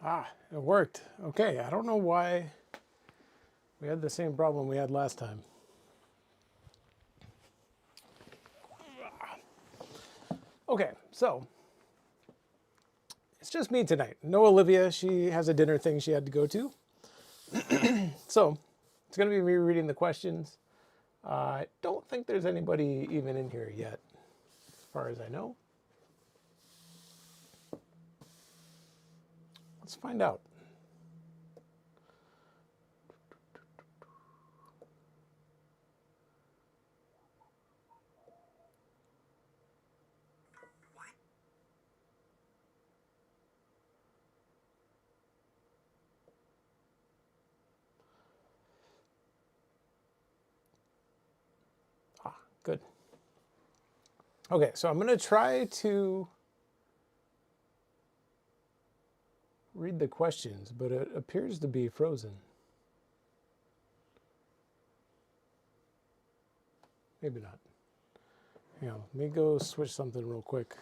Ah, it worked. Okay, I don't know why we had the same problem we had last time. Okay, so it's just me tonight. No Olivia, she has a dinner thing she had to go to. So it's going to be me reading the questions. I don't think there's anybody even in here yet, as far as I know. Let's find out. Ah, good. Okay, so I'm going to try to read the questions, but it appears to be frozen. Maybe not. Hang on, let me go switch something real quick.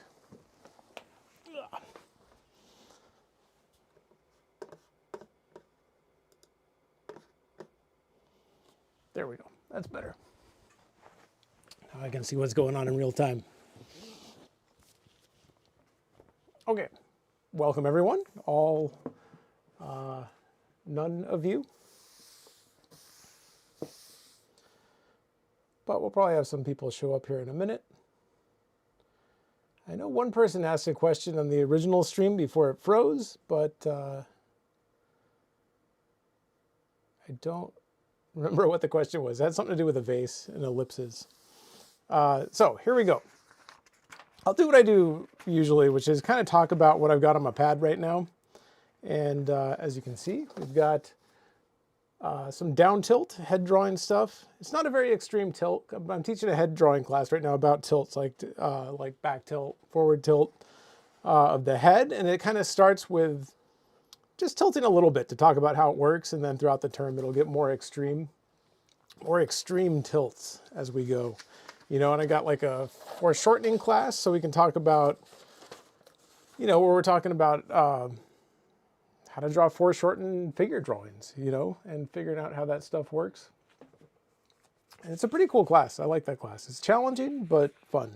There we go. That's better. Now I can see what's going on in real time. Okay. Welcome, everyone. None of you. But we'll probably have some people show up here in a minute. I know one person asked a question on the original stream before it froze, but I don't remember what the question was. It had something to do with a vase and ellipses. So here we go. I'll do what I do usually, which is kind of talk about what I've got on my pad right now. And as you can see, we've got some down tilt head drawing stuff. It's not a very extreme tilt. I'm teaching a head drawing class right now about tilts, like back tilt, forward tilt of the head. And it kind of starts with just tilting a little bit to talk about how it works. And then throughout the term, it'll get more extreme tilts as we go. You know, and I got like a foreshortening class, so we can talk about, you know, where we're talking about how to draw foreshortened figure drawings, you know, and figuring out how that stuff works. And it's a pretty cool class. I like that class. It's challenging, but fun.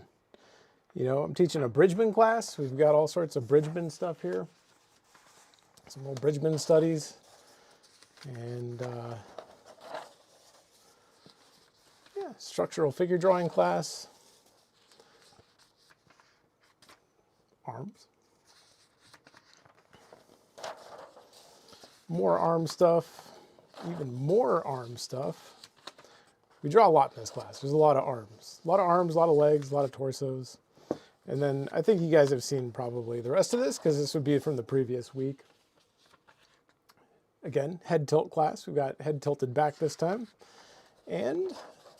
You know, I'm teaching a Bridgman class. We've got all sorts of Bridgman stuff here. Some old Bridgman studies. And yeah, structural figure drawing class. Arms. More arm stuff. Even more arm stuff. We draw a lot in this class. There's a lot of arms. A lot of arms, a lot of legs, a lot of torsos. And then I think you guys have seen probably the rest of this, because this would be from the previous week. Again, head tilt class. We've got head tilted back this time. And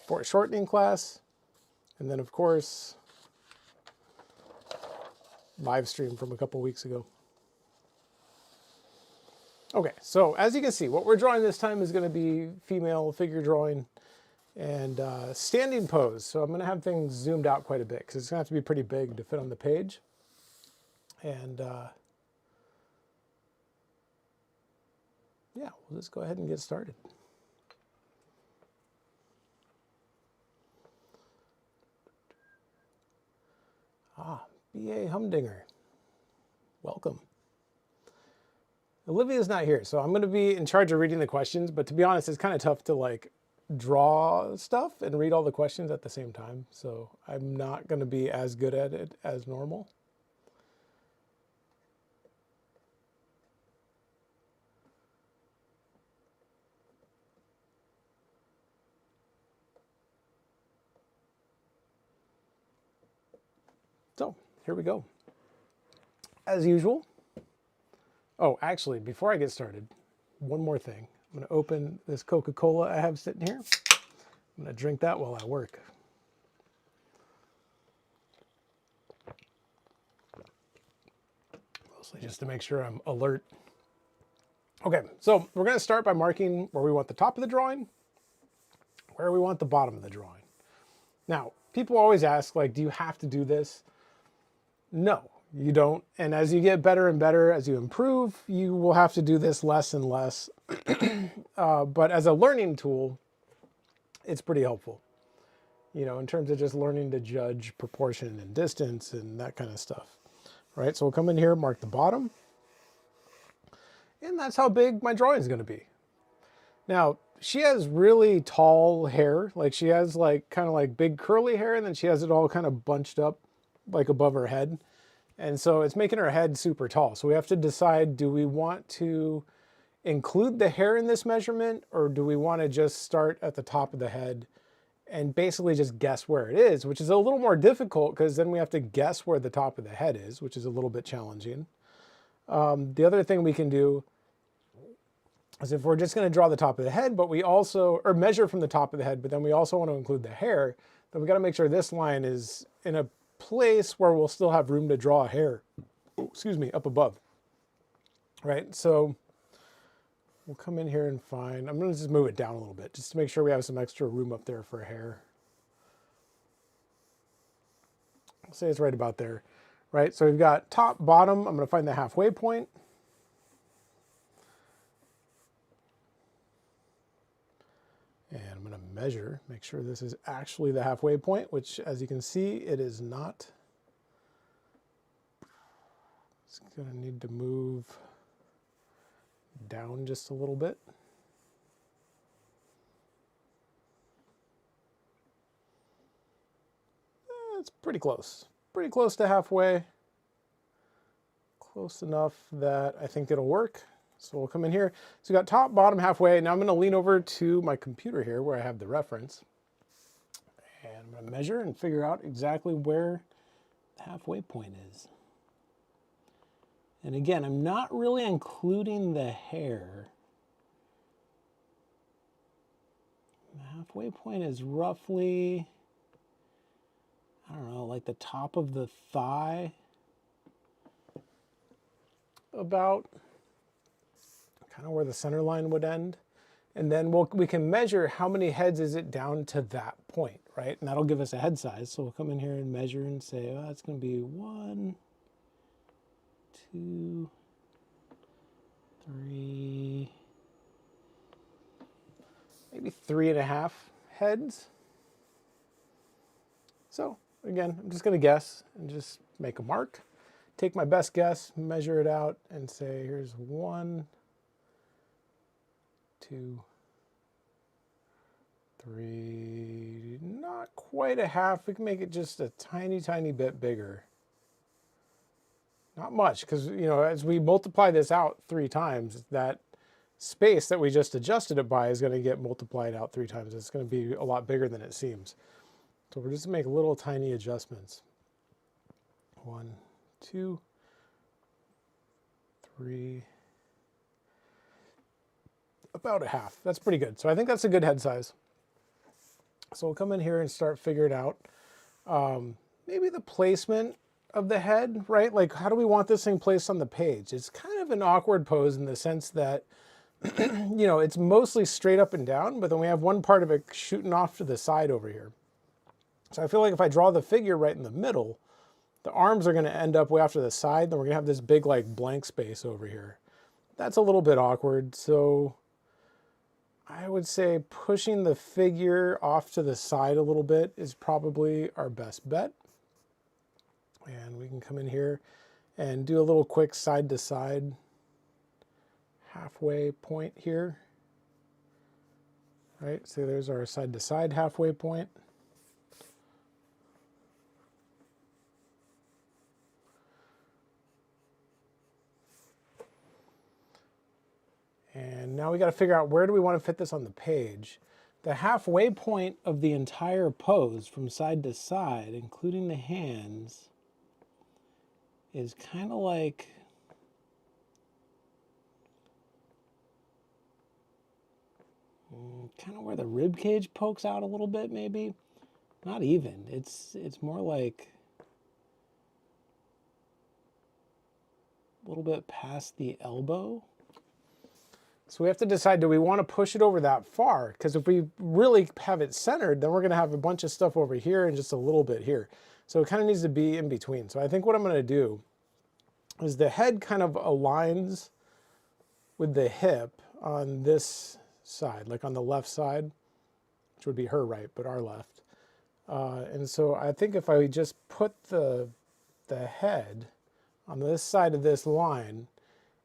foreshortening class. And then, of course, live stream from a couple weeks ago. Okay, so as you can see, what we're drawing this time is going to be female figure drawing and standing pose. So I'm going to have things zoomed out quite a bit because it's going to have to be pretty big to fit on the page. And yeah, we'll just go ahead and get started. Ah, B.A. Humdinger, welcome. Olivia's not here, so I'm going to be in charge of reading the questions, but to be honest, it's kind of tough to like draw stuff and read all the questions at the same time, so I'm not going to be as good at it as normal. So here we go. As usual. Oh, actually, before I get started, one more thing. I'm going to open this Coca-Cola I have sitting here. I'm going to drink that while I work. Mostly just to make sure I'm alert. Okay, so we're going to start by marking where we want the top of the drawing, where we want the bottom of the drawing. Now, people always ask, like, do you have to do this? No, You don't. And as you get better and better, as you improve, you will have to do this less and less. But as a learning tool, it's pretty helpful, you know, in terms of just learning to judge proportion and distance and that kind of stuff, right? So we'll come in here, mark the bottom, and that's how big my drawing is going to be. Now, she has really tall hair, like she has like kind of like big curly hair, and then she has it all kind of bunched up like above her head. And so it's making her head super tall. So we have to decide, do we want to include the hair in this measurement, or do we want to just start at the top of the head and basically just guess where it is, which is a little more difficult because then we have to guess where the top of the head is, which is a little bit challenging. The other thing we can do is if we're just going to draw the top of the head, but we also, or measure from the top of the head, but then we also want to include the hair, then we got to make sure this line is in a place where we'll still have room to draw a hair, excuse me, up above, right? So we'll come in here and find, I'm going to just move it down a little bit just to make sure we have some extra room up there for a hair. I'll say it's right about there, right? So we've got top, bottom. I'm going to find the halfway point. And I'm going to measure, make sure this is actually the halfway point, which as you can see, it is not. It's going to need to move down just a little bit. It's pretty close to halfway. Close enough that I think it'll work. So we'll come in here. So we got top, bottom, halfway. Now I'm going to lean over to my computer here where I have the reference. And I'm going to measure and figure out exactly where the halfway point is. And again, I'm not really including the hair. The halfway point is roughly, I don't know, like the top of the thigh. About kind of where the center line would end. And then we can measure how many heads is it down to that point, right? And that'll give us a head size. So we'll come in here and measure and say, oh, that's going to be 1, 2, 3, maybe 3.5 heads. So again, I'm just going to guess and just make a mark. Take my best guess, measure it out, and say, here's 1, 2, 3, not quite a half. We can make it just a tiny, tiny bit bigger. Not much, because, you know, as we multiply this out 3 times, that space that we just adjusted it by is going to get multiplied out 3 times. It's going to be a lot bigger than it seems. So we're just going to make little tiny adjustments. 1, 2, 3, about a half. That's pretty good. So I think that's a good head size. So we'll come in here and start figuring out maybe the placement of the head, right? Like, how do we want this thing placed on the page? It's kind of an awkward pose in the sense that, you know, it's mostly straight up and down, but then we have one part of it shooting off to the side over here. So I feel like if I draw the figure right in the middle, the arms are going to end up way off to the side, then we're going to have this big like blank space over here. That's a little bit awkward, so I would say pushing the figure off to the side a little bit is probably our best bet. And we can come in here and do a little quick side to side halfway point here. Right, so there's our side to side halfway point. And now we got to figure out where do we want to fit this on the page. The halfway point of the entire pose from side to side, including the hands, is kind of like kind of where the rib cage pokes out a little bit, maybe. Not even. It's more like a little bit past the elbow. So we have to decide, do we want to push it over that far? Because if we really have it centered, then we're going to have a bunch of stuff over here and just a little bit here. So it kind of needs to be in between. So I think what I'm going to do is the head kind of aligns with the hip on this side, like on the left side, which would be her right, but our left. And so I think if I just put the head on this side of this line,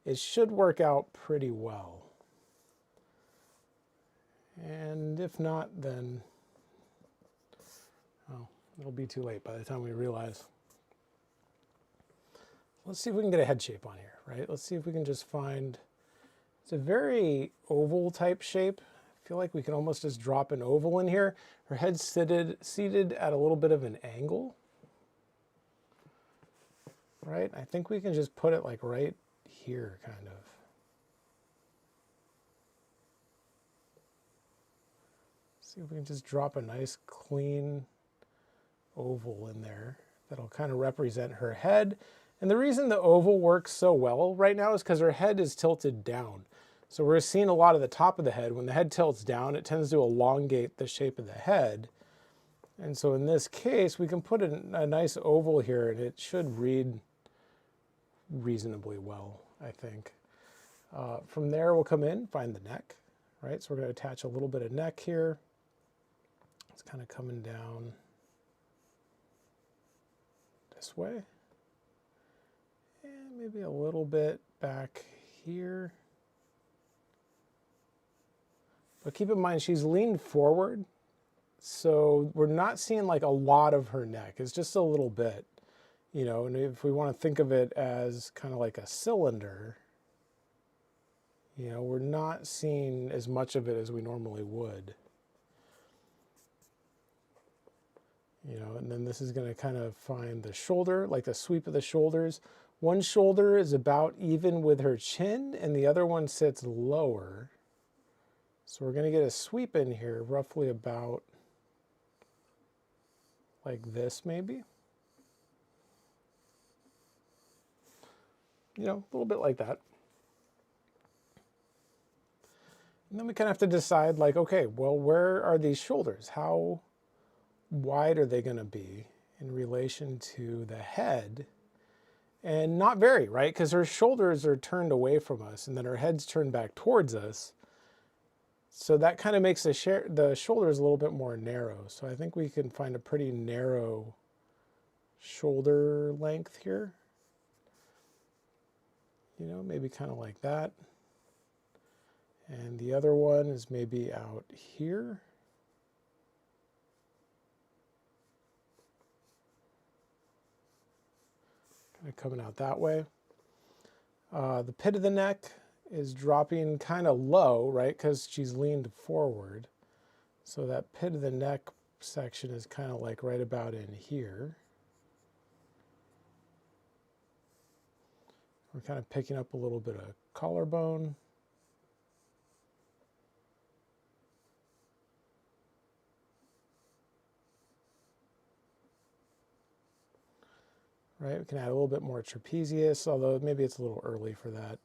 it should work out pretty well. And if not, then, oh, it'll be too late by the time we realize. Let's see if we can get a head shape on here, right? Let's see if we can just find, it's a very oval type shape. I feel like we can almost just drop an oval in here. Her head's seated at a little bit of an angle, right? I think we can just put it like right here, kind of. See if we can just drop a nice clean oval in there that'll kind of represent her head. And the reason the oval works so well right now is because her head is tilted down. So we're seeing a lot of the top of the head. When the head tilts down, it tends to elongate the shape of the head. And so in this case, we can put a nice oval here and it should read reasonably well, I think. From there, we'll come in, find the neck, right? So we're going to attach a little bit of neck here. It's kind of coming down this way. And maybe a little bit back here. But keep in mind, she's leaned forward, so we're not seeing like a lot of her neck. It's just a little bit, you know, and if we want to think of it as kind of like a cylinder, you know, we're not seeing as much of it as we normally would. You know, and then this is going to kind of find the shoulder, like the sweep of the shoulders. One shoulder is about even with her chin, and the other one sits lower. So we're going to get a sweep in here, roughly about like this maybe. You know, a little bit like that. And then we kind of have to decide like, okay, well, where are these shoulders? How wide are they going to be in relation to the head? And not very, right? Because her shoulders are turned away from us and then her head's turned back towards us. So that kind of makes the shoulders a little bit more narrow. So I think we can find a pretty narrow shoulder length here. You know, maybe kind of like that. And the other one is maybe out here. Kind of coming out that way. The pit of the neck is dropping kind of low, right? Because she's leaned forward. So that pit of the neck section is kind of like right about in here. We're kind of picking up a little bit of collarbone. Right, we can add a little bit more trapezius, although maybe it's a little early for that.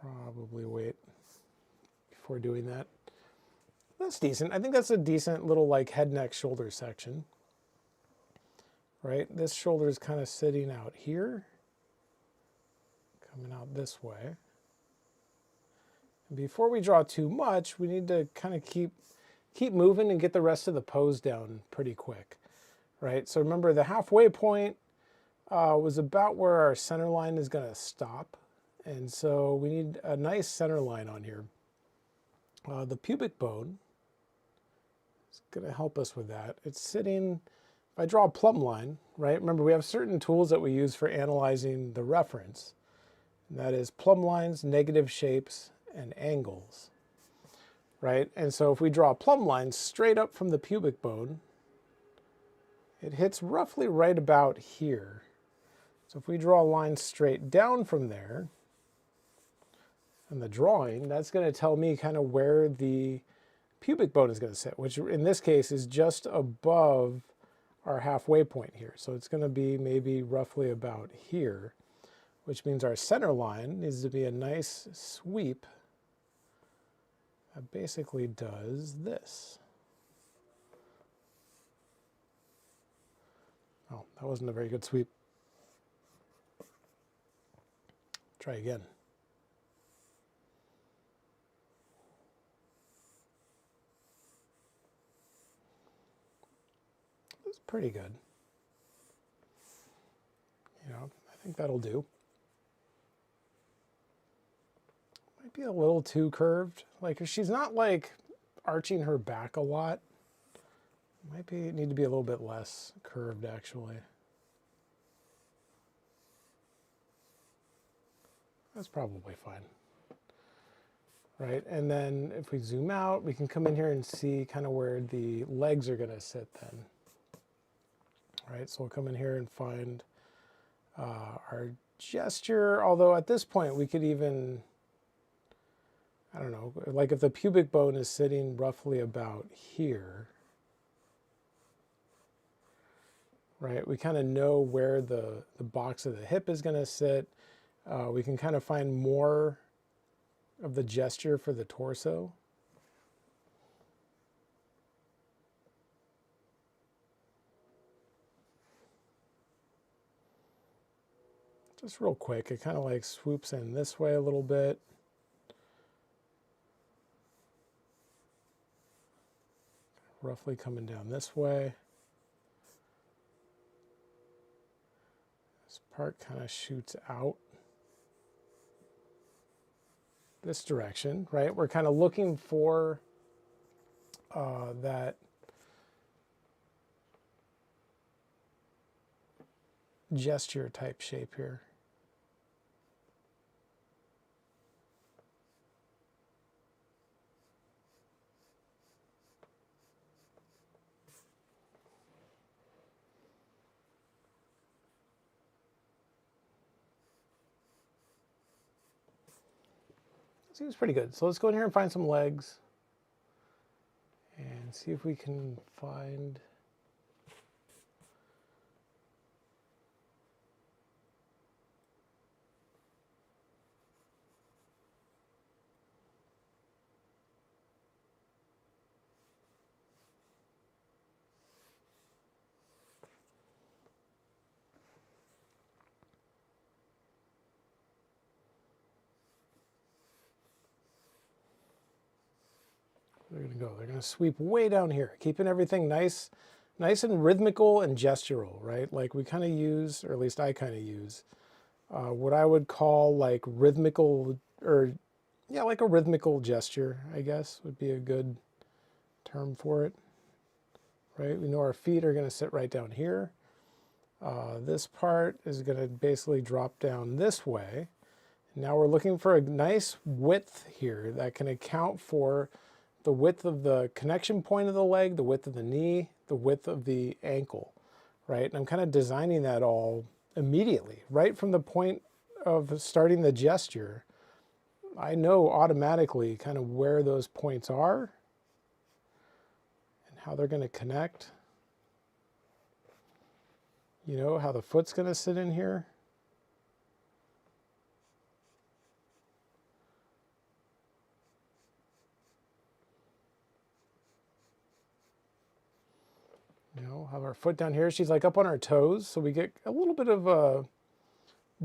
Probably wait before doing that. That's decent. I think that's a decent little like head, neck, shoulder section. Right, this shoulder is kind of sitting out here, coming out this way. And before we draw too much, we need to kind of keep moving and get the rest of the pose down pretty quick. Right, so remember the halfway point was about where our center line is going to stop. And so we need a nice center line on here. The pubic bone is going to help us with that. It's sitting, if I draw a plumb line, right? Remember, we have certain tools that we use for analyzing the reference. And that is plumb lines, negative shapes, and angles. Right? And so if we draw a plumb line straight up from the pubic bone, it hits roughly right about here. So if we draw a line straight down from there, in the drawing, that's going to tell me kind of where the pubic bone is going to sit, which in this case is just above our halfway point here. So it's going to be maybe roughly about here, which means our center line needs to be a nice sweep that basically does this. Oh, that wasn't a very good sweep. Try again. That's pretty good. You know, I think that'll do. Might be a little too curved. Like, she's not like arching her back a lot. Might need to be a little bit less curved, actually. That's probably fine. Right, and then if we zoom out, we can come in here and see kind of where the legs are going to sit then. Right, so we'll come in here and find our gesture, although at this point we could even, I don't know, like if the pubic bone is sitting roughly about here, right, we kind of know where the box of the hip is going to sit. We can kind of find more of the gesture for the torso. Just real quick, it kind of like swoops in this way a little bit. Roughly coming down this way. This part kind of shoots out this direction, right? We're kind of looking for that gesture type shape here. Seems pretty good. So let's go in here and find some legs and see if we can find they're going to go. They're going to sweep way down here, keeping everything nice and rhythmical and gestural, right? Like we kind of use, or at least I kind of use, what I would call like rhythmical, or yeah, like a rhythmical gesture, I guess would be a good term for it, right? We know our feet are going to sit right down here. This part is going to basically drop down this way. Now we're looking for a nice width here that can account for the width of the connection point of the leg, the width of the knee, the width of the ankle, right? And I'm kind of designing that all immediately, right from the point of starting the gesture. I know automatically kind of where those points are and how they're going to connect. You know, how the foot's going to sit in here. You know, have our foot down here. She's like up on her toes, so we get a little bit of a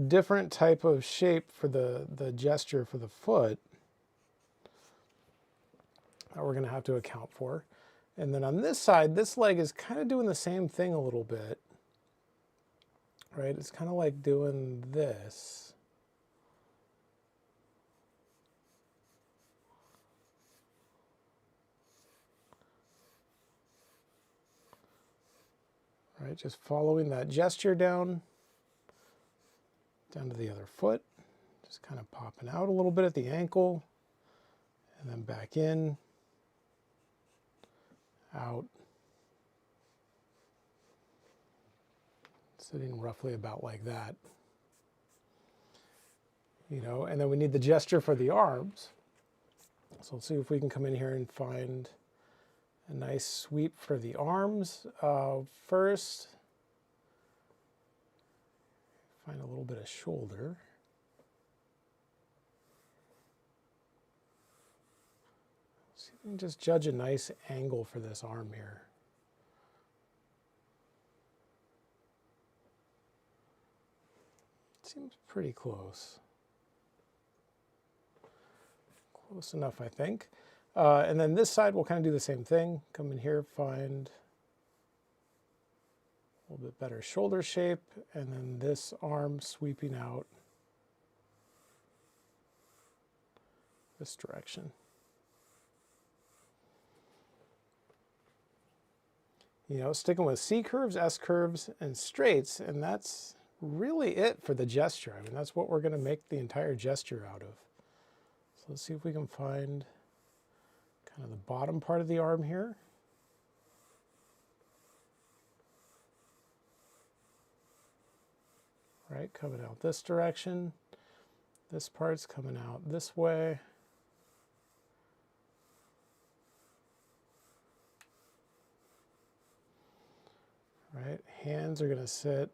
different type of shape for the gesture for the foot that we're going to have to account for. And then on this side, this leg is kind of doing the same thing a little bit, right? It's kind of like doing this. Right, just following that gesture down to the other foot, just kind of popping out a little bit at the ankle, and then back in, out, sitting roughly about like that. You know, and then we need the gesture for the arms. So let's see if we can come in here and find a nice sweep for the arms. First, find a little bit of shoulder. See if we can just judge a nice angle for this arm here. Seems pretty close. Close enough, I think. And then this side, we'll kind of do the same thing. Come in here, find a little bit better shoulder shape, and then this arm sweeping out this direction. You know, sticking with C curves, S curves, and straights, and that's really it for the gesture. I mean, that's what we're going to make the entire gesture out of. So let's see if we can find kind of the bottom part of the arm here. Right, coming out this direction. This part's coming out this way. Right, hands are going to sit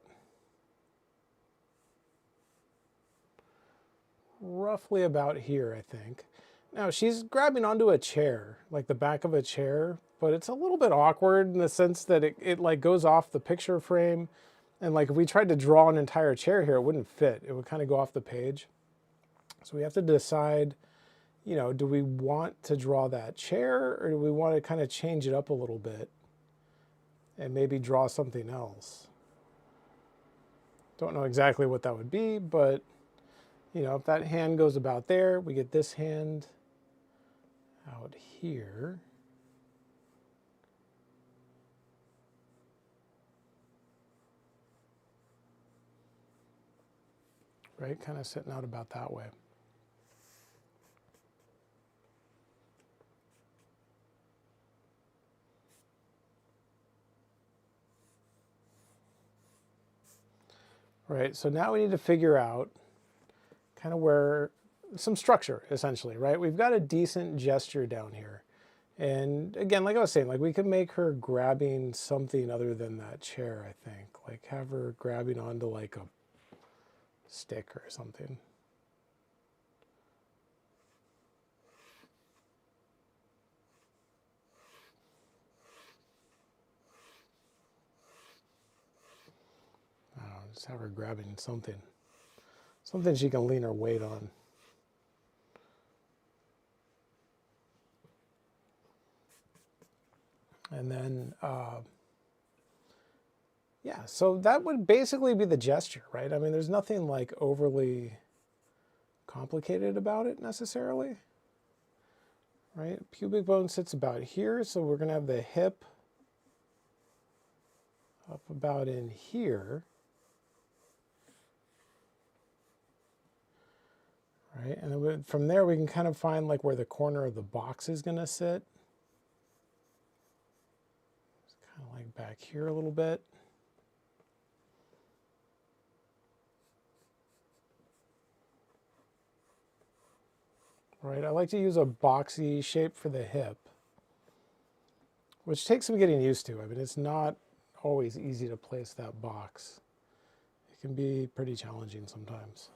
roughly about here, I think. Now she's grabbing onto a chair, like the back of a chair, but it's a little bit awkward in the sense that it like goes off the picture frame. And like if we tried to draw an entire chair here, it wouldn't fit. It would kind of go off the page. So we have to decide, you know, do we want to draw that chair or do we want to kind of change it up a little bit and maybe draw something else? Don't know exactly what that would be, but you know, if that hand goes about there, we get this hand out here. Right, kind of sitting out about that way. Right, so now we need to figure out kind of where, some structure essentially, right? We've got a decent gesture down here. And again, like I was saying, like we could make her grabbing something other than that chair, I think. Like have her grabbing onto like a stick or something. I don't know, just have her grabbing something. Something she can lean her weight on. And then, yeah, so that would basically be the gesture, right? I mean, there's nothing like overly complicated about it necessarily, right? Pubic bone sits about here, so we're gonna have the hip up about in here, right? And then from there, we can kind of find like where the corner of the box is gonna sit. It's kind of like back here a little bit. Right, I like to use a boxy shape for the hip, which takes some getting used to. I mean, it's not always easy to place that box. It can be pretty challenging sometimes.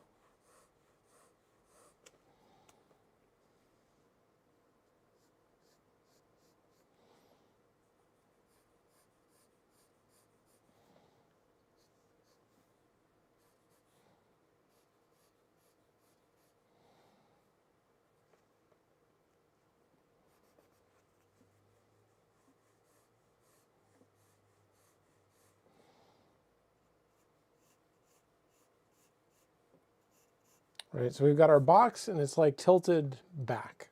Right, so we've got our box and it's like tilted back.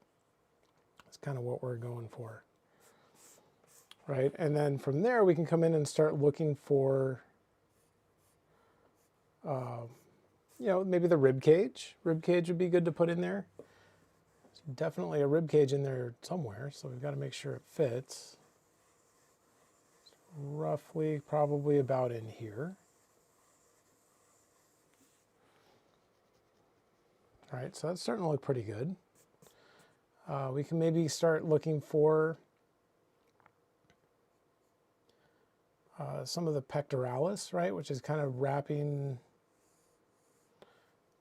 That's kind of what we're going for. Right, and then from there we can come in and start looking for, you know, maybe the rib cage. Rib cage would be good to put in there. There's definitely a rib cage in there somewhere, so we've got to make sure it fits. It's roughly, probably about in here. All right, so that's starting to look pretty good. We can maybe start looking for some of the pectoralis, right, which is kind of wrapping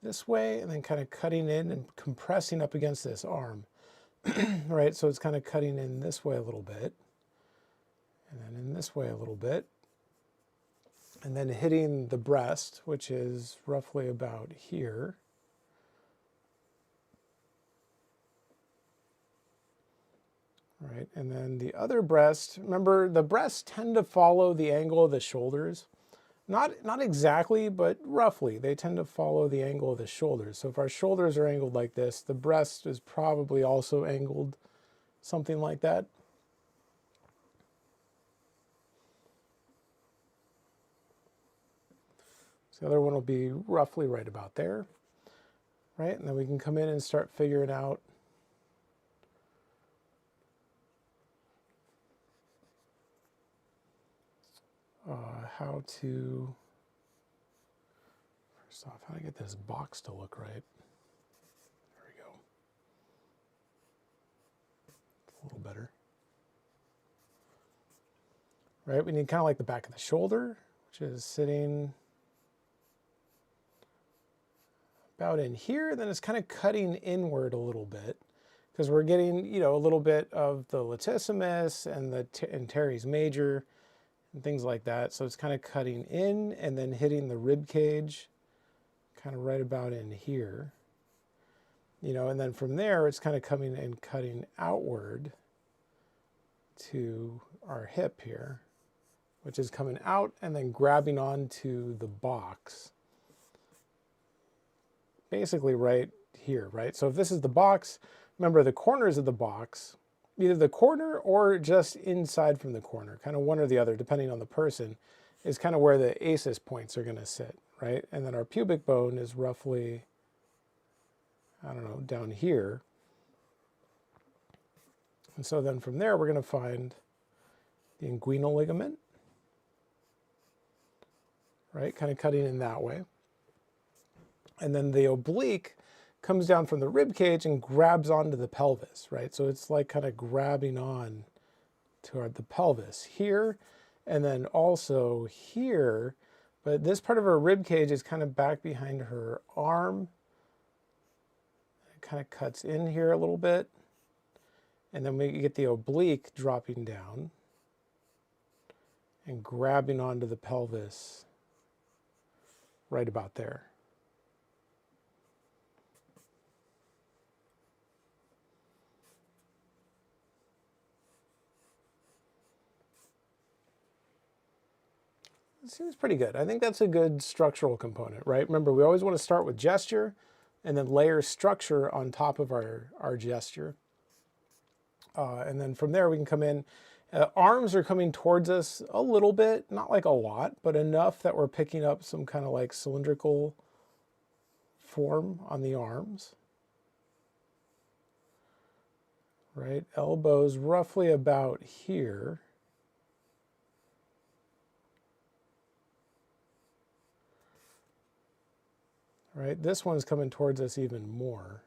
this way and then kind of cutting in and compressing up against this arm, right? So it's kind of cutting in this way a little bit and then in this way a little bit and then hitting the breast, which is roughly about here. right? And then the other breast, remember the breasts tend to follow the angle of the shoulders. Not exactly, but roughly. They tend to follow the angle of the shoulders. So if our shoulders are angled like this, the breast is probably also angled something like that. So the other one will be roughly right about there, right? And then we can come in and start figuring out how to, first off, how to get this box to look right. There we go. A little better. Right, we need kind of like the back of the shoulder, which is sitting about in here. Then it's kind of cutting inward a little bit because we're getting, you know, a little bit of the latissimus and the teres major and things like that. So it's kind of cutting in and then hitting the rib cage kind of right about in here, you know, and then from there it's kind of coming and cutting outward to our hip here, which is coming out and then grabbing onto the box, basically right here, right? So if this is the box, remember the corners of the box, either the corner or just inside from the corner, kind of one or the other, depending on the person, is kind of where the ASIS points are going to sit, right? And then our pubic bone is roughly, I don't know, down here. And so then from there, we're going to find the inguinal ligament, right? Kind of cutting in that way. And then the oblique comes down from the rib cage and grabs onto the pelvis, right? So it's like kind of grabbing on to the pelvis here, and then also here, but this part of her rib cage is kind of back behind her arm. It kind of cuts in here a little bit, and then we get the oblique dropping down and grabbing onto the pelvis right about there. It seems pretty good. I think that's a good structural component, right? Remember, we always want to start with gesture and then layer structure on top of our gesture. And then from there we can come in. Arms are coming towards us a little bit, not like a lot, but enough that we're picking up some kind of like cylindrical form on the arms. Right? Elbows roughly about here. Right? This one's coming towards us even more.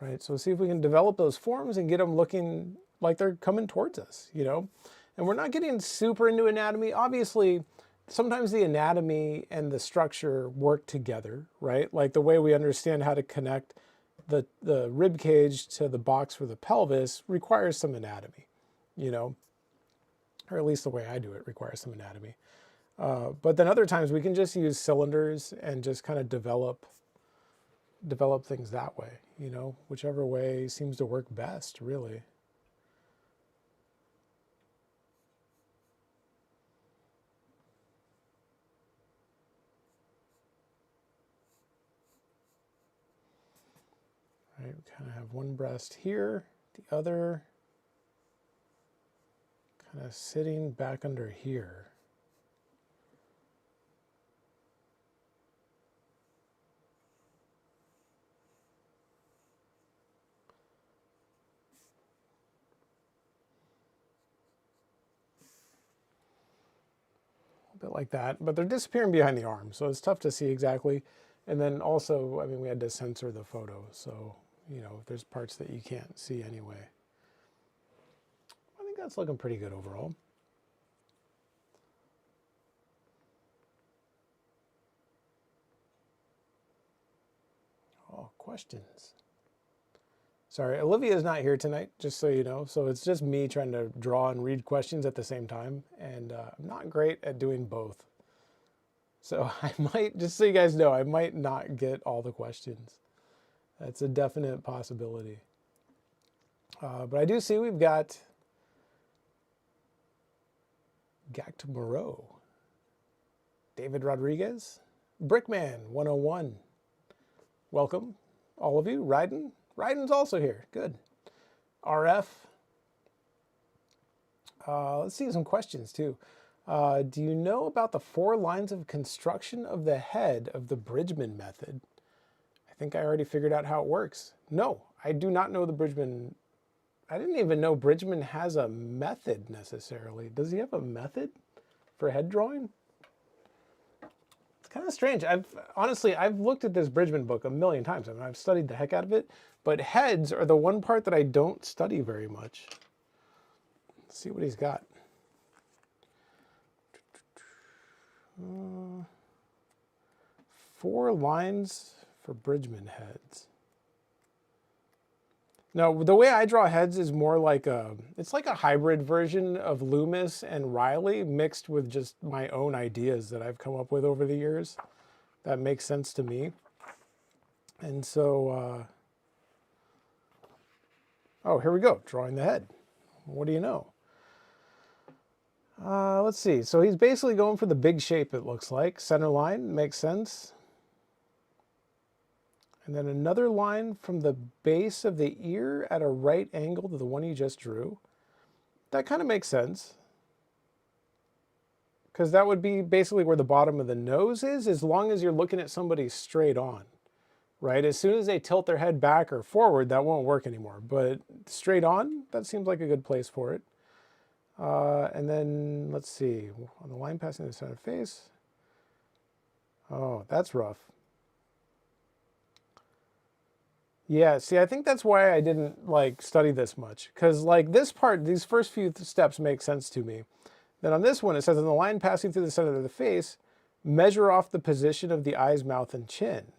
Right? So see if we can develop those forms and get them looking like they're coming towards us, you know? And we're not getting super into anatomy. Obviously, sometimes the anatomy and the structure work together, right? Like the way we understand how to connect the rib cage to the box for the pelvis requires some anatomy, you know, or at least the way I do it requires some anatomy. But then other times we can just use cylinders and just kind of develop things that way, you know, whichever way seems to work best, really. Right, we kind of have one breast here, the other kind of sitting back under here. A bit like that, but they're disappearing behind the arm, so it's tough to see exactly. And then also, I mean, we had to censor the photo, so, you know, there's parts that you can't see anyway. I think that's looking pretty good overall. Oh, questions. Sorry, Olivia's not here tonight, just so you know. So it's just me trying to draw and read questions at the same time. And I'm not great at doing both. So I might, just so you guys know, I might not get all the questions. That's a definite possibility. But I do see we've got Gact Moreau, David Rodriguez, Brickman 101. Welcome, all of you. Ryden. Ryden's also here. Good. RF. Let's see some questions too. Do you know about the 4 lines of construction of the head of the Bridgman method? I think I already figured out how it works. No, I do not know the Bridgman. I didn't even know Bridgman has a method necessarily. Does he have a method for head drawing? It's kind of strange. Honestly, I've looked at this Bridgman book a million times. I mean, I've studied the heck out of it, but heads are the one part that I don't study very much. Let's see what he's got. 4 lines for Bridgman heads. No, the way I draw heads is more like it's like a hybrid version of Loomis and Riley mixed with just my own ideas that I've come up with over the years. That makes sense to me. And so, oh, here we go, drawing the head. What do you know? Let's see. So he's basically going for the big shape, it looks like. Center line, makes sense. And then another line from the base of the ear at a right angle to the one you just drew. That kind of makes sense. Because that would be basically where the bottom of the nose is, as long as you're looking at somebody straight on, right? As soon as they tilt their head back or forward, that won't work anymore. But straight on, that seems like a good place for it. And then, let's see, on the line passing the center face. Oh, that's rough. Yeah, see, I think that's why I didn't like study this much, because like this part, these first few steps make sense to me. Then on this one, it says, on the line passing through the center of the face, measure off the position of the eyes, mouth, and chin.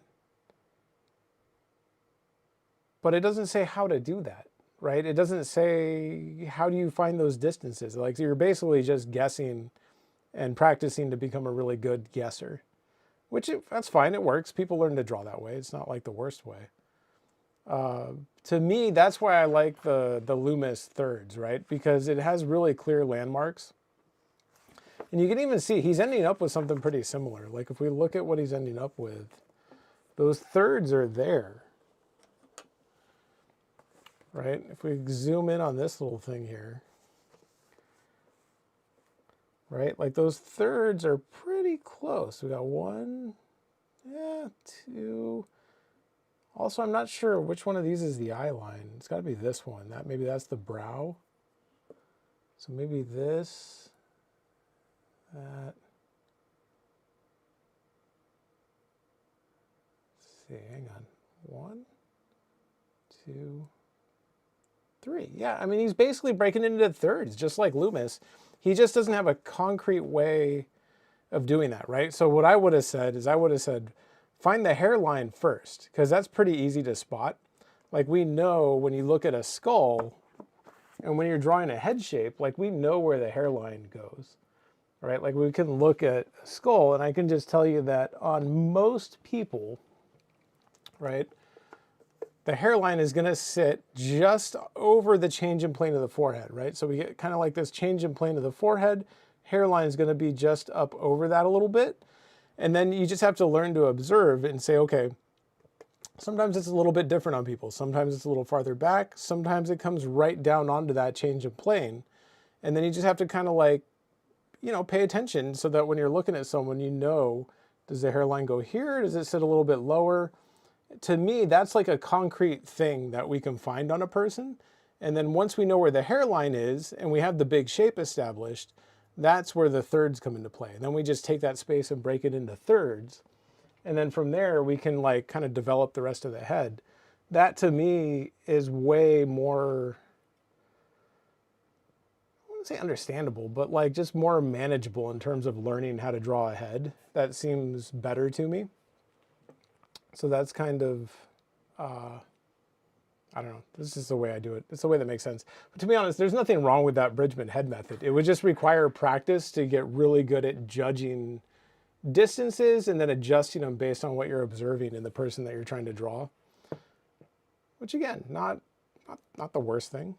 But it doesn't say how to do that, right? It doesn't say, how do you find those distances? Like, you're basically just guessing and practicing to become a really good guesser, which that's fine, it works. People learn to draw that way. It's not like the worst way. To me, that's why I like the Loomis thirds, right? Because it has really clear landmarks. And you can even see he's ending up with something pretty similar. Like if we look at what he's ending up with, those thirds are there, right? If we zoom in on this little thing here, right? Like those thirds are pretty close. We got 1, 2. Also, I'm not sure which one of these is the eye line. It's got to be this one. Maybe that's the brow. So maybe this, that. Let's see, hang on. 1, 2, 3. Yeah, I mean, he's basically breaking it into thirds, just like Loomis. He just doesn't have a concrete way of doing that, right? So what I would have said is find the hairline first, because that's pretty easy to spot. Like we know when you look at a skull and when you're drawing a head shape, like we know where the hairline goes, right? Like we can look at a skull and I can just tell you that on most people, right, the hairline is gonna sit just over the change in plane of the forehead, right? So we get kind of like this change in plane of the forehead, hairline is gonna be just up over that a little bit. And then you just have to learn to observe and say, okay, sometimes it's a little bit different on people. Sometimes it's a little farther back. Sometimes it comes right down onto that change of plane. And then you just have to kind of like, you know, pay attention so that when you're looking at someone, you know, does the hairline go here? Does it sit a little bit lower? To me, that's like a concrete thing that we can find on a person. And then once we know where the hairline is and we have the big shape established, that's where the thirds come into play. And then we just take that space and break it into thirds. And then from there, we can like kind of develop the rest of the head. That to me is way more, I wouldn't say understandable, but like just more manageable in terms of learning how to draw a head. That seems better to me. So that's kind of I don't know. This is the way I do it. It's the way that makes sense. But to be honest, there's nothing wrong with that Bridgman head method. It would just require practice to get really good at judging distances and then adjusting them based on what you're observing in the person that you're trying to draw. Which again, not the worst thing.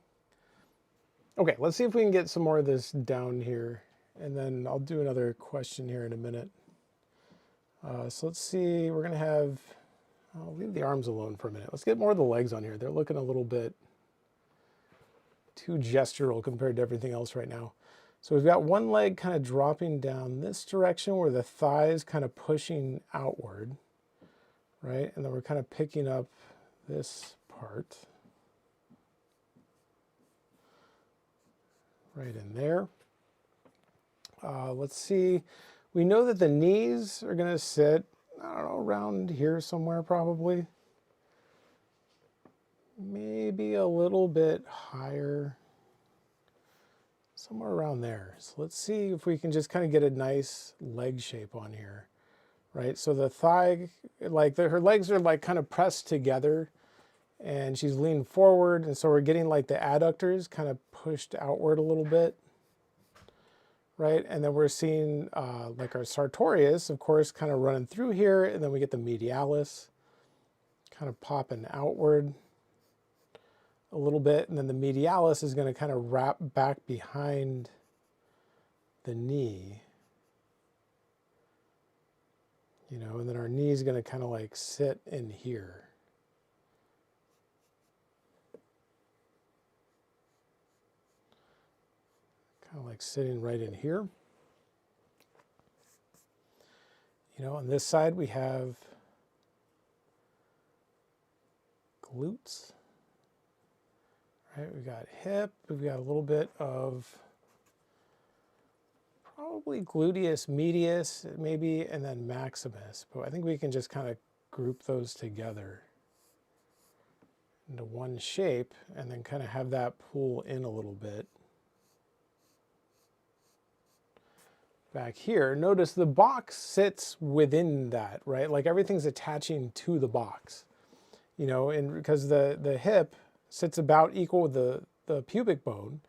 Okay, let's see if we can get some more of this down here. And then I'll do another question here in a minute. So let's see, we're gonna have, I'll leave the arms alone for a minute. Let's get more of the legs on here. They're looking a little bit too gestural compared to everything else right now. So we've got one leg kind of dropping down this direction where the thigh is kind of pushing outward, right? And then we're kind of picking up this part right in there. Let's see. We know that the knees are going to sit, I don't know, around here somewhere probably. Maybe a little bit higher. Somewhere around there. So let's see if we can just kind of get a nice leg shape on here, right? So the thigh, like her legs are like kind of pressed together and she's leaning forward. And so we're getting like the adductors kind of pushed outward a little bit, right? And then we're seeing like our sartorius, of course, kind of running through here. And then we get the medialis kind of popping outward a little bit, and then the medialis is going to kind of wrap back behind the knee, you know, and then our knee is going to kind of like sit in here. Kind of like sitting right in here. You know, on this side we have glutes. Right, we've got hip, we've got a little bit of probably gluteus medius maybe, and then maximus. But I think we can just kind of group those together into one shape and then kind of have that pull in a little bit. Back here, notice the box sits within that, right? Like everything's attaching to the box, you know, and because the hip sits about equal with the pubic bone,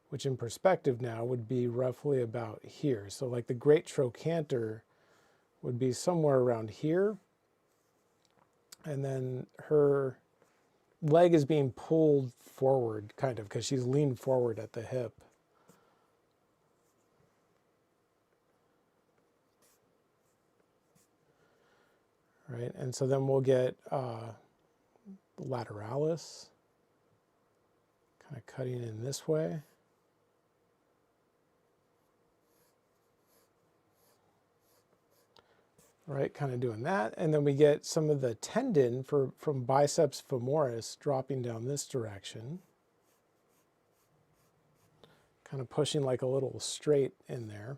which in perspective now would be roughly about here. So like the great trochanter would be somewhere around here. And then her leg is being pulled forward kind of because she's leaned forward at the hip. Right, and so then we'll get lateralis. Kind of cutting in this way. Right, kind of doing that. And then we get some of the tendon from biceps femoris dropping down this direction. Kind of pushing like a little straight in there.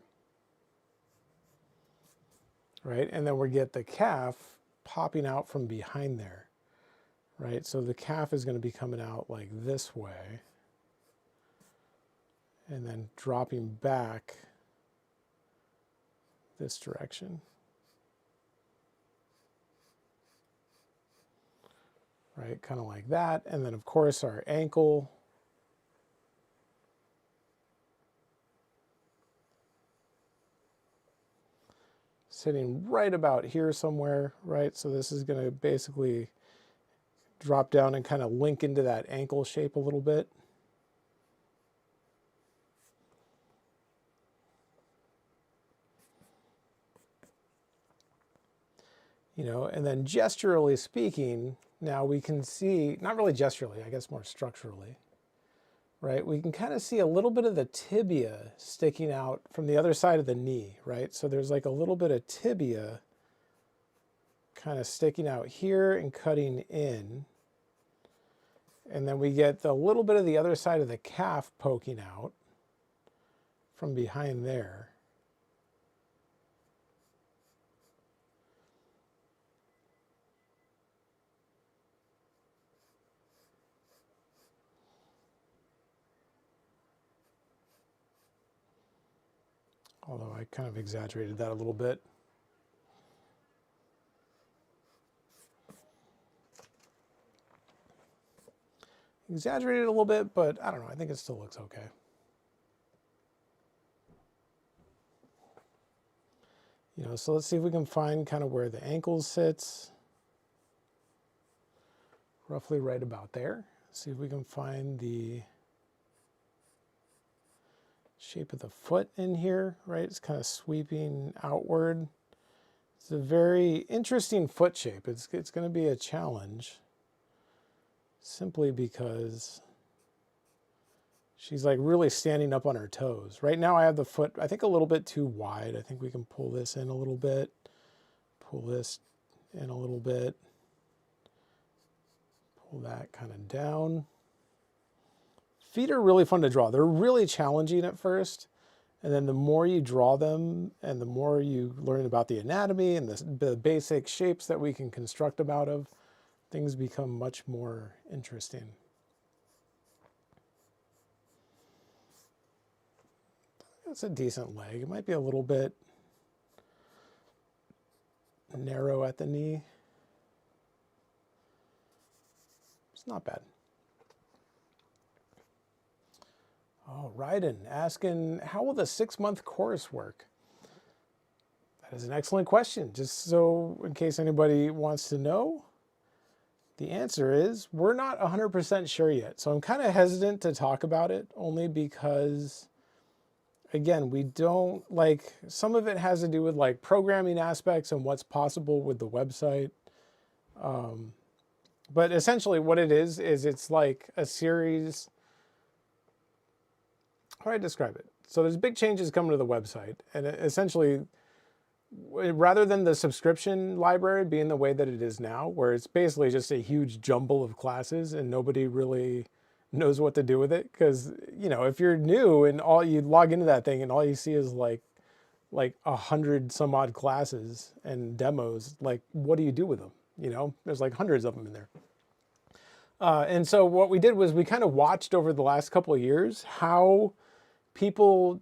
Right, and then we get the calf popping out from behind there. Right, so the calf is going to be coming out like this way and then dropping back this direction. Right, kind of like that. And then of course our ankle sitting right about here somewhere, right? So this is going to basically drop down and kind of link into that ankle shape a little bit. You know, and then gesturally speaking, now we can see, not really gesturally, I guess more structurally, right? We can kind of see a little bit of the tibia sticking out from the other side of the knee, right? So there's like a little bit of tibia kind of sticking out here and cutting in. And then we get the little bit of the other side of the calf poking out from behind there. Although I kind of exaggerated that a little bit. exaggerated a little bit, but I don't know, I think it still looks okay. You know, so let's see if we can find kind of where the ankle sits. Roughly right about there. See if we can find the shape of the foot in here, right? It's kind of sweeping outward. It's a very interesting foot shape. It's going to be a challenge simply because she's like really standing up on her toes. Right now I have the foot, I think, a little bit too wide. I think we can pull this in a little bit, pull this in a little bit, pull that kind of down. Feet are really fun to draw. They're really challenging at first. And then the more you draw them and the more you learn about the anatomy and the basic shapes that we can construct them out of, things become much more interesting. It's a decent leg. It might be a little bit narrow at the knee. It's not bad. Oh, Ryden asking, how will the 6-month course work? That is an excellent question. Just so in case anybody wants to know, the answer is we're not 100% sure yet. So I'm kind of hesitant to talk about it only because, again, we don't like, some of it has to do with like programming aspects and what's possible with the website. But essentially what it is it's like a series. How do I describe it? So there's big changes coming to the website, and essentially, rather than the subscription library being the way that it is now, where it's basically just a huge jumble of classes and nobody really knows what to do with it, because, you know, if you're new and all you log into that thing and all you see is like 100 some odd classes and demos, like, what do you do with them? You know, there's like hundreds of them in there. And so what we did was we kind of watched over the last couple of years how people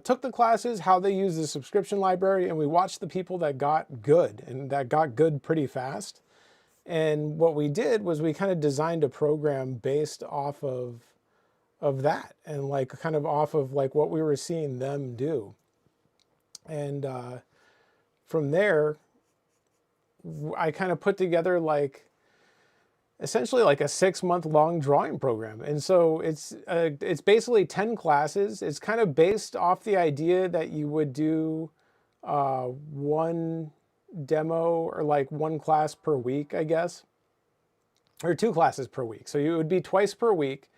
took the classes, how they used the subscription library, and we watched the people that got good, and that got good pretty fast. And what we did was we kind of designed a program based off of that, and like kind of off of like what we were seeing them do. And from there, I kind of put together like essentially like a 6-month long drawing program. And so it's basically 10 classes. It's kind of based off the idea that you would do one demo or like one class per week, I guess, or 2 classes per week. So it would be twice per week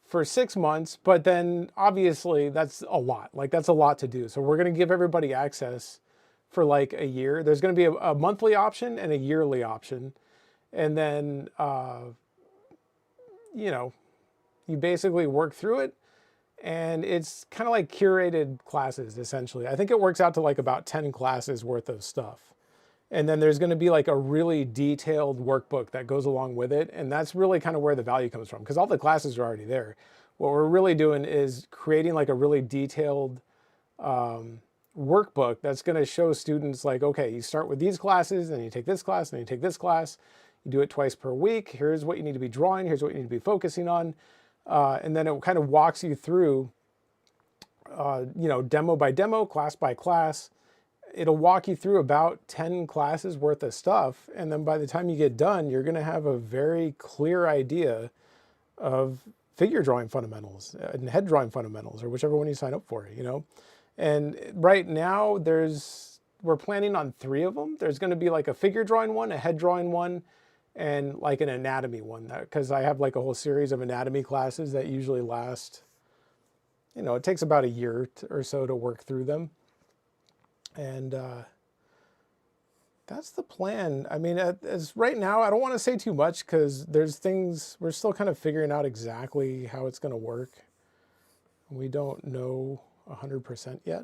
for 6 months, but then obviously that's a lot. Like that's a lot to do. So we're going to give everybody access for like a year. There's going to be a monthly option and a yearly option. And then, you know, you basically work through it, and it's kind of like curated classes, essentially. I think it works out to like about 10 classes worth of stuff. And then there's going to be like a really detailed workbook that goes along with it. And that's really kind of where the value comes from, because all the classes are already there. What we're really doing is creating like a really detailed workbook that's going to show students like, okay, you start with these classes, then you take this class, then you take this class. You do it twice per week. Here's what you need to be drawing. Here's what you need to be focusing on. And then it kind of walks you through, you know, demo by demo, class by class. It'll walk you through about 10 classes worth of stuff. And then by the time you get done, you're going to have a very clear idea of figure drawing fundamentals and head drawing fundamentals, or whichever one you sign up for, you know. And right now we're planning on 3 of them. There's going to be like a figure drawing one, a head drawing one, and like an anatomy one, because I have like a whole series of anatomy classes that usually last, you know, it takes about a year or so to work through them. And that's the plan. I mean, as right now, I don't want to say too much because there's things, we're still kind of figuring out exactly how it's going to work. We don't know 100% yet.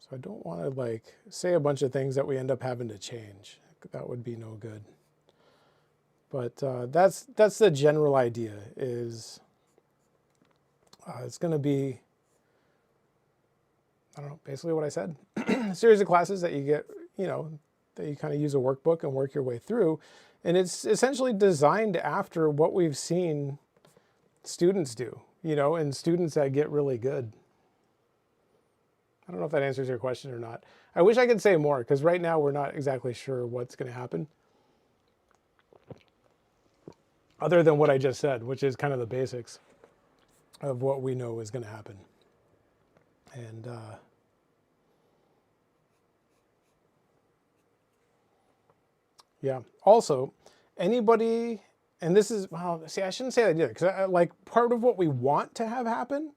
So I don't want to like say a bunch of things that we end up having to change. That would be no good. But that's the general idea. Is it's going to be, I don't know, basically what I said. A series of classes that you get, you know, that you kind of use a workbook and work your way through. And it's essentially designed after what we've seen students do, you know, and students that get really good. I don't know if that answers your question or not. I wish I could say more, because right now we're not exactly sure what's going to happen, other than what I just said, which is kind of the basics of what we know is going to happen. And yeah, also, anybody, and this is, well, see, I shouldn't say that either, because like part of what we want to have happen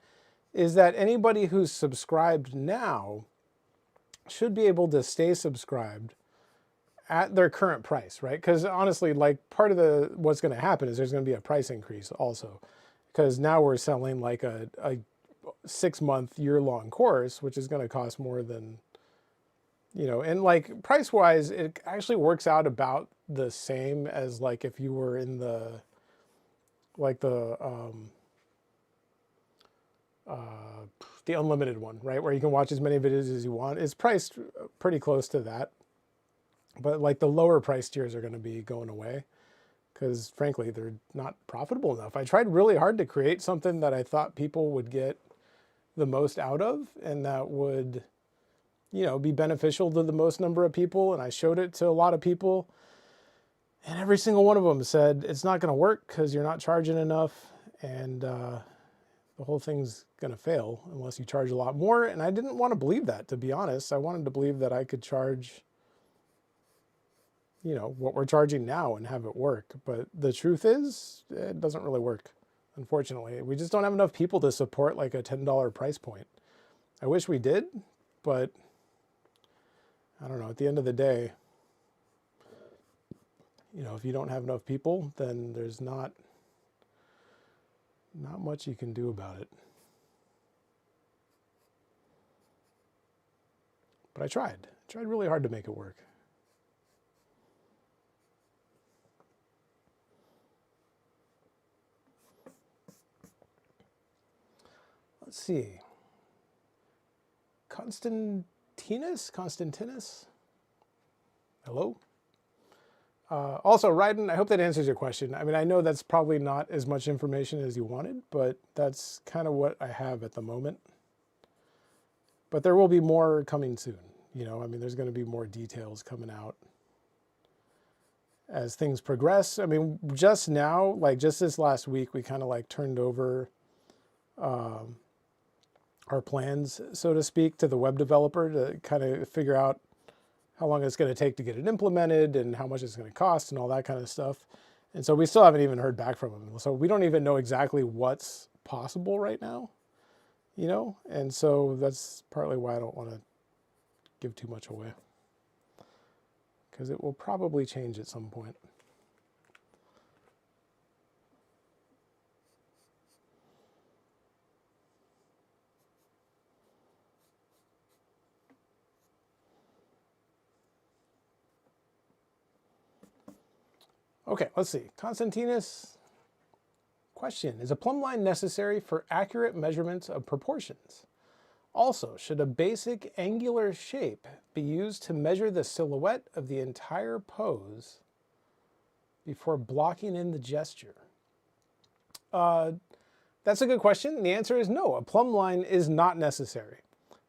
is that anybody who's subscribed now should be able to stay subscribed at their current price, right? Because honestly, like part of what's going to happen is there's going to be a price increase also, because now we're selling like a 6-month, year-long course, which is going to cost more than, you know, and like price-wise, it actually works out about the same as like if you were in the, like the unlimited one, right? Where you can watch as many videos as you want. It's priced pretty close to that. But like the lower price tiers are going to be going away because frankly, they're not profitable enough. I tried really hard to create something that I thought people would get the most out of and that would, you know, be beneficial to the most number of people. And I showed it to a lot of people and every single one of them said, it's not going to work because you're not charging enough. And the whole thing's going to fail unless you charge a lot more. And I didn't want to believe that, to be honest. I wanted to believe that I could charge, you know, what we're charging now and have it work. But the truth is, it doesn't really work, unfortunately. We just don't have enough people to support like a $10 price point. I wish we did, but I don't know. At the end of the day, you know, if you don't have enough people, then there's not much you can do about it. But I tried really hard to make it work. Let's see. Constantinus? Hello? Also, Ryden, I hope that answers your question. I mean, I know that's probably not as much information as you wanted, but that's kind of what I have at the moment. But there will be more coming soon. You know, I mean, there's going to be more details coming out as things progress. I mean, just now, like just this last week, we kind of like turned over our plans, so to speak, to the web developer to kind of figure out how long it's going to take to get it implemented and how much it's going to cost and all that kind of stuff. And so we still haven't even heard back from them. So we don't even know exactly what's possible right now, you know? And so that's partly why I don't want to give too much away, because it will probably change at some point. Okay, let's see. Constantinus, question, is a plumb line necessary for accurate measurements of proportions? Also, should a basic angular shape be used to measure the silhouette of the entire pose before blocking in the gesture? That's a good question. The answer is no. A plumb line is not necessary.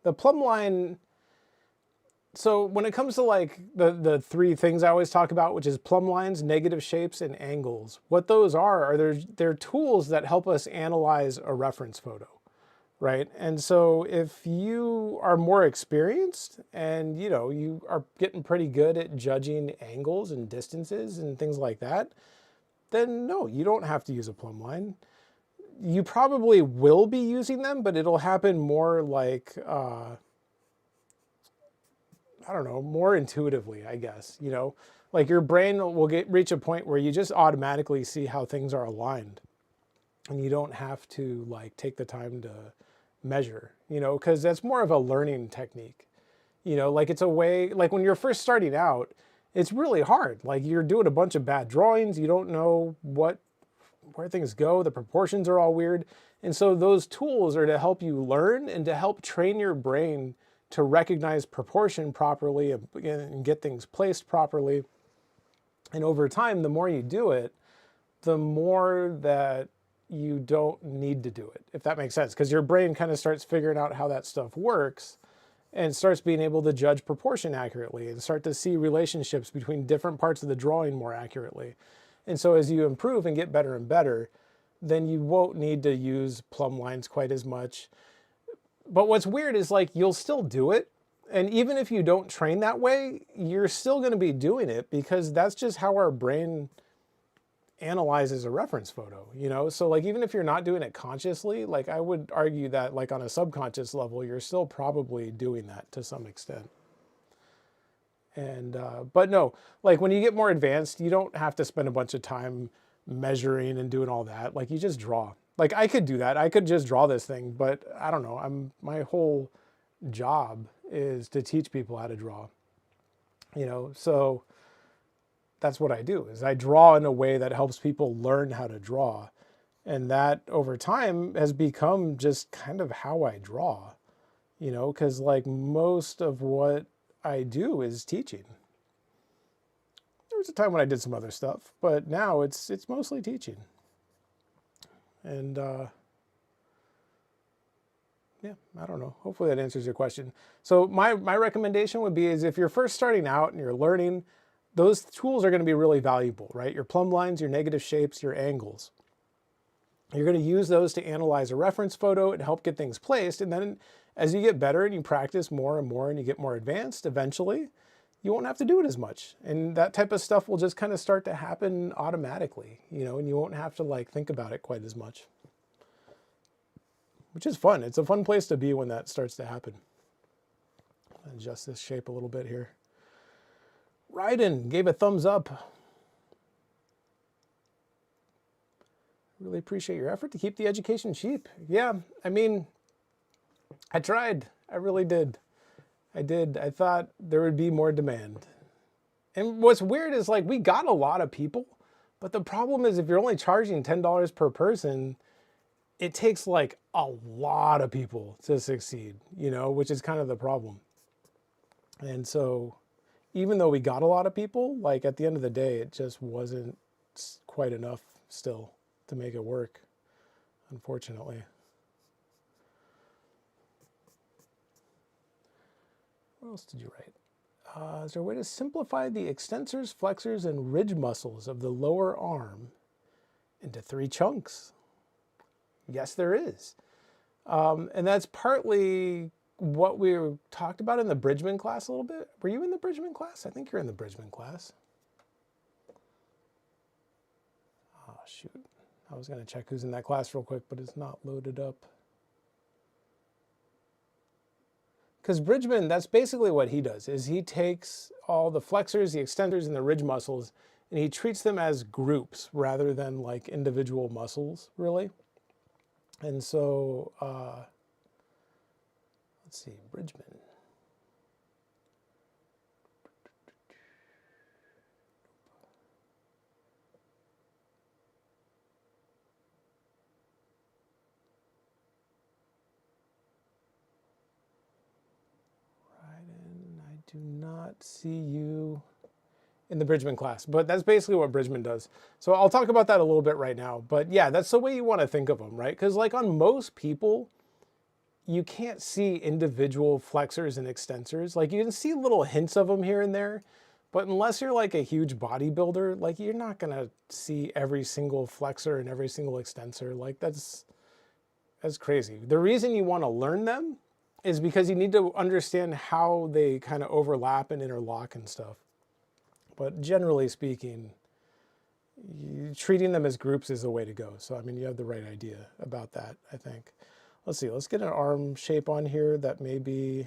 The plumb line, so when it comes to like the three things I always talk about, which is plumb lines, negative shapes, and angles, what those are they're tools that help us analyze a reference photo, right? And so if you are more experienced and you know you are getting pretty good at judging angles and distances and things like that, then no, you don't have to use a plumb line. You probably will be using them, but it'll happen more like I don't know, more intuitively, I guess, you know, like your brain will reach a point where you just automatically see how things are aligned and you don't have to like take the time to measure, you know, because that's more of a learning technique, you know, like it's a way, like when you're first starting out, it's really hard. Like you're doing a bunch of bad drawings. You don't know where things go. The proportions are all weird. And so those tools are to help you learn and to help train your brain to recognize proportion properly and get things placed properly. And over time, the more you do it, the more that you don't need to do it, if that makes sense. Because your brain kind of starts figuring out how that stuff works and starts being able to judge proportion accurately and start to see relationships between different parts of the drawing more accurately. And so as you improve and get better and better, then you won't need to use plumb lines quite as much. But what's weird is like you'll still do it. And even if you don't train that way, you're still going to be doing it because that's just how our brain analyzes a reference photo, you know? So like, even if you're not doing it consciously, like I would argue that like on a subconscious level, you're still probably doing that to some extent. And, but no, like when you get more advanced, you don't have to spend a bunch of time measuring and doing all that. Like you just draw. Like I could do that. I could just draw this thing, but I don't know. My whole job is to teach people how to draw, you know? So that's what I do, is I draw in a way that helps people learn how to draw. And that over time has become just kind of how I draw, you know, because like most of what I do is teaching. There was a time when I did some other stuff, but now it's mostly teaching. And yeah, I don't know. Hopefully that answers your question. So my recommendation would be is if you're first starting out and you're learning, those tools are going to be really valuable, right? Your plumb lines, your negative shapes, your angles. You're going to use those to analyze a reference photo and help get things placed. And then as you get better and you practice more and more and you get more advanced, eventually you won't have to do it as much. And that type of stuff will just kind of start to happen automatically, you know, and you won't have to like think about it quite as much, which is fun. It's a fun place to be when that starts to happen. Adjust this shape a little bit here. Ryden gave a thumbs up. Really appreciate your effort to keep the education cheap. Yeah, I mean, I tried. I really did. I did. I thought there would be more demand. And what's weird is like we got a lot of people, but the problem is if you're only charging $10 per person, it takes like a lot of people to succeed, you know, which is kind of the problem. And so even though we got a lot of people, like at the end of the day, it just wasn't quite enough still to make it work, unfortunately. What else did you write? Is there a way to simplify the extensors, flexors, and ridge muscles of the lower arm into 3 chunks? Yes, there is. And that's partly what we talked about in the Bridgman class a little bit. Were you in the Bridgman class? I think you're in the Bridgman class. Oh, shoot. I was going to check who's in that class real quick, but it's not loaded up. Because Bridgman, that's basically what he does, is he takes all the flexors, the extensors, and the ridge muscles, and he treats them as groups rather than like individual muscles, really. And so, let's see, Bridgman. I do not see you in the Bridgman class, but that's basically what Bridgman does. So I'll talk about that a little bit right now. But yeah, that's the way you want to think of them, right? Because like on most people, you can't see individual flexors and extensors. Like you can see little hints of them here and there, but unless you're like a huge bodybuilder, like you're not going to see every single flexor and every single extensor. Like that's crazy. The reason you want to learn them is because you need to understand how they kind of overlap and interlock and stuff. But generally speaking, treating them as groups is the way to go. So, I mean, you have the right idea about that, I think. Let's see, let's get an arm shape on here that maybe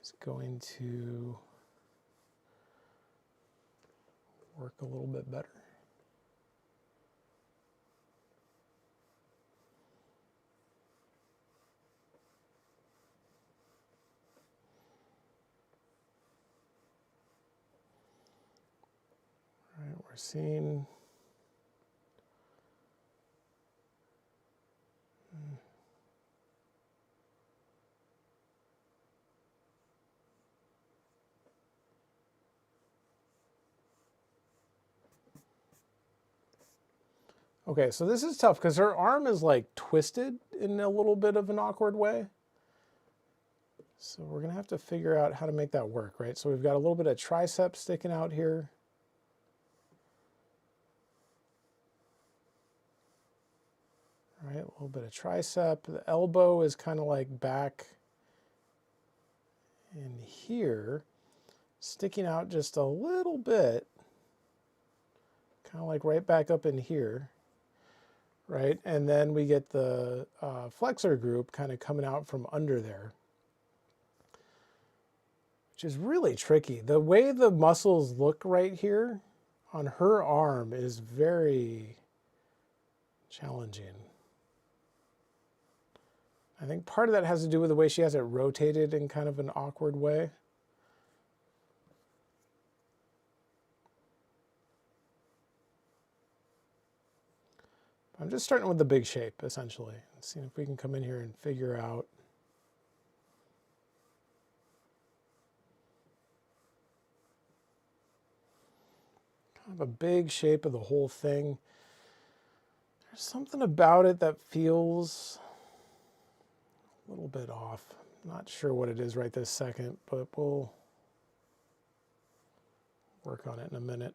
is going to work a little bit better. All right, we're seeing Okay, so this is tough because her arm is like twisted in a little bit of an awkward way. So we're gonna have to figure out how to make that work, right? So we've got a little bit of tricep sticking out here. Right, a little bit of tricep. The elbow is kind of like back in here, sticking out just a little bit, kind of like right back up in here, right? And then we get the flexor group kind of coming out from under there, which is really tricky. The way the muscles look right here on her arm is very challenging. I think part of that has to do with the way she has it rotated in kind of an awkward way. I'm just starting with the big shape, essentially. Seeing if we can come in here and figure out. Kind of a big shape of the whole thing. There's something about it that feels a little bit off. Not sure what it is right this second, but we'll work on it in a minute.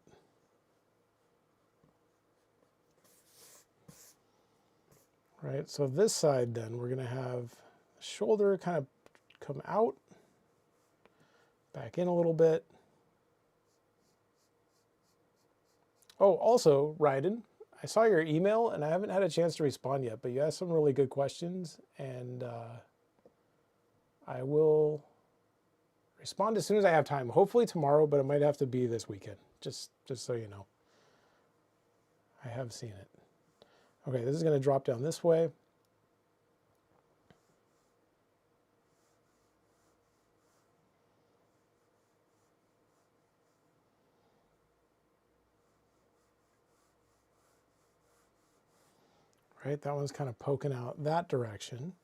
Right, so this side then, we're gonna have the shoulder kind of come out, back in a little bit. Oh, also, Ryden, I saw your email and I haven't had a chance to respond yet, but you asked some really good questions, and I will respond as soon as I have time. Hopefully tomorrow, but it might have to be this weekend, just so you know. I have seen it. Okay, this is going to drop down this way. Right, that one's kind of poking out that direction.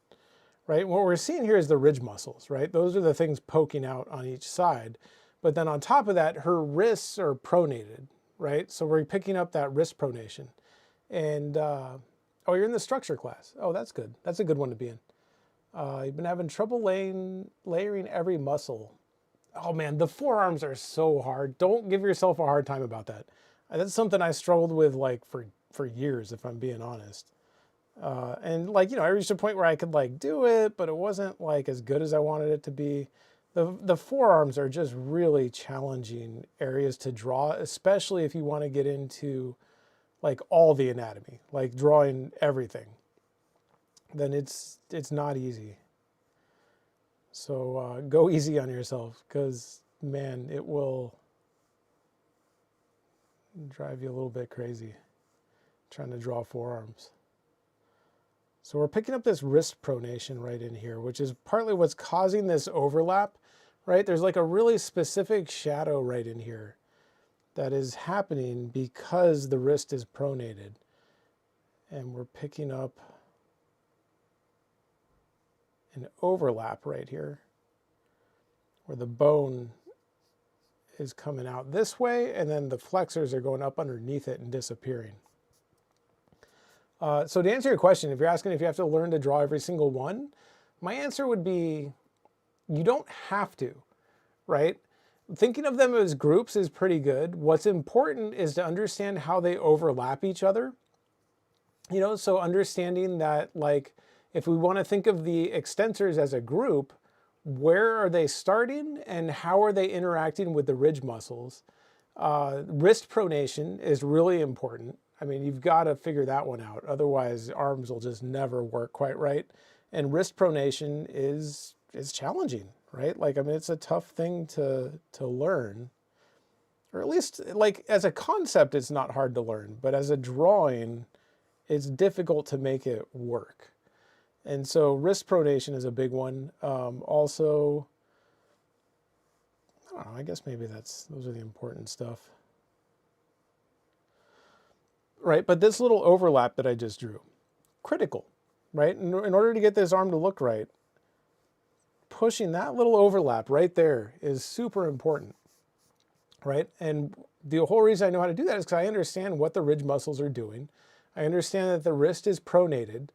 Right, what we're seeing here is the ridge muscles, right? Those are the things poking out on each side. But then on top of that, her wrists are pronated, right? So we're picking up that wrist pronation. And, oh, you're in the structure class. Oh, that's good. That's a good one to be in. You've been having trouble layering every muscle. Oh man, the forearms are so hard. Don't give yourself a hard time about that. That's something I struggled with like for years, if I'm being honest. And like, you know, I reached a point where I could like do it, but it wasn't like as good as I wanted it to be. The forearms are just really challenging areas to draw, especially if you want to get into like all the anatomy, like drawing everything. Then it's not easy. So go easy on yourself, because man, it will drive you a little bit crazy trying to draw forearms. So we're picking up this wrist pronation right in here, which is partly what's causing this overlap, right? There's like a really specific shadow right in here that is happening because the wrist is pronated. And we're picking up an overlap right here where the bone is coming out this way and then the flexors are going up underneath it and disappearing. So to answer your question, if you're asking if you have to learn to draw every single one, my answer would be you don't have to, right? Thinking of them as groups is pretty good. What's important is to understand how they overlap each other. You know, so understanding that, like, if we want to think of the extensors as a group, where are they starting and how are they interacting with the ridge muscles? Wrist pronation is really important. I mean, you've got to figure that one out. Otherwise, arms will just never work quite right. And wrist pronation is challenging, right? Like, I mean, it's a tough thing to learn. Or at least, like, as a concept, it's not hard to learn. But as a drawing, it's difficult to make it work. And so wrist pronation is a big one. Also, I don't know, I guess maybe those are the important stuff. Right, but this little overlap that I just drew, critical, right? In order to get this arm to look right, pushing that little overlap right there is super important, right? And the whole reason I know how to do that is because I understand what the ridge muscles are doing. I understand that the wrist is pronated.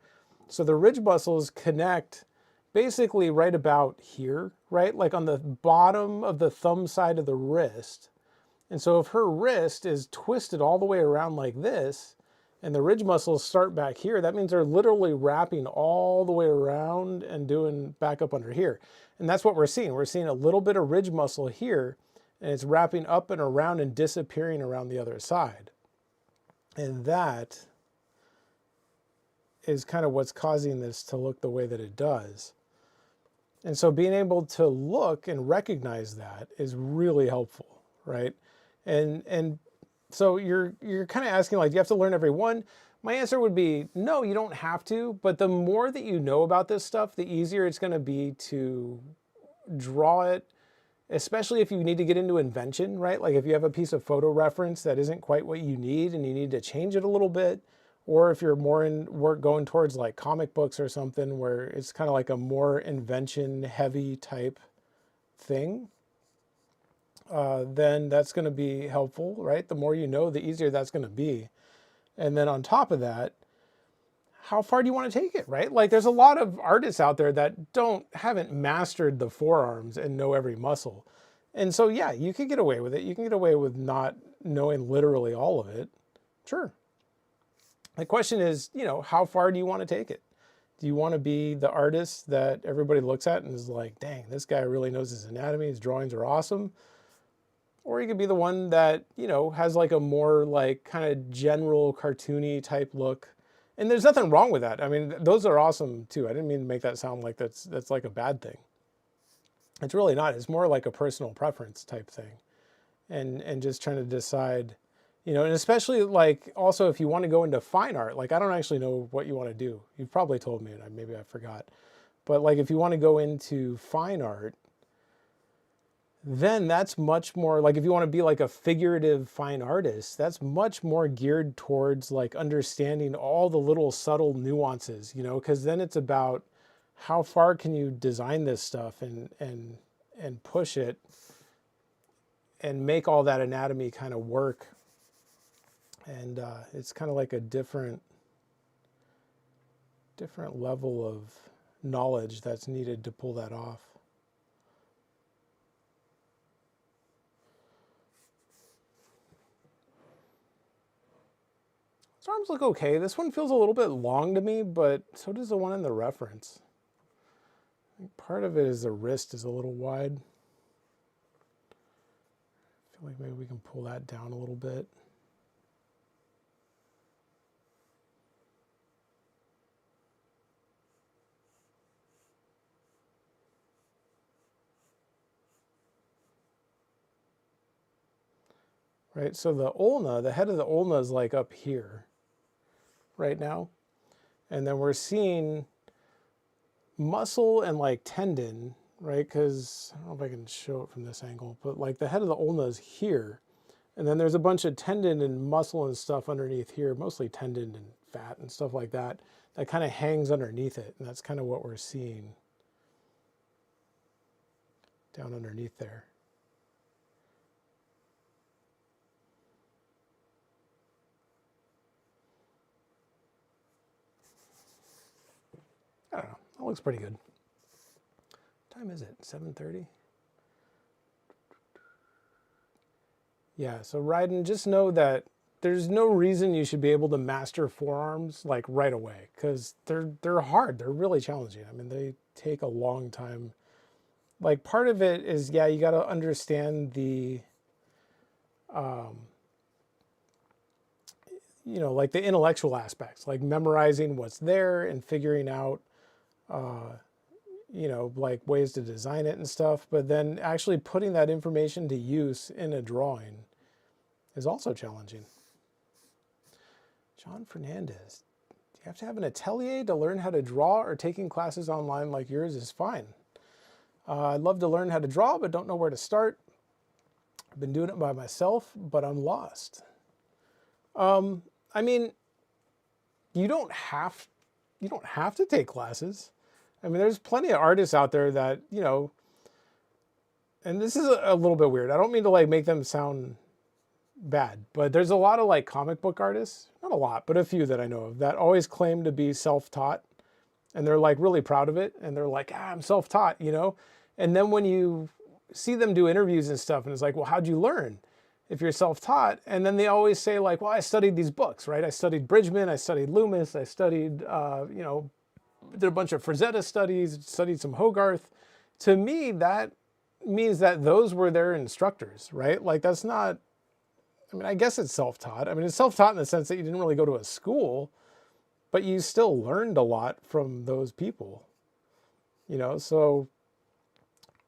So the ridge muscles connect basically right about here, right? Like on the bottom of the thumb side of the wrist. And so if her wrist is twisted all the way around like this, and the ridge muscles start back here, that means they're literally wrapping all the way around and doing back up under here. And that's what we're seeing. We're seeing a little bit of ridge muscle here, and it's wrapping up and around and disappearing around the other side. And that is kind of what's causing this to look the way that it does. And so being able to look and recognize that is really helpful, right? And so you're kind of asking, like, do you have to learn every one? My answer would be no, you don't have to, but the more that you know about this stuff, the easier it's going to be to draw it, especially if you need to get into invention, right? Like if you have a piece of photo reference that isn't quite what you need and you need to change it a little bit, or if you're more in work going towards like comic books or something where it's kind of like a more invention heavy type thing, then that's going to be helpful, right? The more you know, the easier that's going to be. And then on top of that, how far do you want to take it, right? Like there's a lot of artists out there that haven't mastered the forearms and know every muscle. And so, yeah, you could get away with it. You can get away with not knowing literally all of it. Sure. The question is, you know, how far do you want to take it? Do you want to be the artist that everybody looks at and is like, dang, this guy really knows his anatomy, his drawings are awesome? Or you could be the one that, you know, has like a more like kind of general cartoony type look. And there's nothing wrong with that. I mean, those are awesome too. I didn't mean to make that sound like that's like a bad thing. It's really not. It's more like a personal preference type thing. And just trying to decide, you know, and especially like also if you want to go into fine art, like I don't actually know what you want to do. You've probably told me and maybe I forgot. But like if you want to go into fine art, then that's much more like if you want to be like a figurative fine artist, that's much more geared towards like understanding all the little subtle nuances, you know, because then it's about how far can you design this stuff and push it and make all that anatomy kind of work. And it's kind of like a different level of knowledge that's needed to pull that off. These arms look okay. This one feels a little bit long to me, but so does the one in the reference. I think part of it is the wrist is a little wide. I feel like maybe we can pull that down a little bit. Right, so the ulna, the head of the ulna is like up here right now. And then we're seeing muscle and like tendon, right? Because I don't know if I can show it from this angle, but like the head of the ulna is here. And then there's a bunch of tendon and muscle and stuff underneath here, mostly tendon and fat and stuff like that, that kind of hangs underneath it. And that's kind of what we're seeing down underneath there. I don't know. That looks pretty good. What time is it? 7:30? Yeah, so Ryden, just know that there's no reason you should be able to master forearms like right away because they're hard. They're really challenging. I mean, they take a long time. Like part of it is, yeah, you got to understand the, you know, like the intellectual aspects, like memorizing what's there and figuring out, you know, like ways to design it and stuff. But then actually putting that information to use in a drawing is also challenging. John Fernandez, do you have to have an atelier to learn how to draw, or taking classes online like yours is fine? I'd love to learn how to draw, but don't know where to start. I've been doing it by myself, but I'm lost. I mean, you don't have to take classes. I mean, there's plenty of artists out there that, you know, and this is a little bit weird. I don't mean to like make them sound bad. But there's a lot of like comic book artists, not a lot, but a few that I know of that always claim to be self-taught, and they're like really proud of it, and they're like, I'm self-taught, you know? And then when you see them do interviews and stuff, and it's like, well, how'd you learn if you're self-taught? And then they always say like, well, I studied these books, right? I studied Bridgman, I studied Loomis, I studied, you know, did a bunch of Frazetta studies, studied some Hogarth. To me, that means that those were their instructors, right? Like that's not, I mean, I guess it's self-taught. I mean, it's self-taught in the sense that you didn't really go to a school, but you still learned a lot from those people, you know? So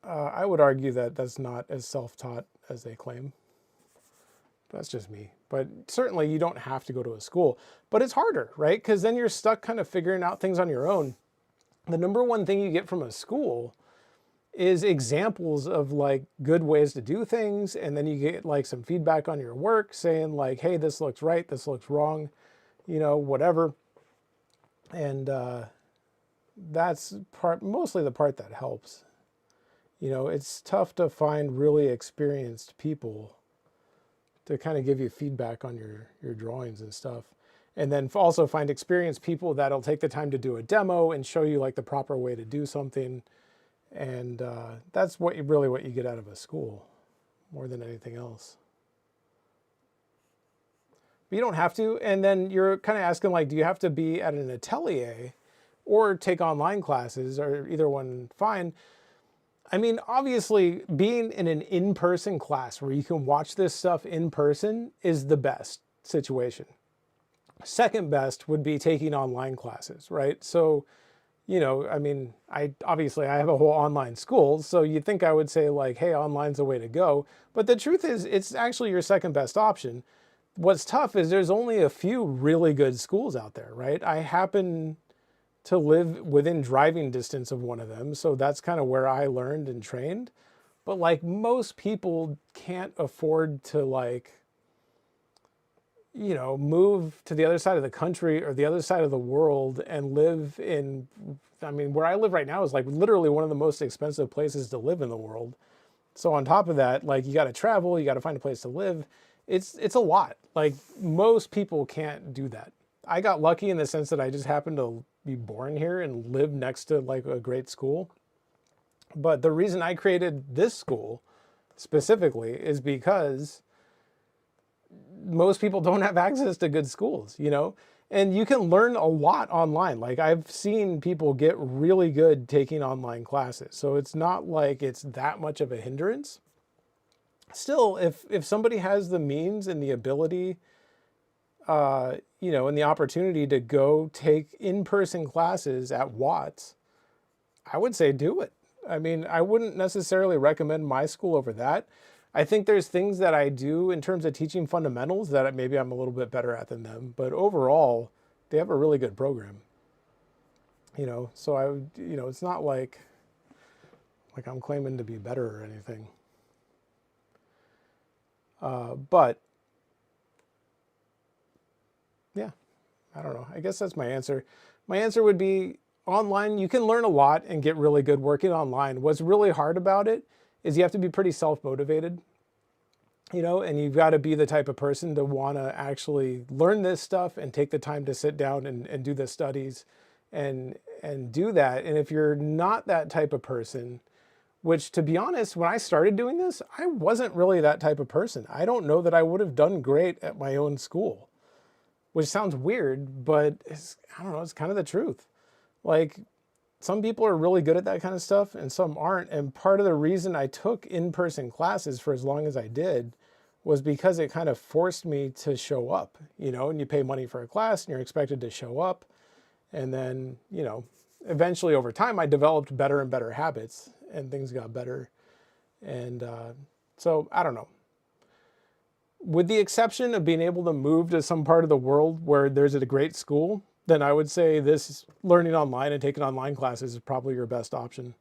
I would argue that that's not as self-taught as they claim. That's just me. But certainly you don't have to go to a school, but it's harder, right? Because then you're stuck kind of figuring out things on your own. The number one thing you get from a school is examples of like good ways to do things. And then you get like some feedback on your work saying like, hey, this looks right, this looks wrong, you know, whatever. And that's mostly the part that helps. You know, it's tough to find really experienced people to kind of give you feedback on your drawings and stuff. And then also find experienced people that'll take the time to do a demo and show you like the proper way to do something. And that's really what you get out of a school more than anything else. But you don't have to. And then you're kind of asking like, do you have to be at an atelier or take online classes, or either one fine? I mean, obviously being in an in-person class where you can watch this stuff in person is the best situation. Second best would be taking online classes, right? So, you know, I mean, I have a whole online school, so you'd think I would say like, hey, online's the way to go. But the truth is, it's actually your second best option. What's tough is there's only a few really good schools out there, right? I happen to live within driving distance of one of them, so that's kind of where I learned and trained. But like most people can't afford to like, you know, move to the other side of the country or the other side of the world and live in, I mean, where I live right now is like literally one of the most expensive places to live in the world. So on top of that, like you got to travel, you got to find a place to live. It's a lot. Like most people can't do that. I got lucky in the sense that I just happened to be born here and live next to like a great school. But the reason I created this school specifically is because most people don't have access to good schools, you know, and you can learn a lot online. Like I've seen people get really good taking online classes. So it's not like it's that much of a hindrance. Still, if somebody has the means and the ability, you know, and the opportunity to go take in-person classes at Watts, I would say do it. I mean, I wouldn't necessarily recommend my school over that. I think there's things that I do in terms of teaching fundamentals that maybe I'm a little bit better at than them, but overall, they have a really good program. You know, so I would, you know, it's not like I'm claiming to be better or anything. But yeah, I don't know. I guess that's my answer. My answer would be online. You can learn a lot and get really good working online. What's really hard about it is you have to be pretty self-motivated, you know, and you've got to be the type of person to want to actually learn this stuff and take the time to sit down and do the studies and do that. And if you're not that type of person, which to be honest, when I started doing this, I wasn't really that type of person. I don't know that I would have done great at my own school, which sounds weird, but I don't know, it's kind of the truth. Like some people are really good at that kind of stuff and some aren't. And part of the reason I took in-person classes for as long as I did was because it kind of forced me to show up, you know, and you pay money for a class and you're expected to show up. And then, you know, eventually over time, I developed better and better habits and things got better. And so I don't know. With the exception of being able to move to some part of the world where there's a great school, then I would say this learning online and taking online classes is probably your best option.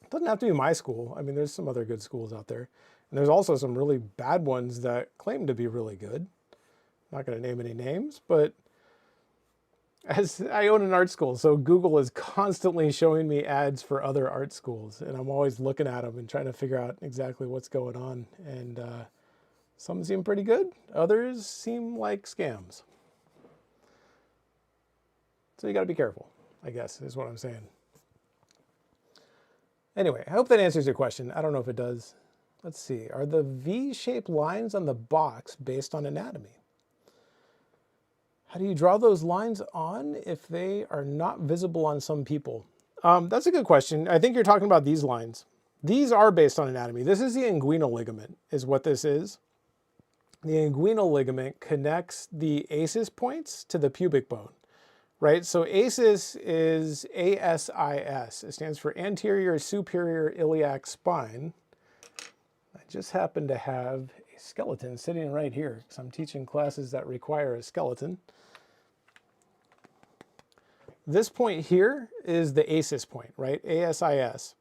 It doesn't have to be my school. I mean, there's some other good schools out there. And there's also some really bad ones that claim to be really good. I'm not going to name any names, but as I own an art school, so Google is constantly showing me ads for other art schools. And I'm always looking at them and trying to figure out exactly what's going on. And Some seem pretty good. Others seem like scams. So you got to be careful, I guess, is what I'm saying. Anyway, I hope that answers your question. I don't know if it does. Let's see. Are the V-shaped lines on the box based on anatomy? How do you draw those lines on if they are not visible on some people? That's a good question. I think you're talking about these lines. These are based on anatomy. This is the inguinal ligament, is what this is. The inguinal ligament connects the ASIS points to the pubic bone, right? So ASIS is ASIS. It stands for anterior superior iliac spine. I just happen to have a skeleton sitting right here because I'm teaching classes that require a skeleton. This point here is the ASIS point, right? ASIS.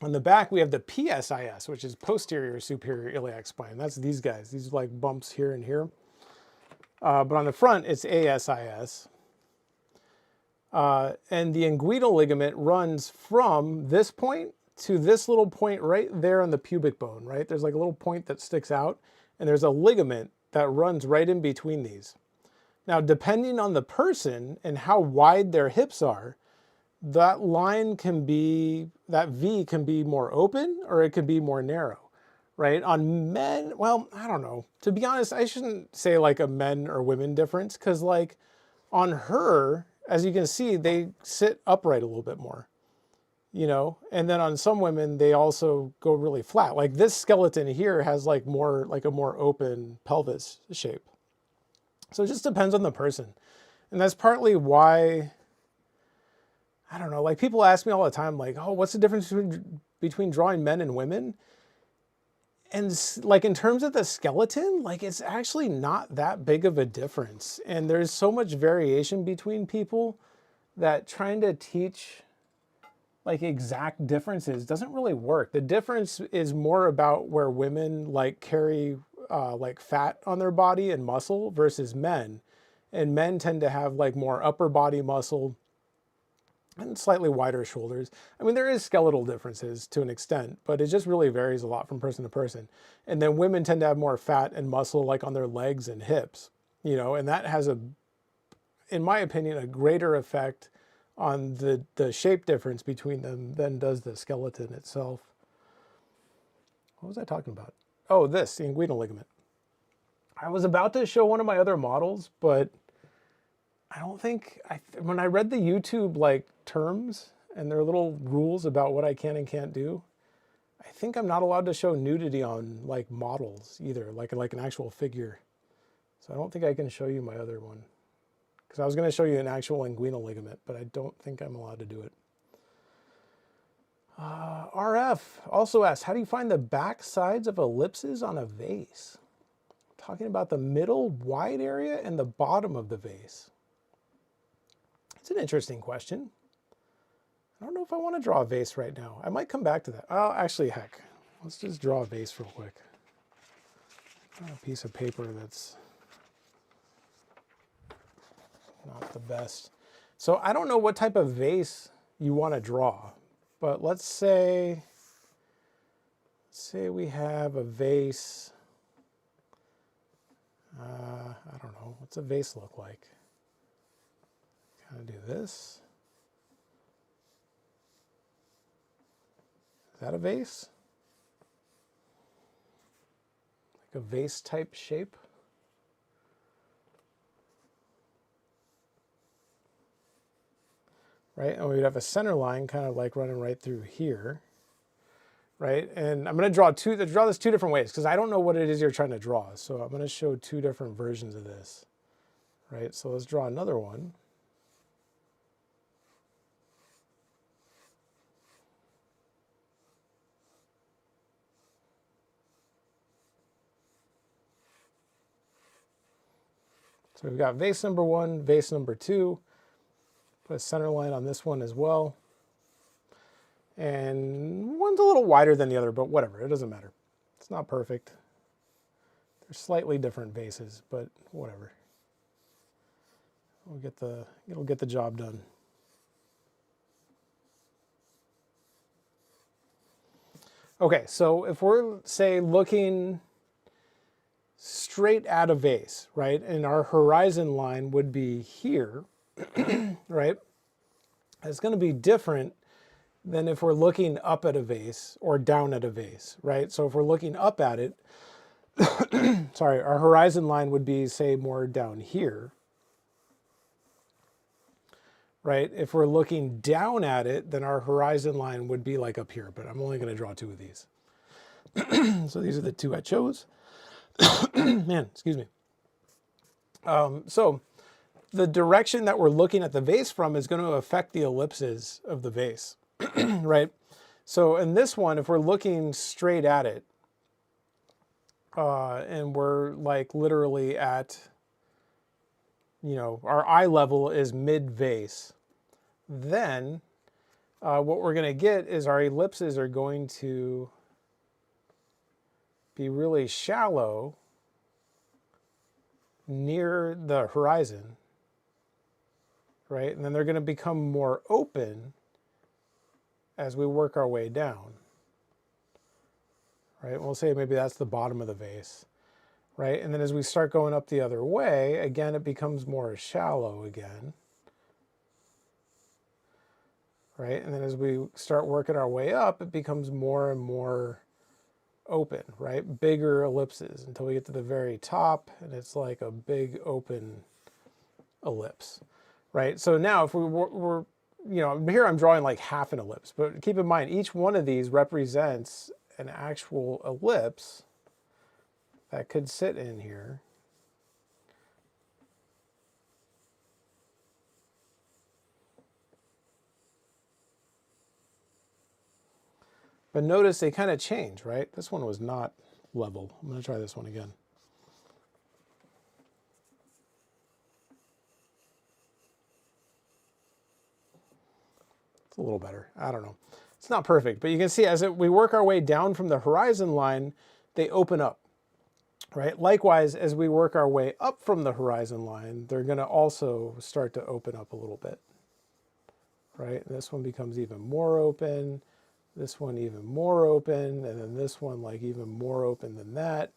On the back, we have the PSIS, which is posterior superior iliac spine. That's these guys. These are like bumps here and here. But on the front, it's ASIS. And the inguinal ligament runs from this point to this little point right there on the pubic bone, right? There's like a little point that sticks out, and there's a ligament that runs right in between these. Now, depending on the person and how wide their hips are, that line can be, that V can be more open or it can be more narrow, right? On men, well, I don't know. To be honest, I shouldn't say like a men or women difference because like on her, as you can see, they sit upright a little bit more, you know? And then on some women, they also go really flat. Like this skeleton here has like more, like a more open pelvis shape. So it just depends on the person. And that's partly why, I don't know, like people ask me all the time, like, oh, what's the difference between drawing men and women? And like in terms of the skeleton, like it's actually not that big of a difference. And there's so much variation between people that trying to teach like exact differences doesn't really work. The difference is more about where women like carry like fat on their body and muscle versus men. And men tend to have like more upper body muscle and slightly wider shoulders. I mean, there is skeletal differences to an extent, but it just really varies a lot from person to person. And then women tend to have more fat and muscle like on their legs and hips, you know, and that has a, in my opinion, a greater effect on the shape difference between them than does the skeleton itself. What was I talking about? Oh, this, the inguinal ligament. I was about to show one of my other models, but I don't think, when I read the YouTube like terms and their little rules about what I can and can't do, I think I'm not allowed to show nudity on like models either, like an actual figure. So I don't think I can show you my other one. Because I was going to show you an actual inguinal ligament, but I don't think I'm allowed to do it. RF also asks, how do you find the back sides of ellipses on a vase? Talking about the middle wide area and the bottom of the vase. It's an interesting question. I don't know if I want to draw a vase right now. I might come back to that. Oh, actually, heck, let's just draw a vase real quick. A piece of paper that's not the best. So I don't know what type of vase you want to draw, but let's say we have a vase. I don't know. What's a vase look like? Kind of do this. Is that a vase? Like a vase type shape? Right, and we'd have a center line kind of like running right through here, right? And I'm going to draw this two different ways because I don't know what it is you're trying to draw. So I'm going to show two different versions of this, right? So let's draw another one. So we've got vase number one, vase number two. Put a center line on this one as well. And one's a little wider than the other, but whatever, it doesn't matter. It's not perfect. They're slightly different vases, but whatever. It'll get the job done. Okay, so if we're, say, looking straight at a vase, right? And our horizon line would be here, right? It's going to be different than if we're looking up at a vase or down at a vase, right? So if we're looking up at it, sorry, our horizon line would be, say, more down here, right? If we're looking down at it, then our horizon line would be like up here, but I'm only going to draw 2 of these. So these are the 2 I chose. Man, excuse me. So the direction that we're looking at the vase from is going to affect the ellipses of the vase, right? So in this one, if we're looking straight at it, and we're like literally at, you know, our eye level is mid vase, then what we're going to get is our ellipses are going to be really shallow near the horizon, right? And then they're going to become more open as we work our way down, right? We'll say maybe that's the bottom of the vase, right? And then as we start going up the other way, again, it becomes more shallow again, right? And then as we start working our way up, it becomes more and more open, right? Bigger ellipses until we get to the very top, and it's like a big open ellipse, right? So now if we're you know, here I'm drawing like half an ellipse, but keep in mind, each one of these represents an actual ellipse that could sit in here. But notice they kind of change, right? This one was not level. I'm going to try this one again. It's a little better. I don't know. It's not perfect, but you can see as we work our way down from the horizon line, they open up, right? Likewise, as we work our way up from the horizon line, they're going to also start to open up a little bit, right? And this one becomes even more open. This one even more open, and then this one like even more open than that,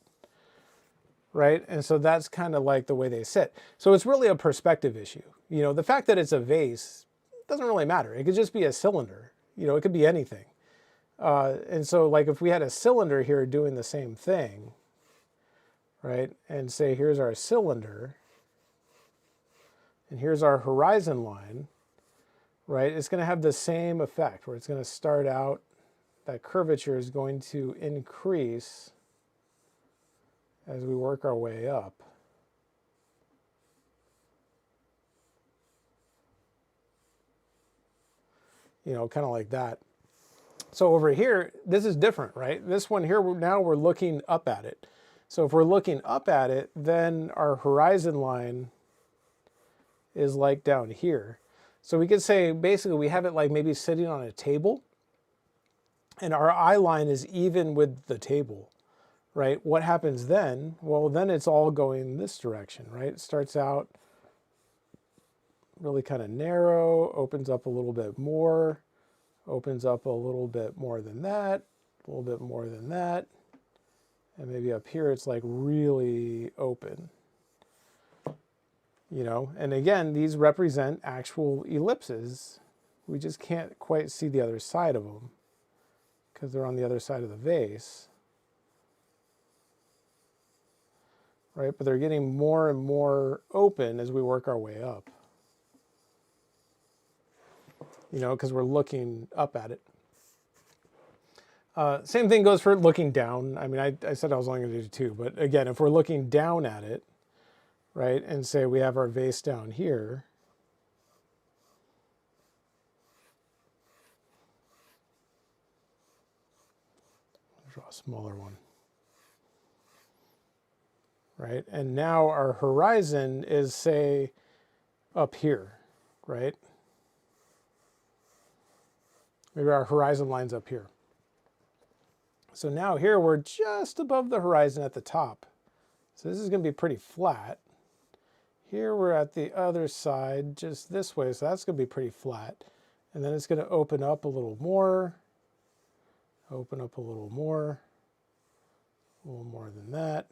right? And so that's kind of like the way they sit. So it's really a perspective issue. You know, the fact that it's a vase doesn't really matter. It could just be a cylinder. You know, it could be anything. And so like if we had a cylinder here doing the same thing, right? And say here's our cylinder, and here's our horizon line, right? It's going to have the same effect where it's going to start out, that curvature is going to increase as we work our way up. You know, kind of like that. So over here, this is different, right? This one here, now we're looking up at it. So if we're looking up at it, then our horizon line is like down here. So we could say basically we have it like maybe sitting on a table, and our eye line is even with the table, right? What happens then? Well, then it's all going this direction, right? It starts out really kind of narrow, opens up a little bit more, opens up a little bit more than that, a little bit more than that, and maybe up here it's like really open, you know? And again, these represent actual ellipses. We just can't quite see the other side of them because they're on the other side of the vase, right? But they're getting more and more open as we work our way up, you know, because we're looking up at it. Same thing goes for looking down. I mean, I said I was only going to do 2, but again, if we're looking down at it, right, and say we have our vase down here, draw a smaller one, right? And now our horizon is, say, up here, right? Maybe our horizon line's up here. So now here we're just above the horizon at the top. So this is going to be pretty flat. Here we're at the other side, just this way, so that's going to be pretty flat. And then it's going to open up a little more, open up a little more than that,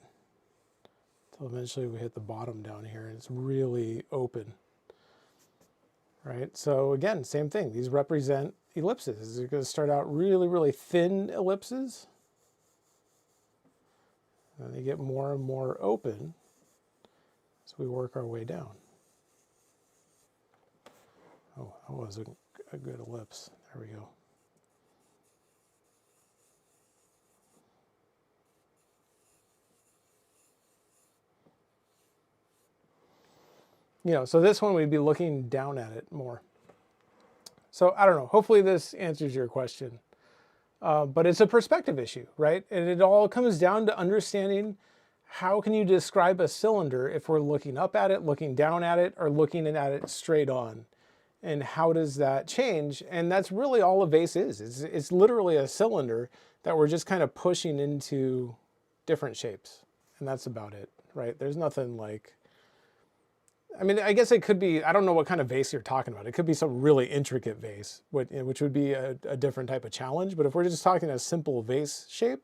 So eventually we hit the bottom down here and it's really open. Right, so again, same thing. These represent ellipses. They're going to start out really, really thin ellipses. And they get more and more open as we work our way down. Oh, that was a good ellipse. There we go. You know, so this one we'd be looking down at it more. So I don't know, hopefully this answers your question. But it's a perspective issue, right? And it all comes down to understanding how can you describe a cylinder if we're looking up at it, looking down at it, or looking at it straight on. And how does that change? And that's really all a vase is. It's literally a cylinder that we're just kind of pushing into different shapes. And that's about it, right? There's nothing like, I mean, I guess it could be, I don't know what kind of vase you're talking about. It could be some really intricate vase, which would be a different type of challenge. But if we're just talking a simple vase shape,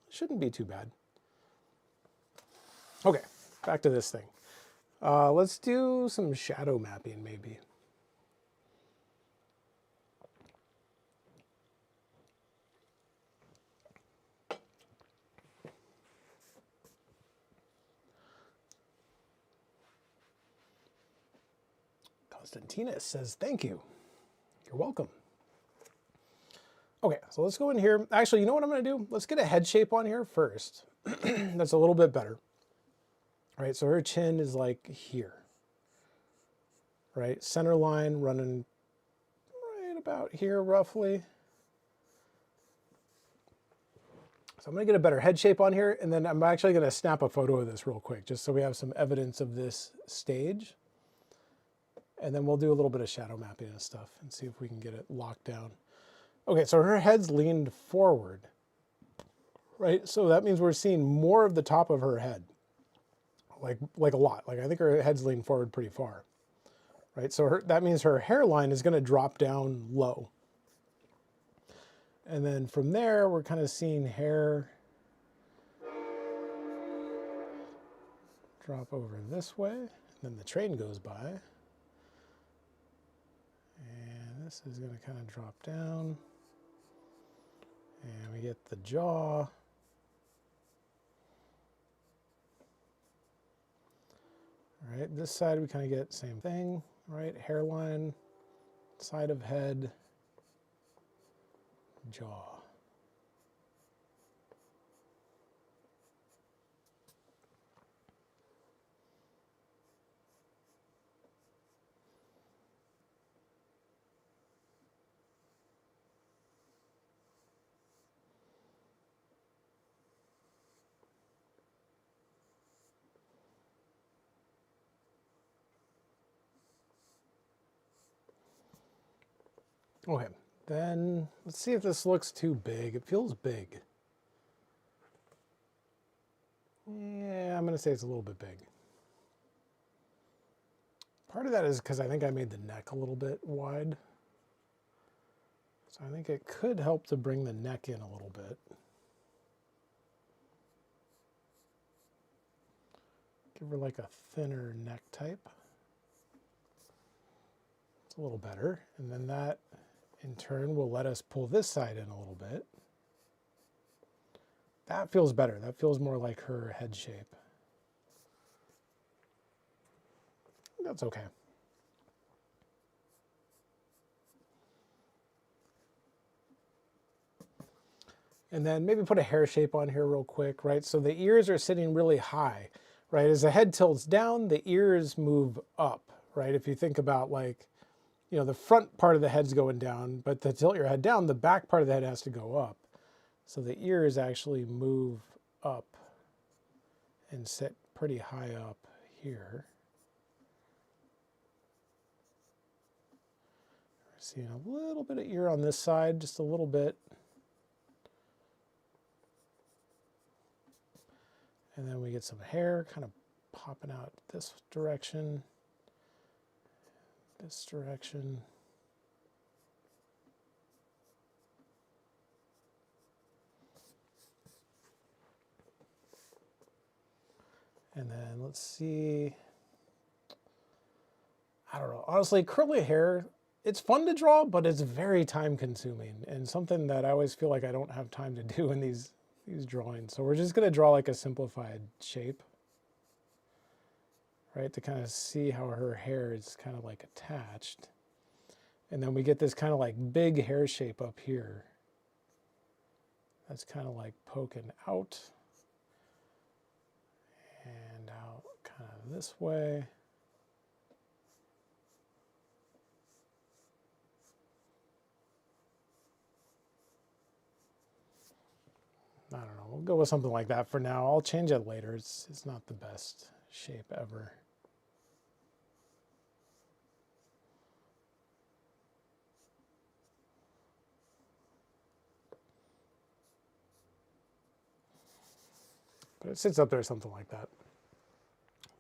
it shouldn't be too bad. Okay, back to this thing. Let's do some shadow mapping maybe. Constantinus says, thank you. You're welcome. Okay, so let's go in here. Actually, you know what I'm going to do? Let's get a head shape on here first. That's a little bit better. All right, so her chin is like here. Right, center line running right about here roughly. So I'm going to get a better head shape on here, and then I'm actually going to snap a photo of this real quick, just so we have some evidence of this stage. And then we'll do a little bit of shadow mapping and stuff and see if we can get it locked down. Okay, so her head's leaned forward, right? So that means we're seeing more of the top of her head, like a lot. Like I think her head's leaned forward pretty far, right? So that means her hairline is going to drop down low. And then from there, we're kind of seeing hair drop over this way. And then the train goes by. And this is going to kind of drop down. And we get the jaw. All right, this side we kind of get the same thing, right? Hairline, side of head, jaw. Okay, then let's see if this looks too big. It feels big. Yeah, I'm going to say it's a little bit big. Part of that is because I think I made the neck a little bit wide. So I think it could help to bring the neck in a little bit. Give her like a thinner neck type. It's a little better. And then that in turn will let us pull this side in a little bit. That feels better. That feels more like her head shape. That's okay. And then maybe put a hair shape on here real quick, right? So the ears are sitting really high, right? As the head tilts down, the ears move up, right? If you think about like, you know, the front part of the head's going down, but to tilt your head down, the back part of the head has to go up. So the ears actually move up and sit pretty high up here. We're seeing a little bit of ear on this side, just a little bit. And then we get some hair kind of popping out this direction, this direction. And then let's see. I don't know. Honestly, curly hair, it's fun to draw, but it's very time consuming and something that I always feel like I don't have time to do in these drawings. So we're just going to draw like a simplified shape, right? To kind of see how her hair is kind of like attached. And then we get this kind of like big hair shape up here. That's kind of like poking out and out kind of this way. I don't know, we'll go with something like that for now. I'll change it later. It's not the best shape ever. But it sits up there, something like that.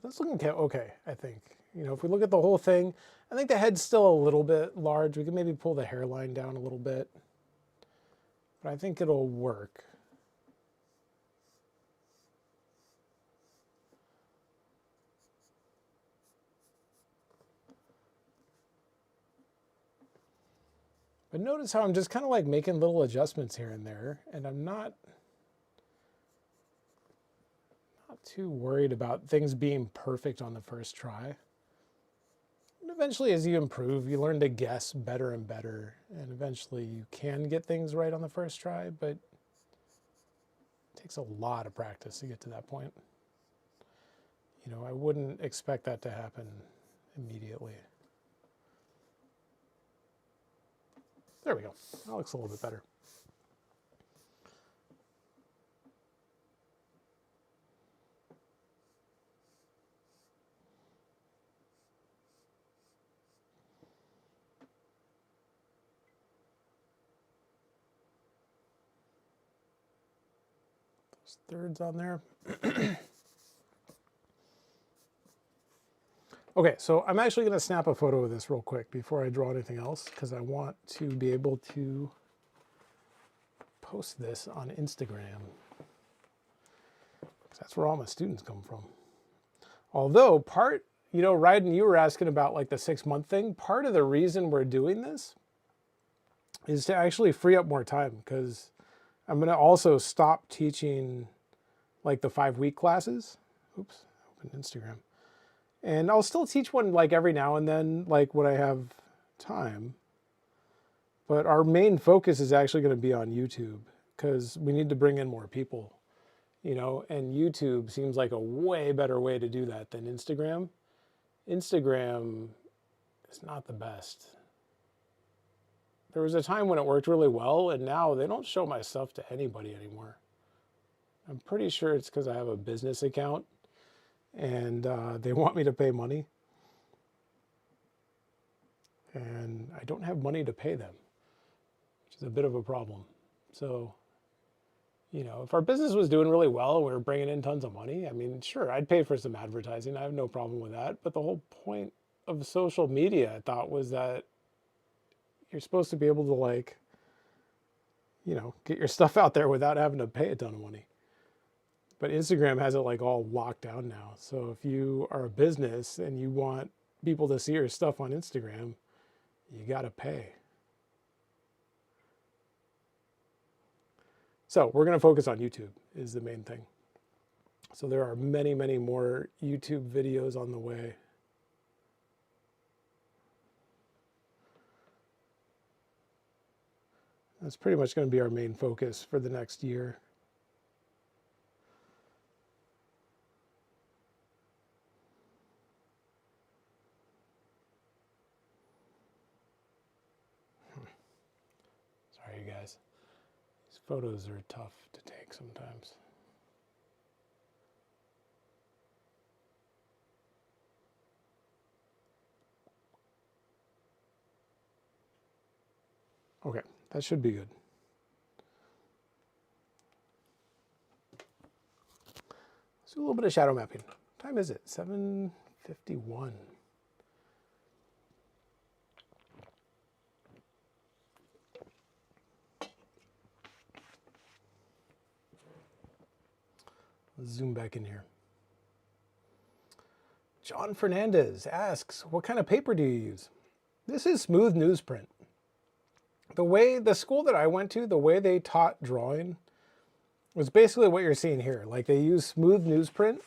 That's looking okay, I think. You know, if we look at the whole thing, I think the head's still a little bit large. We can maybe pull the hairline down a little bit, but I think it'll work. But notice how I'm just kind of like making little adjustments here and there, and I'm not too worried about things being perfect on the first try. And eventually, as you improve, you learn to guess better and better, and eventually you can get things right on the first try, but it takes a lot of practice to get to that point. You know, I wouldn't expect that to happen immediately. There we go. That looks a little bit better. Those thirds on there. Okay, so I'm actually going to snap a photo of this real quick before I draw anything else, because I want to be able to post this on Instagram. That's where all my students come from. Although you know, Ryden, you were asking about like the 6-month thing. Part of the reason we're doing this is to actually free up more time, because I'm going to also stop teaching like the 5-week classes. Oops, open Instagram. And I'll still teach one like every now and then, like when I have time. But our main focus is actually going to be on YouTube, because we need to bring in more people, you know, and YouTube seems like a way better way to do that than Instagram. Instagram is not the best. There was a time when it worked really well, and now they don't show my stuff to anybody anymore. I'm pretty sure it's because I have a business account and they want me to pay money. And I don't have money to pay them, which is a bit of a problem. So, you know, if our business was doing really well and we were bringing in tons of money, I mean, sure, I'd pay for some advertising. I have no problem with that. But the whole point of social media, I thought, was that you're supposed to be able to, like, you know, get your stuff out there without having to pay a ton of money. But Instagram has it like all locked down now. So if you are a business and you want people to see your stuff on Instagram, you got to pay. So we're going to focus on YouTube is the main thing. So there are many, many more YouTube videos on the way. That's pretty much going to be our main focus for the next year. Sorry, you guys. These photos are tough to take sometimes. Okay, that should be good. Let's do a little bit of shadow mapping. What time is it? 7:51. Let's zoom back in here. John Fernandez asks, what kind of paper do you use? This is smooth newsprint. The school that I went to, the way they taught drawing was basically what you're seeing here. Like they use smooth newsprint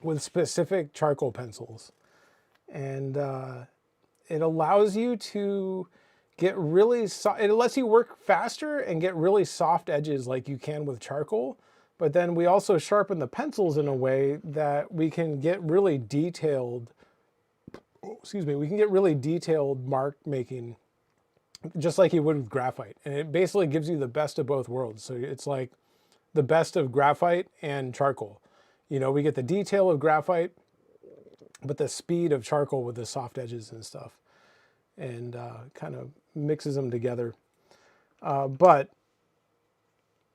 with specific charcoal pencils. And it allows you to get really soft. It lets you work faster and get really soft edges like you can with charcoal. But then we also sharpen the pencils in a way that we can get really detailed, we can get really detailed mark making just like you would with graphite. And it basically gives you the best of both worlds. So it's like the best of graphite and charcoal. You know, we get the detail of graphite, but the speed of charcoal with the soft edges and stuff, and kind of mixes them together. But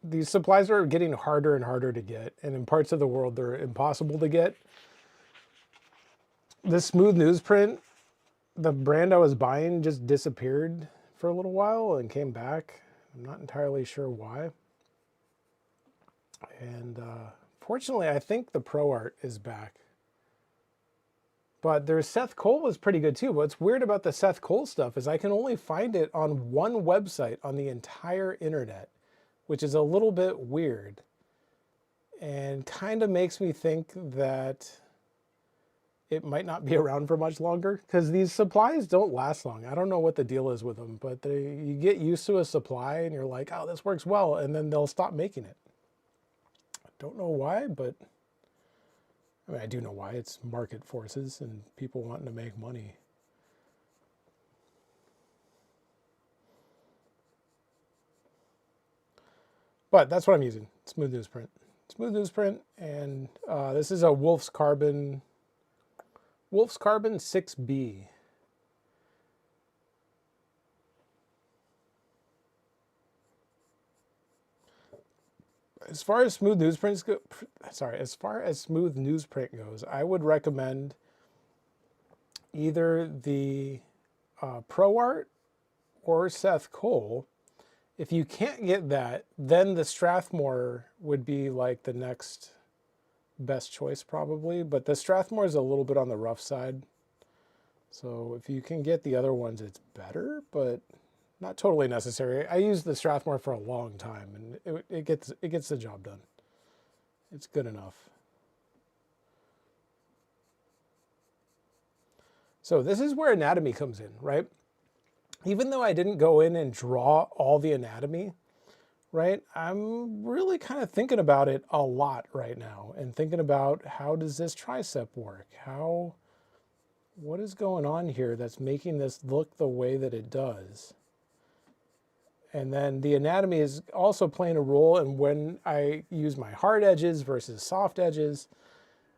these supplies are getting harder and harder to get, and in parts of the world they're impossible to get. This smooth newsprint, the brand I was buying just disappeared for a little while and came back. I'm not entirely sure why. And fortunately, I think the Pro Art is back. But their Seth Cole was pretty good too. What's weird about the Seth Cole stuff is I can only find it on one website on the entire internet, which is a little bit weird and kind of makes me think that it might not be around for much longer, because these supplies don't last long. I don't know what the deal is with them, but you get used to a supply and you're like, oh, this works well, and then they'll stop making it. I don't know why, but I mean, I do know why. It's market forces and people wanting to make money. But that's what I'm using, smooth newsprint. Smooth newsprint, and this is a Wolf's Carbon 6B. As far as smooth newsprint goes, I would recommend either the Pro Art or Seth Cole. If you can't get that, then the Strathmore would be like the next best choice probably, but the Strathmore is a little bit on the rough side. So if you can get the other ones, it's better, but not totally necessary. I used the Strathmore for a long time, and it gets the job done. It's good enough. So this is where anatomy comes in, right? Even though I didn't go in and draw all the anatomy, right? I'm really kind of thinking about it a lot right now, and thinking about how does this tricep work? What is going on here that's making this look the way that it does? And then the anatomy is also playing a role in when I use my hard edges versus soft edges.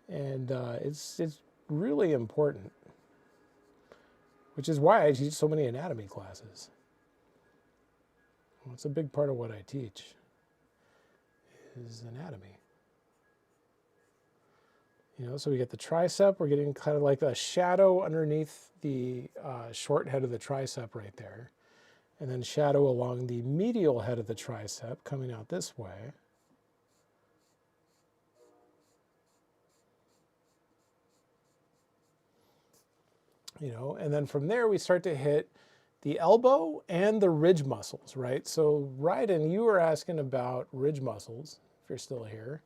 And it's really important, which is why I teach so many anatomy classes. Well, it's a big part of what I teach is anatomy. You know, so we get the tricep, we're getting kind of like a shadow underneath the short head of the tricep right there. And then shadow along the medial head of the tricep coming out this way. You know, and then from there we start to hit the elbow and the ridge muscles, right? So Ryden, you were asking about ridge muscles, if you're still here,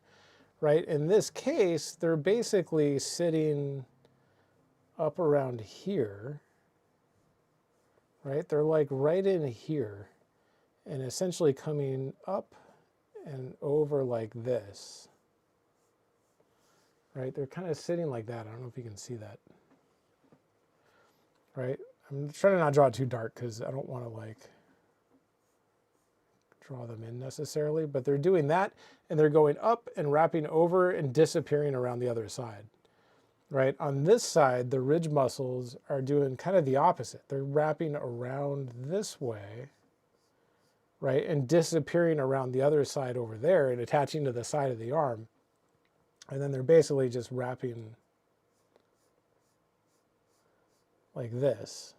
right? In this case, they're basically sitting up around here, right? They're like right in here and essentially coming up and over like this, right? They're kind of sitting like that. I don't know if you can see that, right? I'm trying to not draw it too dark because I don't want to like draw them in necessarily, but they're doing that and they're going up and wrapping over and disappearing around the other side, right? On this side, the ridge muscles are doing kind of the opposite. They're wrapping around this way, right? And disappearing around the other side over there and attaching to the side of the arm. And then they're basically just wrapping like this.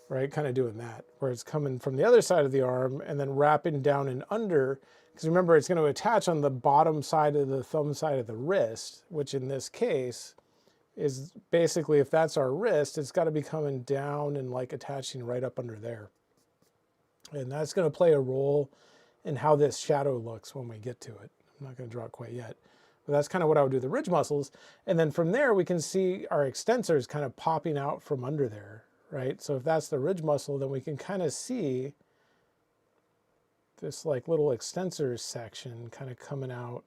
right? Kind of doing that, where it's coming from the other side of the arm and then wrapping down and under, because remember, it's going to attach on the bottom side of the thumb side of the wrist, which in this case is basically, if that's our wrist, it's got to be coming down and like attaching right up under there. And that's going to play a role in how this shadow looks when we get to it. I'm not going to draw it quite yet. But that's kind of what I would do, the ridge muscles. And then from there, we can see our extensors kind of popping out from under there, right? So if that's the ridge muscle, then we can kind of see this like little extensor section kind of coming out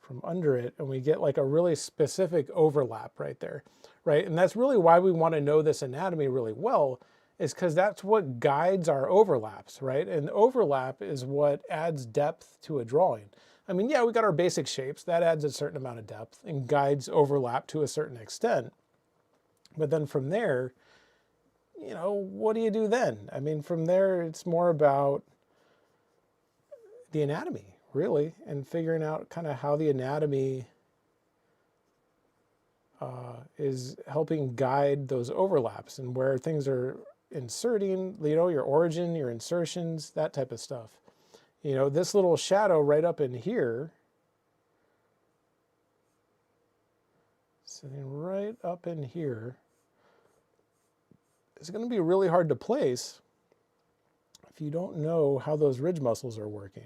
from under it, and we get like a really specific overlap right there, right? And that's really why we want to know this anatomy really well, is because that's what guides our overlaps, right? And overlap is what adds depth to a drawing. I mean, yeah, we got our basic shapes, that adds a certain amount of depth and guides overlap to a certain extent. But then from there, you know, what do you do then? I mean, from there, it's more about the anatomy, really, and figuring out kind of how the anatomy is helping guide those overlaps and where things are inserting, you know, your origin, your insertions, that type of stuff. You know, this little shadow right up in here, sitting right up in here, is going to be really hard to place if you don't know how those ridge muscles are working.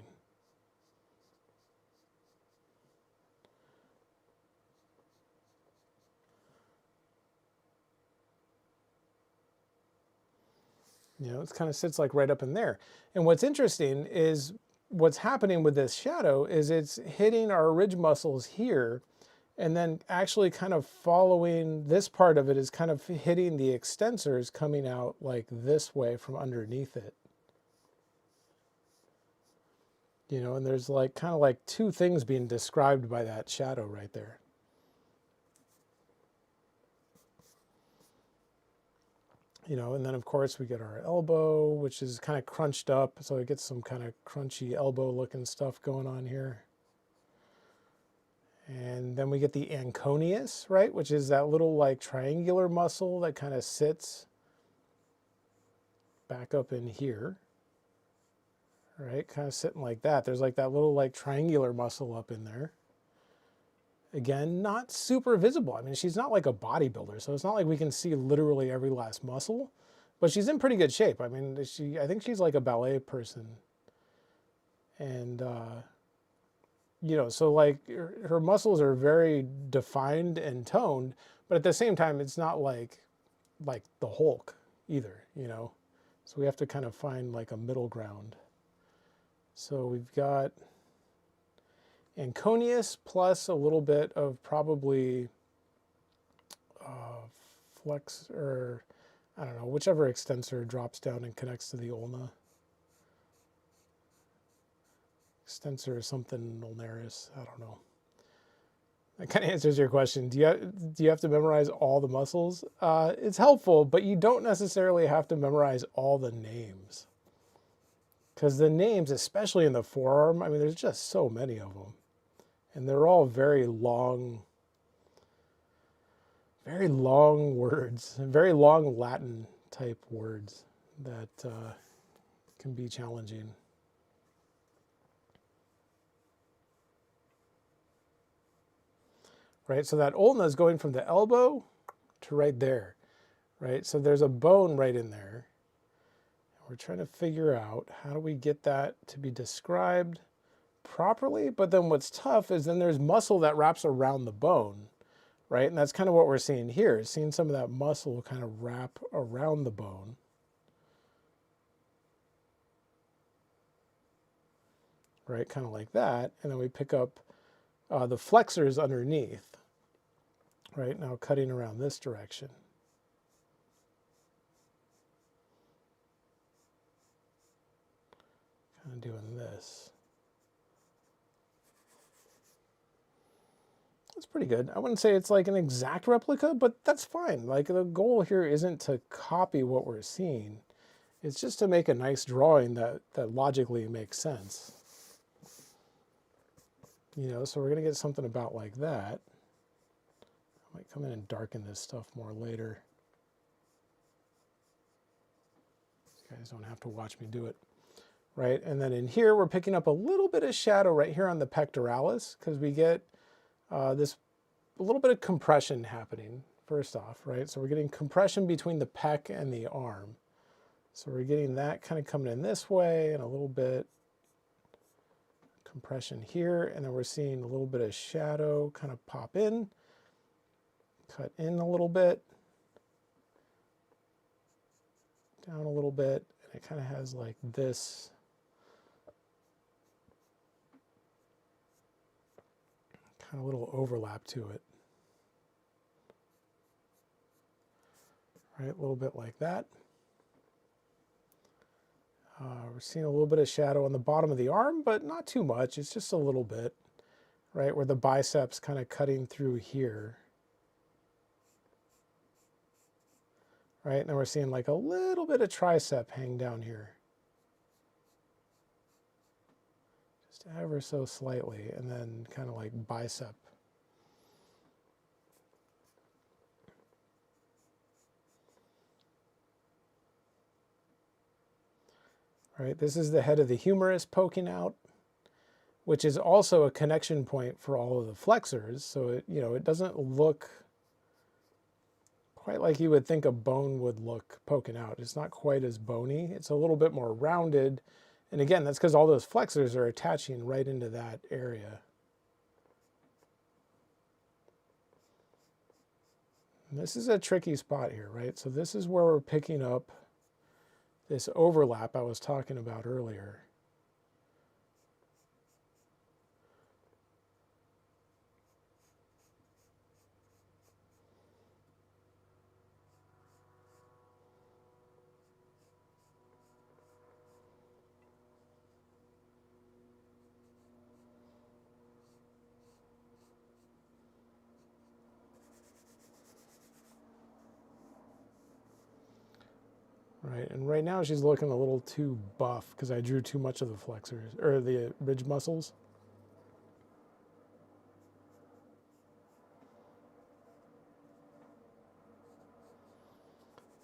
You know, it kind of sits like right up in there. And what's interesting is what's happening with this shadow is it's hitting our ridge muscles here, and then actually kind of following this part of it is kind of hitting the extensors coming out like this way from underneath it. You know, and there's like kind of like two things being described by that shadow right there. You know, and then of course we get our elbow, which is kind of crunched up, so it gets some kind of crunchy elbow looking stuff going on here. And then we get the anconeus, right, which is that little like triangular muscle that kind of sits back up in here, right, kind of sitting like that. There's like that little like triangular muscle up in there. Again, not super visible. I mean, she's not like a bodybuilder, so it's not like we can see literally every last muscle, but she's in pretty good shape. I mean, I think she's like a ballet person. And, you know, so like her muscles are very defined and toned, but at the same time, it's not like the Hulk either, you know? So we have to kind of find like a middle ground. So we've got anconeus plus a little bit of probably flex, or I don't know, whichever extensor drops down and connects to the ulna. Extensor is something ulnaris, I don't know. That kind of answers your question. Do you have to memorize all the muscles? It's helpful, but you don't necessarily have to memorize all the names. Because the names, especially in the forearm, I mean, there's just so many of them. And they're all very long words, very long Latin type words that can be challenging. Right, so that ulna is going from the elbow to right there, right? So there's a bone right in there. We're trying to figure out how do we get that to be described properly, but then what's tough is then there's muscle that wraps around the bone, right? And that's kind of what we're seeing here, is seeing some of that muscle kind of wrap around the bone. Right, kind of like that, and then we pick up the flexors underneath, right? Now cutting around this direction. Kind of doing this. That's pretty good. I wouldn't say it's like an exact replica, but that's fine. Like the goal here isn't to copy what we're seeing. It's just to make a nice drawing that logically makes sense. You know, so we're going to get something about like that. I might come in and darken this stuff more later. You guys don't have to watch me do it. Right, and then in here we're picking up a little bit of shadow right here on the pectoralis because we get this a little bit of compression happening first off, right? So we're getting compression between the pec and the arm. So we're getting that kind of coming in this way and a little bit compression here, and then we're seeing a little bit of shadow kind of pop in, cut in a little bit, down a little bit, and it kind of has like this kind of little overlap to it. Right, a little bit like that. We're seeing a little bit of shadow on the bottom of the arm, but not too much. It's just a little bit, right, where the bicep's kind of cutting through here. Right, and then we're seeing like a little bit of tricep hang down here. Just ever so slightly, and then kind of like bicep. Right, this is the head of the humerus poking out, which is also a connection point for all of the flexors. So it, you know, it doesn't look quite like you would think a bone would look poking out. It's not quite as bony. It's a little bit more rounded. And again, that's because all those flexors are attaching right into that area. And this is a tricky spot here, right? So this is where we're picking up this overlap I was talking about earlier. Right, and right now she's looking a little too buff because I drew too much of the flexors, or the ridge muscles.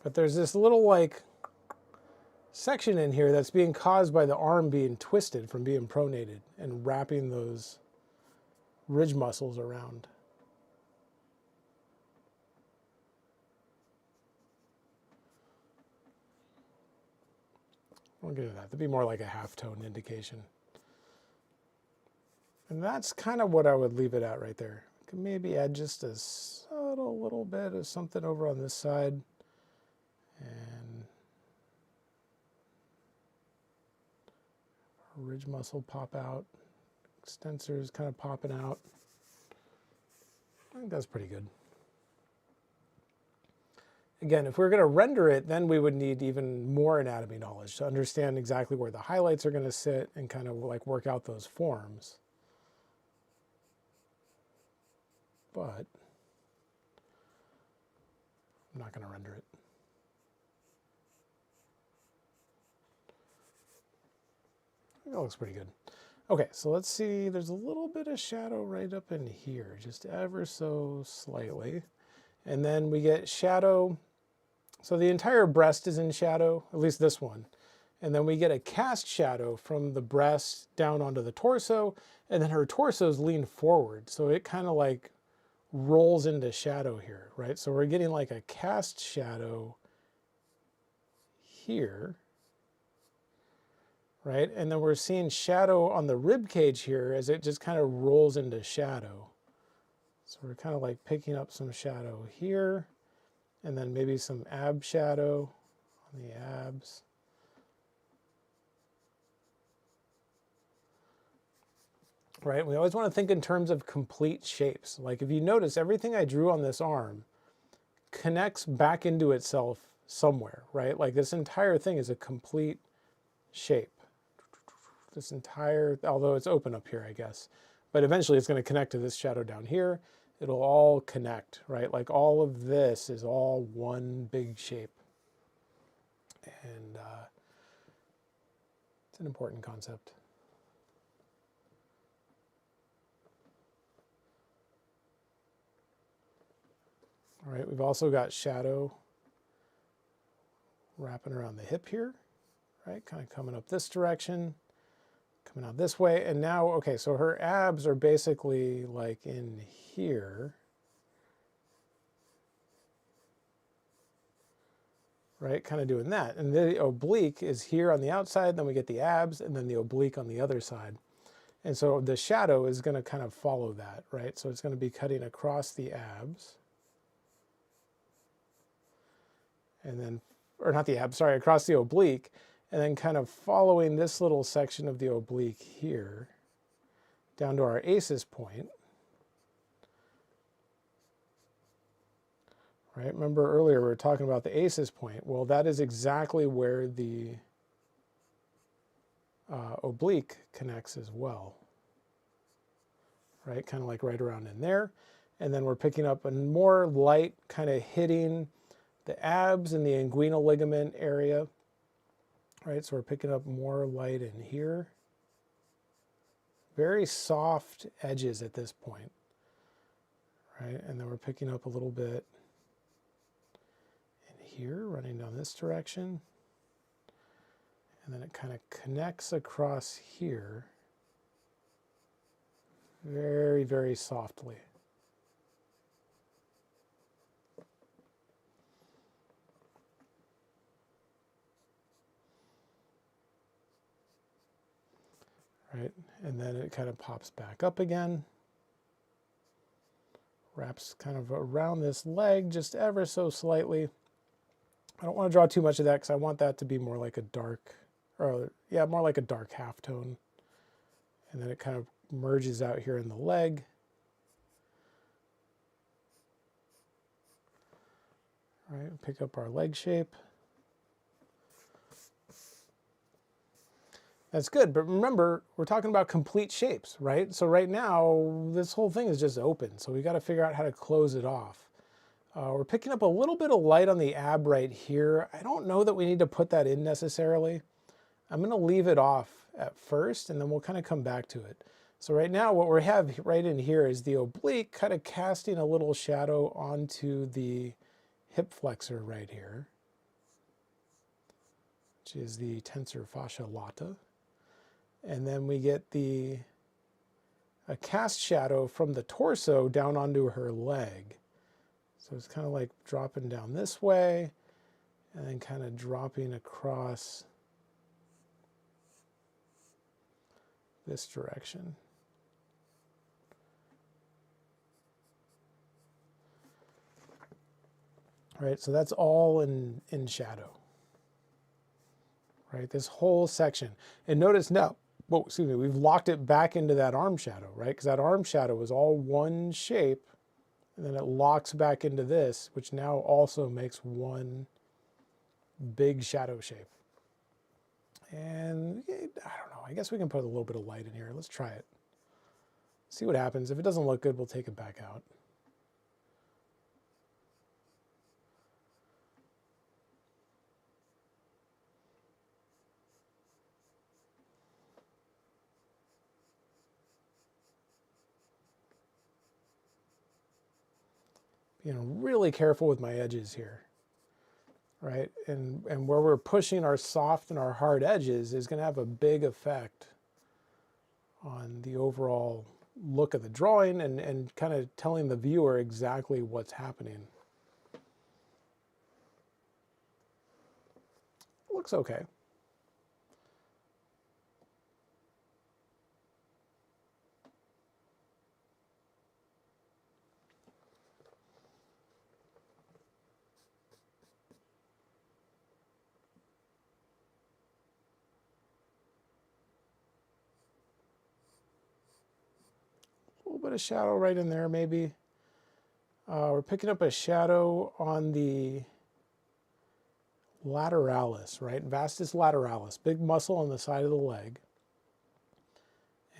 But there's this little like section in here that's being caused by the arm being twisted from being pronated and wrapping those ridge muscles around. We'll get to that. That'd be more like a half-tone indication. And that's kind of what I would leave it at right there. Could maybe add just a subtle little bit of something over on this side. And ridge muscle pop out. Extensors kind of popping out. I think that's pretty good. Again, if we're going to render it, then we would need even more anatomy knowledge to understand exactly where the highlights are going to sit and kind of like work out those forms. But I'm not going to render it. I think that looks pretty good. Okay, so let's see. There's a little bit of shadow right up in here, just ever so slightly. And then we get shadow. So the entire breast is in shadow, at least this one. And then we get a cast shadow from the breast down onto the torso, and then her torso's leaned forward. So it kind of like rolls into shadow here, right? So we're getting like a cast shadow here, right? And then we're seeing shadow on the rib cage here as it just kind of rolls into shadow. So we're kind of like picking up some shadow here, and then maybe some ab shadow on the abs. Right, we always want to think in terms of complete shapes. Like if you notice, everything I drew on this arm connects back into itself somewhere, right? Like this entire thing is a complete shape. This entire, although it's open up here, I guess. But eventually it's going to connect to this shadow down here. It'll all connect, right? Like all of this is all one big shape. And it's an important concept. All right, we've also got shadow wrapping around the hip here. right? Kind of coming up this direction, coming out this way. And now, okay, so her abs are basically like in here, right? Kind of doing that. And the oblique is here on the outside, then we get the abs, and then the oblique on the other side. And so the shadow is going to kind of follow that, right? So it's going to be cutting across the abs. And then, or not the abs, sorry, across the oblique. And then kind of following this little section of the oblique here down to our aces point. Right? Remember earlier we were talking about the aces point. Well, that is exactly where the oblique connects as well. Right? Kind of like right around in there. And then we're picking up a more light kind of hitting the abs and the inguinal ligament area. Right? So we're picking up more light in here. Very soft edges at this point. Right? And then we're picking up a little bit in here, running down this direction. And then it kind of connects across here very, very softly. Right? And then it kind of pops back up again. Wraps kind of around this leg just ever so slightly. I don't want to draw too much of that because I want that to be more like a dark, or yeah, more like a dark halftone. And then it kind of merges out here in the leg. All right, pick up our leg shape. That's good, but remember, we're talking about complete shapes, right? So right now, this whole thing is just open, so we got to figure out how to close it off. We're picking up a little bit of light on the ab right here. I don't know that we need to put that in necessarily. I'm going to leave it off at first, and then we'll kind of come back to it. So right now, what we have right in here is the oblique kind of casting a little shadow onto the hip flexor right here, which is the tensor fascia lata. And then we get a cast shadow from the torso down onto her leg. So it's kind of like dropping down this way and then kind of dropping across this direction. Right, so that's all in shadow. Right, this whole section. And notice now, well, excuse me, we've locked it back into that arm shadow, right? Because that arm shadow was all one shape, and then it locks back into this, which now also makes one big shadow shape. And I don't know, I guess we can put a little bit of light in here. Let's try it. See what happens. If it doesn't look good, we'll take it back out. Being really careful with my edges here, right? And where we're pushing our soft and our hard edges is going to have a big effect on the overall look of the drawing and kind of telling the viewer exactly what's happening. Looks okay. A little bit of shadow right in there maybe. We're picking up a shadow on the lateralis, right? Vastus lateralis, big muscle on the side of the leg.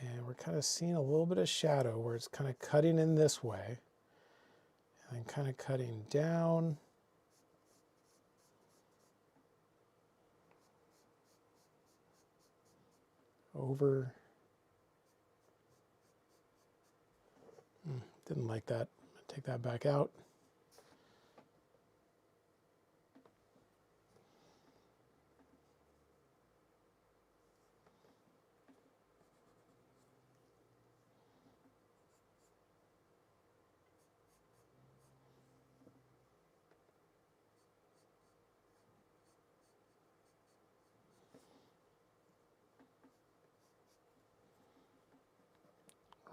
And we're kind of seeing a little bit of shadow where it's kind of cutting in this way and then kind of cutting down. Over. Didn't like that. Take that back out.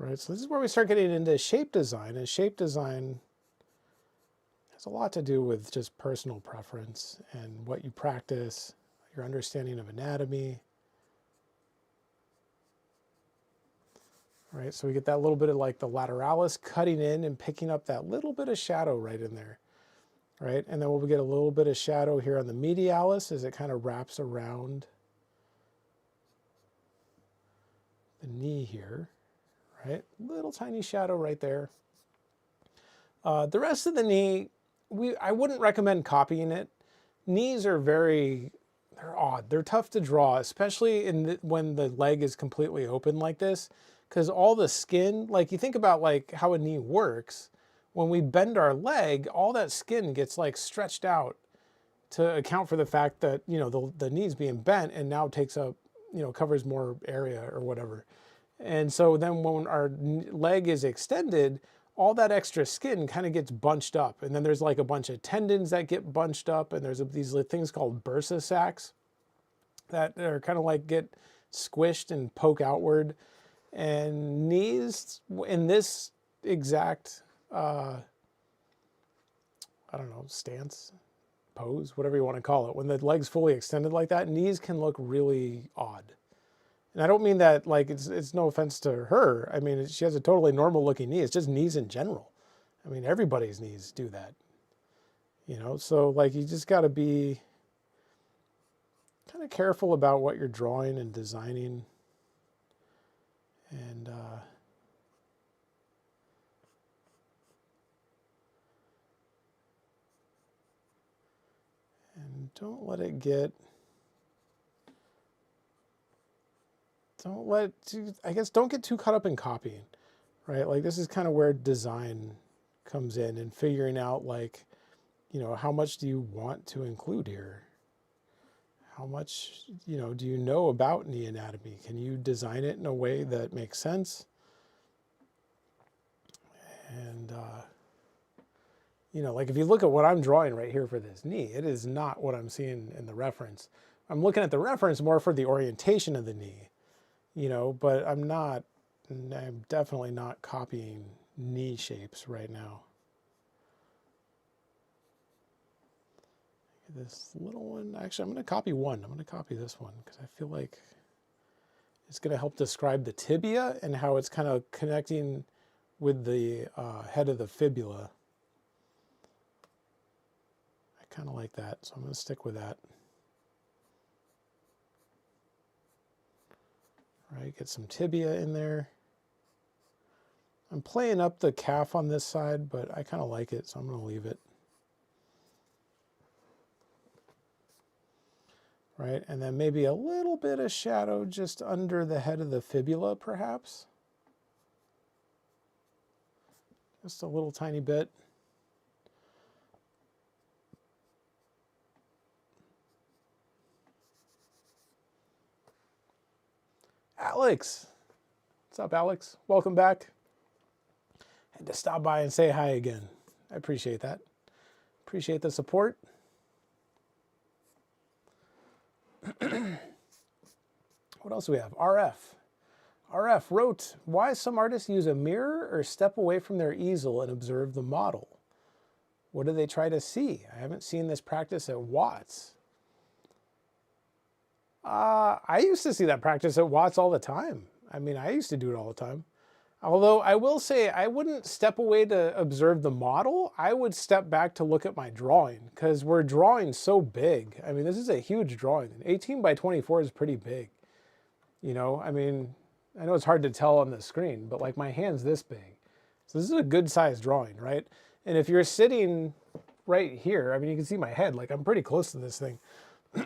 right? So this is where we start getting into shape design, and shape design has a lot to do with just personal preference and what you practice, your understanding of anatomy, right? So we get that little bit of like the lateralis cutting in and picking up that little bit of shadow right in there, right? And then we'll get a little bit of shadow here on the medialis as it kind of wraps around the knee here, right? Little tiny shadow right there. The rest of the knee, I wouldn't recommend copying it. Knees are they're odd. They're tough to draw, especially when the leg is completely open like this, because all the skin, like you think about like how a knee works, when we bend our leg, all that skin gets like stretched out to account for the fact that, you know, the knee's being bent and now takes up, you know, covers more area or whatever. And so then when our leg is extended, all that extra skin kind of gets bunched up. And then there's like a bunch of tendons that get bunched up, and there's these things called bursa sacs that are kind of like get squished and poke outward. And knees in this exact, I don't know, stance, pose, whatever you want to call it, when the leg's fully extended like that, knees can look really odd. And I don't mean that like it's no offense to her. I mean, she has a totally normal looking knee. It's just knees in general. I mean, everybody's knees do that, you know? So like, you just got to be kind of careful about what you're drawing and designing. And don't let it get, I guess don't get too caught up in copying, right? Like this is kind of where design comes in and figuring out like, you know, how much do you want to include here? How much, you know, do you know about knee anatomy? Can you design it in a way that makes sense? And, you know, like if you look at what I'm drawing right here for this knee, it is not what I'm seeing in the reference. I'm looking at the reference more for the orientation of the knee, you know, but I'm definitely not copying knee shapes right now. This little one, actually, I'm going to copy one. I'm going to copy this one because I feel like it's going to help describe the tibia and how it's kind of connecting with the head of the fibula. I kind of like that, so I'm going to stick with that. Right, get some tibia in there. I'm playing up the calf on this side, but I kind of like it, so I'm going to leave it. Right, and then maybe a little bit of shadow just under the head of the fibula, perhaps. Just a little tiny bit. Alex! What's up, Alex? Welcome back. Had to stop by and say hi again. I appreciate that. Appreciate the support. What else do we have? RF. RF wrote, why some artists use a mirror or step away from their easel and observe the model? What do they try to see? I haven't seen this practice at Watts. I used to see that practice at Watts all the time. I mean, I used to do it all the time. Although I will say I wouldn't step away to observe the model. I would step back to look at my drawing because we're drawing so big. I mean, this is a huge drawing. 18 by 24 is pretty big. You know, I mean, I know it's hard to tell on the screen, but like my hand's this big. So this is a good sized drawing, right? And if you're sitting right here, I mean, you can see my head, like I'm pretty close to this thing.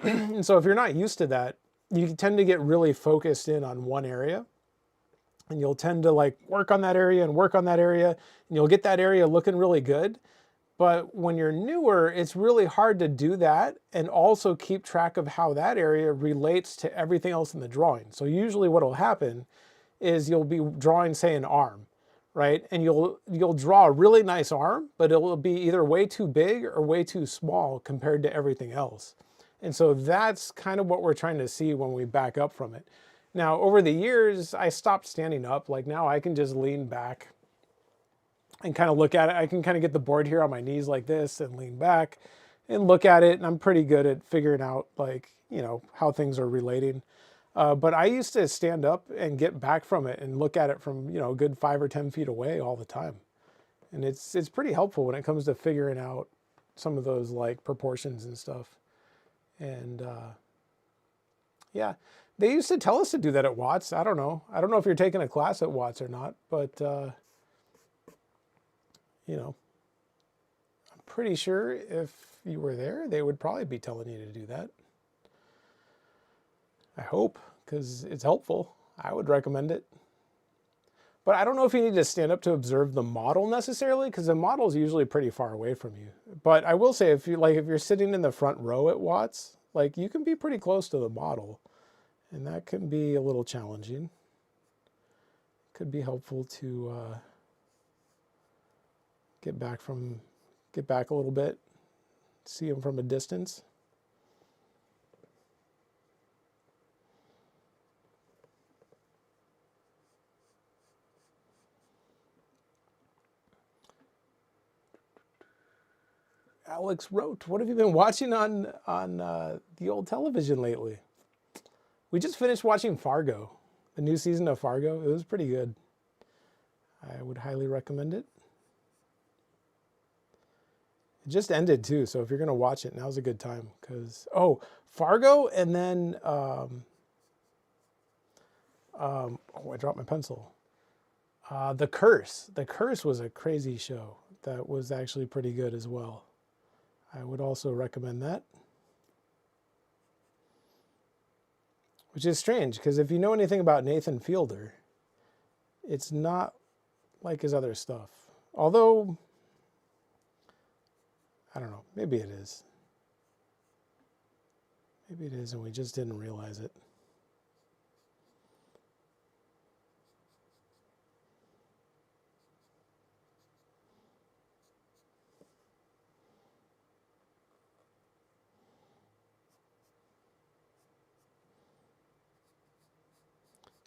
And so if you're not used to that, you tend to get really focused in on one area. And you'll tend to like work on that area and work on that area, and you'll get that area looking really good. But when you're newer, it's really hard to do that and also keep track of how that area relates to everything else in the drawing. So usually what will happen is you'll be drawing, say, an arm, right? And you'll draw a really nice arm, but it will be either way too big or way too small compared to everything else. And so that's kind of what we're trying to see when we back up from it. Now, over the years, I stopped standing up. Like now I can just lean back and kind of look at it. I can kind of get the board here on my knees like this and lean back and look at it. And I'm pretty good at figuring out like, you know, how things are relating. But I used to stand up and get back from it and look at it from, you know, a good 5 or 10 feet away all the time. And it's pretty helpful when it comes to figuring out some of those like proportions and stuff. And yeah, they used to tell us to do that at Watts. I don't know. I don't know if you're taking a class at Watts or not, but you know, I'm pretty sure if you were there, they would probably be telling you to do that. I hope, because it's helpful. I would recommend it. But I don't know if you need to stand up to observe the model necessarily, because the model is usually pretty far away from you. But I will say, if you're sitting in the front row at Watts, like you can be pretty close to the model, and that can be a little challenging. Could be helpful to get back a little bit, see them from a distance. Alex wrote, "What have you been watching on the old television lately?" We just finished watching Fargo, the new season of Fargo. It was pretty good. I would highly recommend it. It just ended too, so if you're gonna watch it, now's a good time. Cause Fargo, and then I dropped my pencil. The Curse. The Curse was a crazy show that was actually pretty good as well. I would also recommend that. Which is strange, because if you know anything about Nathan Fielder, it's not like his other stuff. Although, I don't know, maybe it is. Maybe it is, and we just didn't realize it.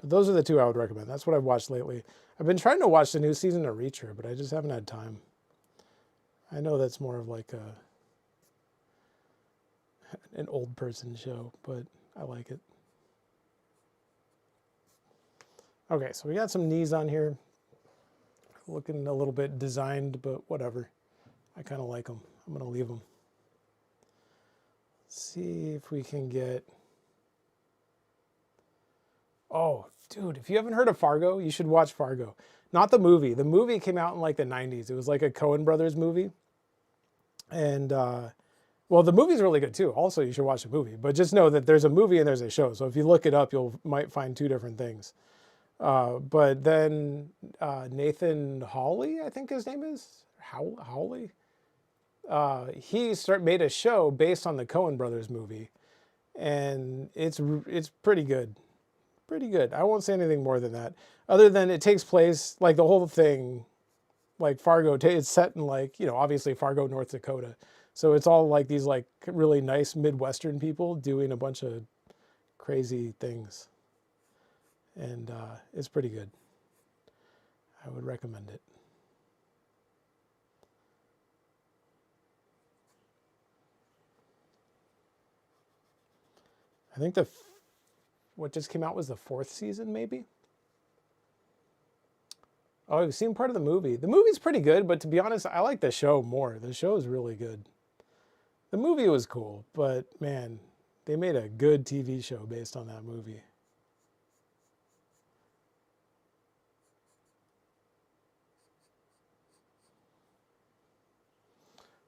But those are the two I would recommend. That's what I've watched lately. I've been trying to watch the new season of Reacher, but I just haven't had time. I know that's more of like an old person show, but I like it. Okay, so we got some knees on here. Looking a little bit designed, but whatever. I kind of like them. I'm going to leave them. Let's see if we can get... Oh, dude, if you haven't heard of Fargo, you should watch Fargo. Not the movie. The movie came out in like the 90s. It was like a Coen Brothers movie. And, well, the movie's really good too. Also, you should watch the movie. But just know that there's a movie and there's a show. So if you look it up, you might find two different things. But then Nathan Hawley, I think his name is, Hawley? He made a show based on the Coen Brothers movie. And it's pretty good. Pretty good. I won't say anything more than that. Other than it takes place, like the whole thing, like Fargo, it's set in like, you know, obviously Fargo, North Dakota. So it's all like these like really nice Midwestern people doing a bunch of crazy things. And it's pretty good. I would recommend it. I think what just came out was the 4th season, maybe? Oh, I've seen part of the movie. The movie's pretty good, but to be honest, I like the show more. The show is really good. The movie was cool, but man, they made a good TV show based on that movie.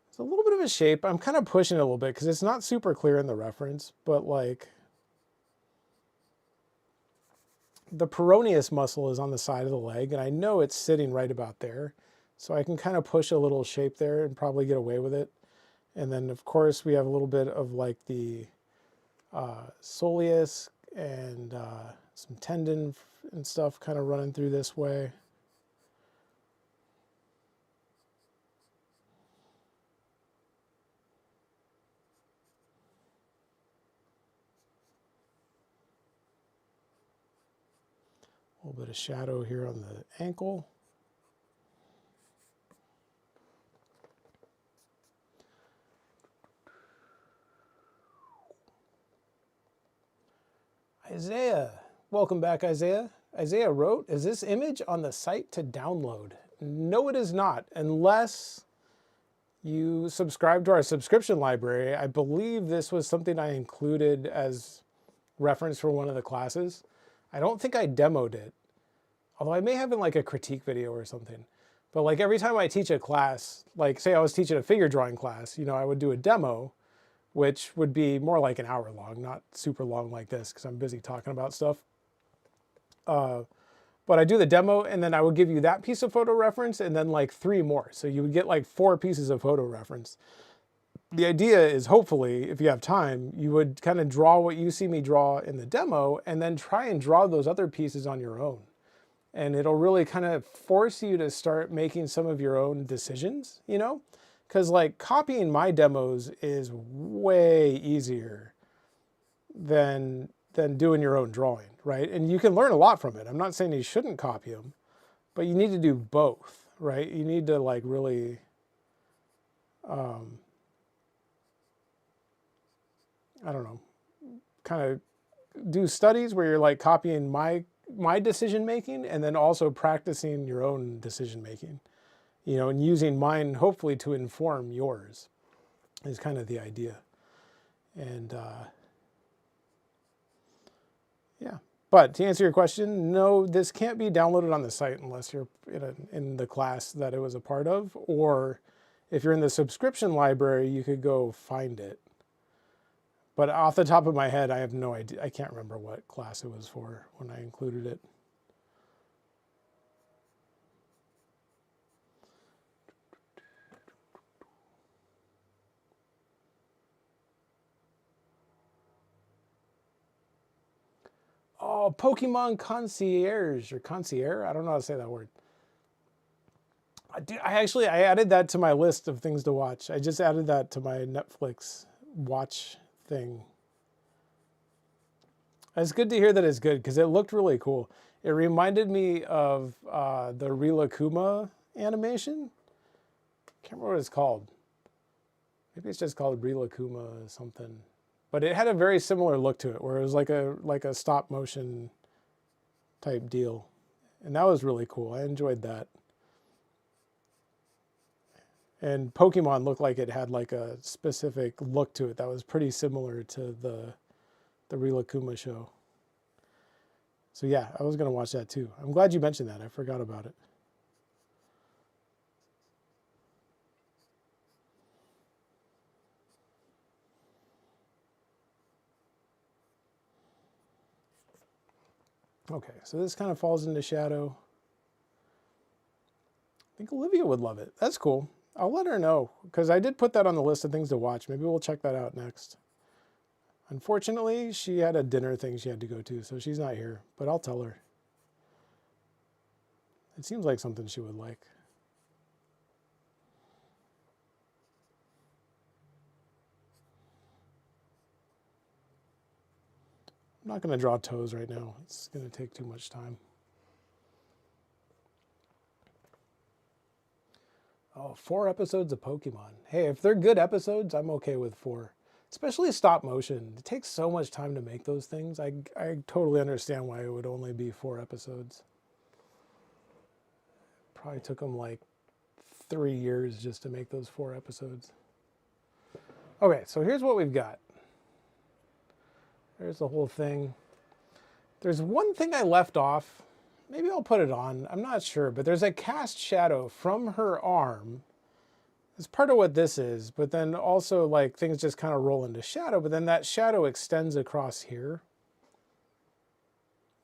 It's a little bit of a shape. I'm kind of pushing it a little bit because it's not super clear in the reference, but like the peroneus muscle is on the side of the leg, and I know it's sitting right about there. So I can kind of push a little shape there and probably get away with it. And then, of course, we have a little bit of like the soleus and some tendon and stuff kind of running through this way. A little bit of shadow here on the ankle. Isaiah, welcome back, Isaiah. Isaiah wrote, is this image on the site to download? No, it is not, unless you subscribe to our subscription library. I believe this was something I included as reference for one of the classes. I don't think I demoed it, although I may have in like a critique video or something. But like every time I teach a class, like say I was teaching a figure drawing class, you know, I would do a demo, which would be more like an hour long, not super long like this because I'm busy talking about stuff. But I do the demo and then I would give you that piece of photo reference and then like 3 more. So you would get like 4 pieces of photo reference. The idea is hopefully, if you have time, you would kind of draw what you see me draw in the demo and then try and draw those other pieces on your own. And it'll really kind of force you to start making some of your own decisions, you know? Because like copying my demos is way easier than doing your own drawing, right? And you can learn a lot from it. I'm not saying you shouldn't copy them, but you need to do both, right? You need to like really, I don't know, kind of do studies where you're like copying my decision making and then also practicing your own decision making, you know, and using mine hopefully to inform yours is kind of the idea. And yeah, but to answer your question, no, this can't be downloaded on the site unless you're in the class that it was a part of, or if you're in the subscription library, you could go find it. But off the top of my head, I have no idea. I can't remember what class it was for when I included it. Oh, Pokemon Concierge or Concierge? I don't know how to say that word. I added that to my list of things to watch. I just added that to my Netflix watch thing. It's good to hear that it's good because it looked really cool. It reminded me of the Rilakuma animation. Can't remember what it's called. Maybe it's just called Rilakuma or something. But it had a very similar look to it, where it was like a stop motion type deal, and that was really cool. I enjoyed that. And Pokemon looked like it had like a specific look to it that was pretty similar to the Rilakuma show. So yeah, I was gonna watch that too. I'm glad you mentioned that. I forgot about it. Okay, so this kind of falls into shadow. I think Olivia would love it. That's cool. I'll let her know, because I did put that on the list of things to watch. Maybe we'll check that out next. Unfortunately, she had a dinner thing she had to go to, so she's not here, but I'll tell her. It seems like something she would like. I'm not going to draw toes right now. It's going to take too much time. Oh, 4 episodes of Pokemon. Hey, if they're good episodes, I'm okay with 4. Especially stop motion. It takes so much time to make those things. I totally understand why it would only be 4 episodes. Probably took them like 3 years just to make those 4 episodes. Okay, so here's what we've got. There's the whole thing. There's one thing I left off. Maybe I'll put it on. I'm not sure, but there's a cast shadow from her arm. It's part of what this is, but then also like things just kind of roll into shadow, but then that shadow extends across here.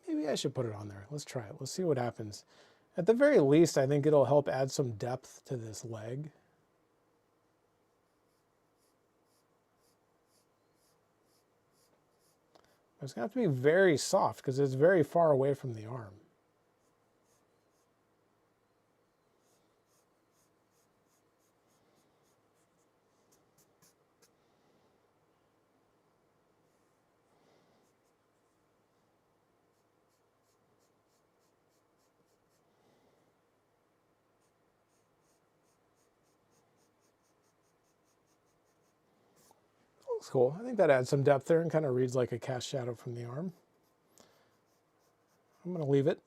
Maybe I should put it on there. Let's try it. Let's see what happens. At the very least, I think it'll help add some depth to this leg. It's going to have to be very soft because it's very far away from the arm. looks cool. I think that adds some depth there and kind of reads like a cast shadow from the arm. I'm going to leave it.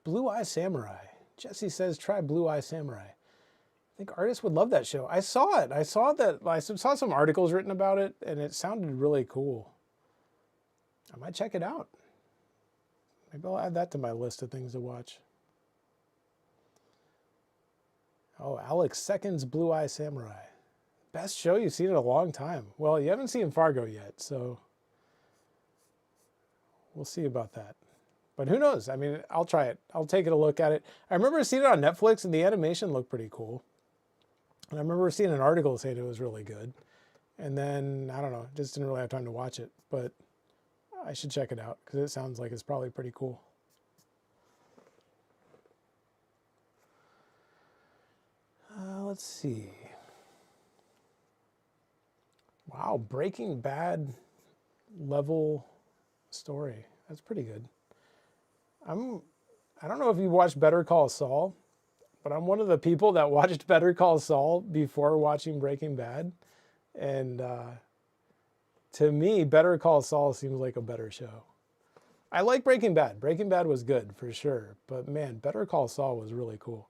Blue Eye Samurai. Jesse says, try Blue Eye Samurai. I think artists would love that show. I saw it. I saw some articles written about it, and it sounded really cool. I might check it out. Maybe I'll add that to my list of things to watch. Oh, Alex seconds Blue Eye Samurai. Best show you've seen in a long time. Well, you haven't seen Fargo yet, so we'll see about that. But who knows? I mean, I'll try it. I'll take a look at it. I remember seeing it on Netflix, and the animation looked pretty cool. And I remember seeing an article saying it was really good. And then, I don't know, just didn't really have time to watch it. But I should check it out, because it sounds like it's probably pretty cool. Let's see. Wow, Breaking Bad level story. That's pretty good. I don't know if you watched Better Call Saul, but I'm one of the people that watched Better Call Saul before watching Breaking Bad. And to me, Better Call Saul seems like a better show. I like Breaking Bad. Breaking Bad was good for sure. But man, Better Call Saul was really cool.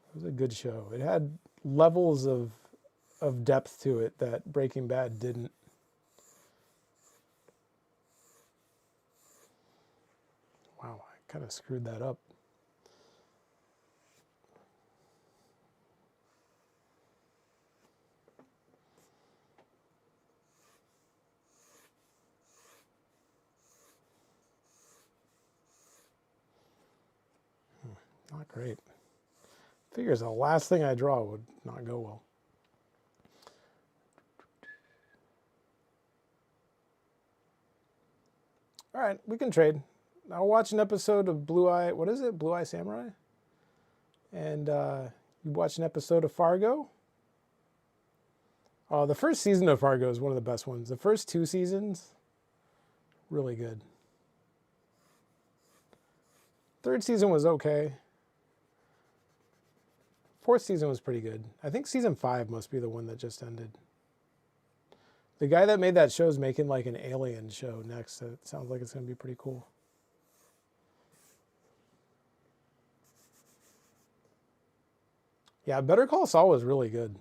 It was a good show. It had levels of depth to it that Breaking Bad didn't. Wow, I kind of screwed that up. Not great. Figures the last thing I draw would not go well. All right, we can trade. I'll watch an episode of Blue Eye. What is it? Blue Eye Samurai? And you watch an episode of Fargo? The first season of Fargo is one of the best ones. The first 2 seasons, really good. 3rd season was okay. 4th season was pretty good. I think season 5 must be the one that just ended. The guy that made that show is making like an alien show next. So it sounds like it's going to be pretty cool. Yeah, Better Call Saul was really good.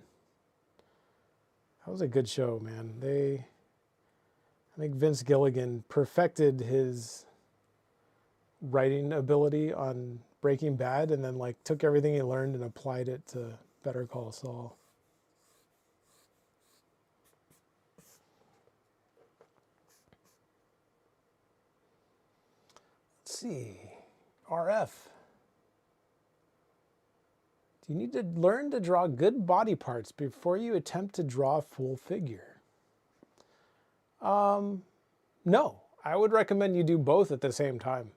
That was a good show, man. I think Vince Gilligan perfected his writing ability on Breaking Bad and then like took everything he learned and applied it to Better Call Saul. Let's see. RF. Do you need to learn to draw good body parts before you attempt to draw a full figure? No. I would recommend you do both at the same time.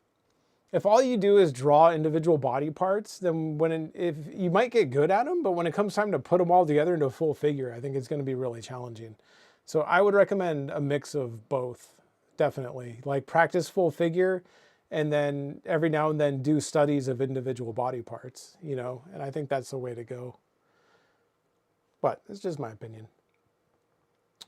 If all you do is draw individual body parts, then if you might get good at them, but when it comes time to put them all together into a full figure, I think it's going to be really challenging. So I would recommend a mix of both, definitely. Like practice full figure, and then every now and then do studies of individual body parts, you know, and I think that's the way to go. But it's just my opinion.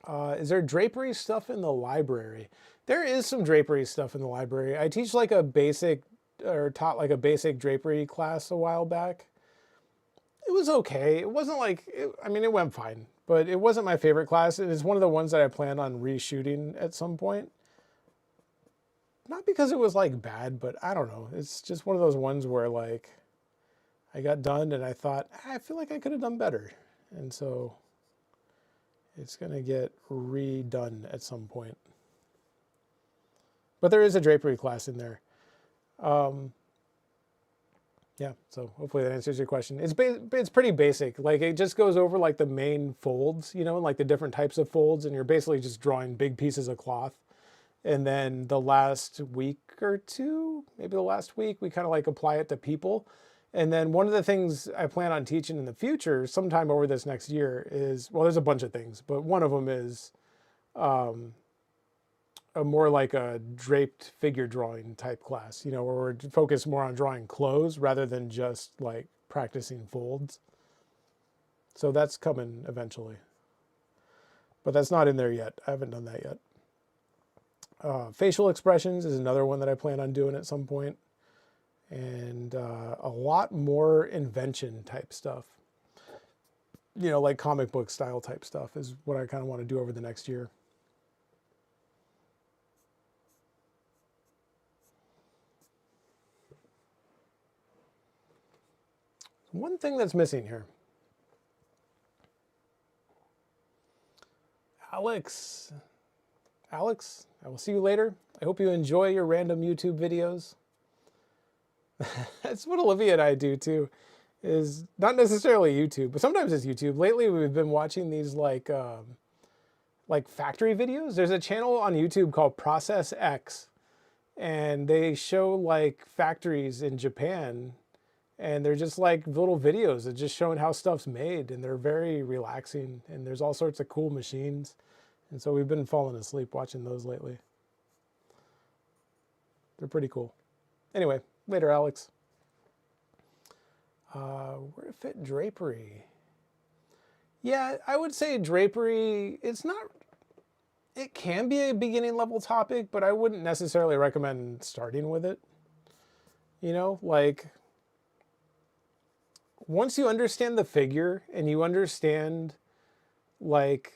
Is there drapery stuff in the library? There is some drapery stuff in the library. I teach like a basic, or taught like a basic drapery class a while back. It was okay. It wasn't like, I mean, it went fine, but it wasn't my favorite class. It is one of the ones that I plan on reshooting at some point. Not because it was like bad, but I don't know. It's just one of those ones where like I got done and I thought, I feel like I could have done better. And so it's going to get redone at some point. But there is a drapery class in there. Yeah, so hopefully that answers your question. It's pretty basic. Like it just goes over like the main folds, you know, and like the different types of folds, and you're basically just drawing big pieces of cloth. And then the last week or two, maybe the last week, we kind of like apply it to people. And then one of the things I plan on teaching in the future, sometime over this next year, is, well, there's a bunch of things, but one of them is a more like a draped figure drawing type class, you know, where we're focused more on drawing clothes rather than just like practicing folds. So that's coming eventually. But that's not in there yet. I haven't done that yet. Facial expressions is another one that I plan on doing at some point. And a lot more invention type stuff. You know, like comic book style type stuff is what I kind of want to do over the next year. One thing that's missing here. Alex, I will see you later. I hope you enjoy your random YouTube videos. That's what Olivia and I do too, is not necessarily YouTube, but sometimes it's YouTube. Lately, we've been watching these like factory videos. There's a channel on YouTube called Process X, and they show like factories in Japan, and they're just like little videos of just showing how stuff's made, and they're very relaxing, and there's all sorts of cool machines. And so we've been falling asleep watching those lately. They're pretty cool. Anyway, later, Alex. Where to fit drapery? Yeah, I would say drapery, it's not, it can be a beginning level topic, but I wouldn't necessarily recommend starting with it. You know, like, once you understand the figure and you understand like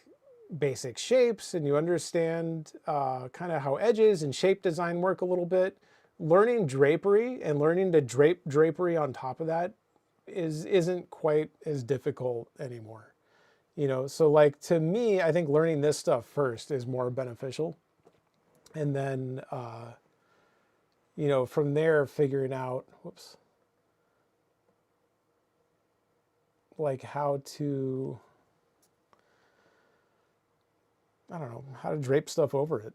basic shapes and you understand kind of how edges and shape design work a little bit, learning drapery and learning to drape drapery on top of that isn't quite as difficult anymore. You know, so like to me, I think learning this stuff first is more beneficial. And then, you know, from there figuring out, whoops, like how to, I don't know, how to drape stuff over it.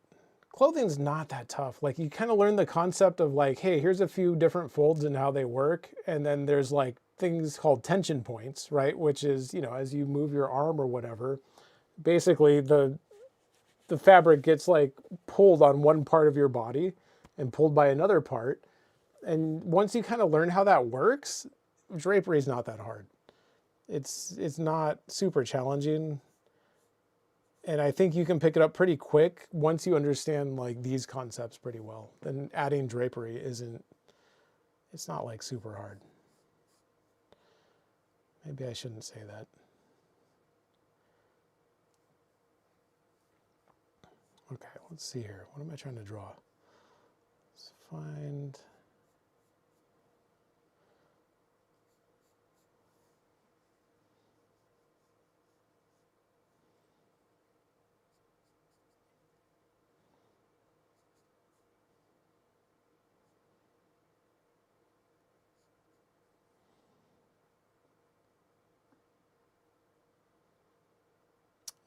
Clothing's not that tough. Like you kind of learn the concept of like, hey, here's a few different folds and how they work. And then there's like things called tension points, right? Which is, you know, as you move your arm or whatever, basically the fabric gets like pulled on one part of your body and pulled by another part. And once you kind of learn how that works, drapery is not that hard. It's not super challenging. And I think you can pick it up pretty quick once you understand like these concepts pretty well. Then adding drapery it's not like super hard. Maybe I shouldn't say that. Okay, let's see here. What am I trying to draw? Let's find...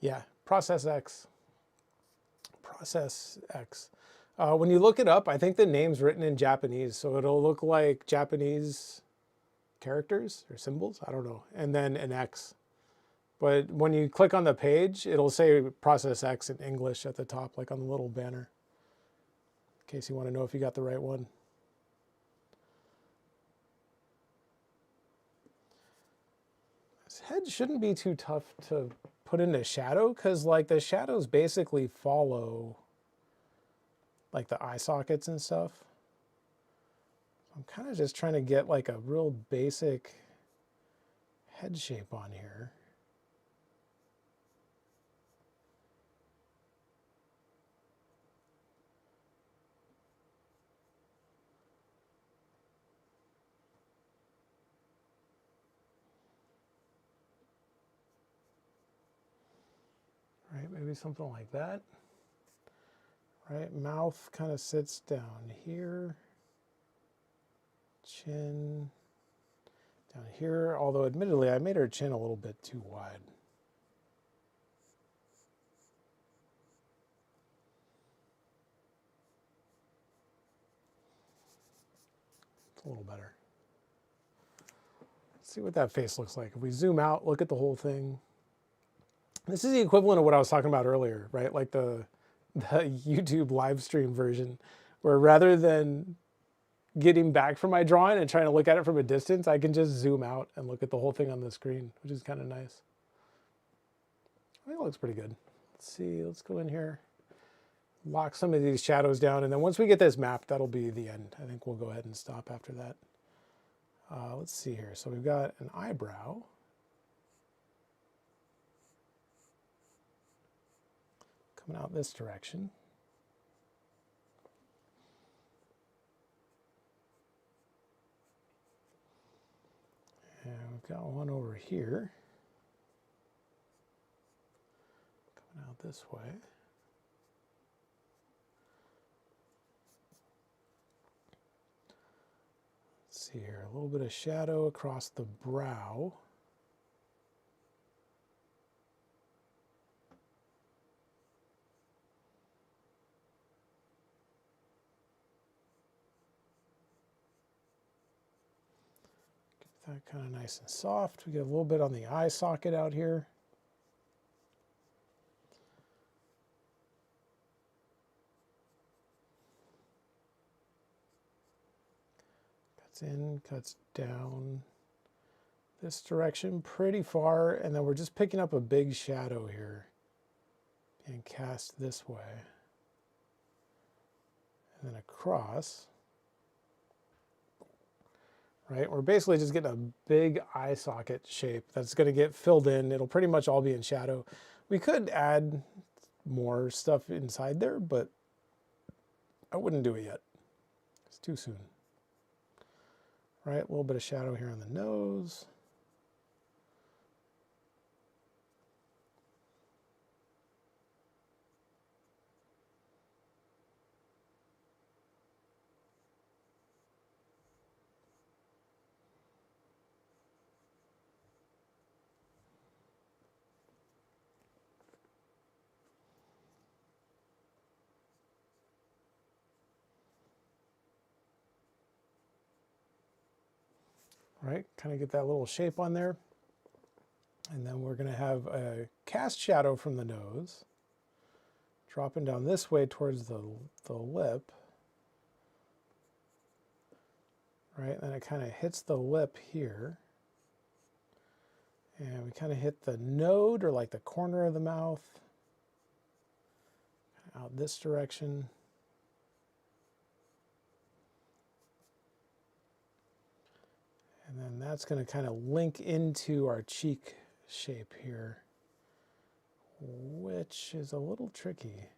Yeah, Process X. Process X. When you look it up, I think the name's written in Japanese, so it'll look like Japanese characters or symbols, I don't know, and then an X. But when you click on the page, it'll say Process X in English at the top, like on the little banner, in case you want to know if you got the right one. This head shouldn't be too tough to put into shadow, because like the shadows basically follow like the eye sockets and stuff. I'm kind of just trying to get like a real basic head shape on here. Right, maybe something like that. Right, mouth kind of sits down here. Chin down here, although admittedly I made her chin a little bit too wide. It's a little better. Let's see what that face looks like. If we zoom out, look at the whole thing. This is the equivalent of what I was talking about earlier, right? Like the YouTube live stream version, where rather than getting back from my drawing and trying to look at it from a distance, I can just zoom out and look at the whole thing on the screen, which is kind of nice. I think it looks pretty good. Let's see, let's go in here, lock some of these shadows down, and then once we get this map, that'll be the end. I think we'll go ahead and stop after that. Let's see here. So we've got an eyebrow. Coming out this direction. And we've got one over here. Coming out this way. Let's see here, a little bit of shadow across the brow. That kind of nice and soft. We get a little bit on the eye socket out here. Cuts in, cuts down this direction pretty far, and then we're just picking up a big shadow here and cast this way. And then across. Right, we're basically just getting a big eye socket shape that's going to get filled in. It'll pretty much all be in shadow. We could add more stuff inside there, but I wouldn't do it yet. It's too soon. Right, a little bit of shadow here on the nose. Right, kind of get that little shape on there. And then we're going to have a cast shadow from the nose, dropping down this way towards the lip. Right, and it kind of hits the lip here. And we kind of hit the node, or like the corner of the mouth, out this direction. And then that's going to kind of link into our cheek shape here, which is a little tricky.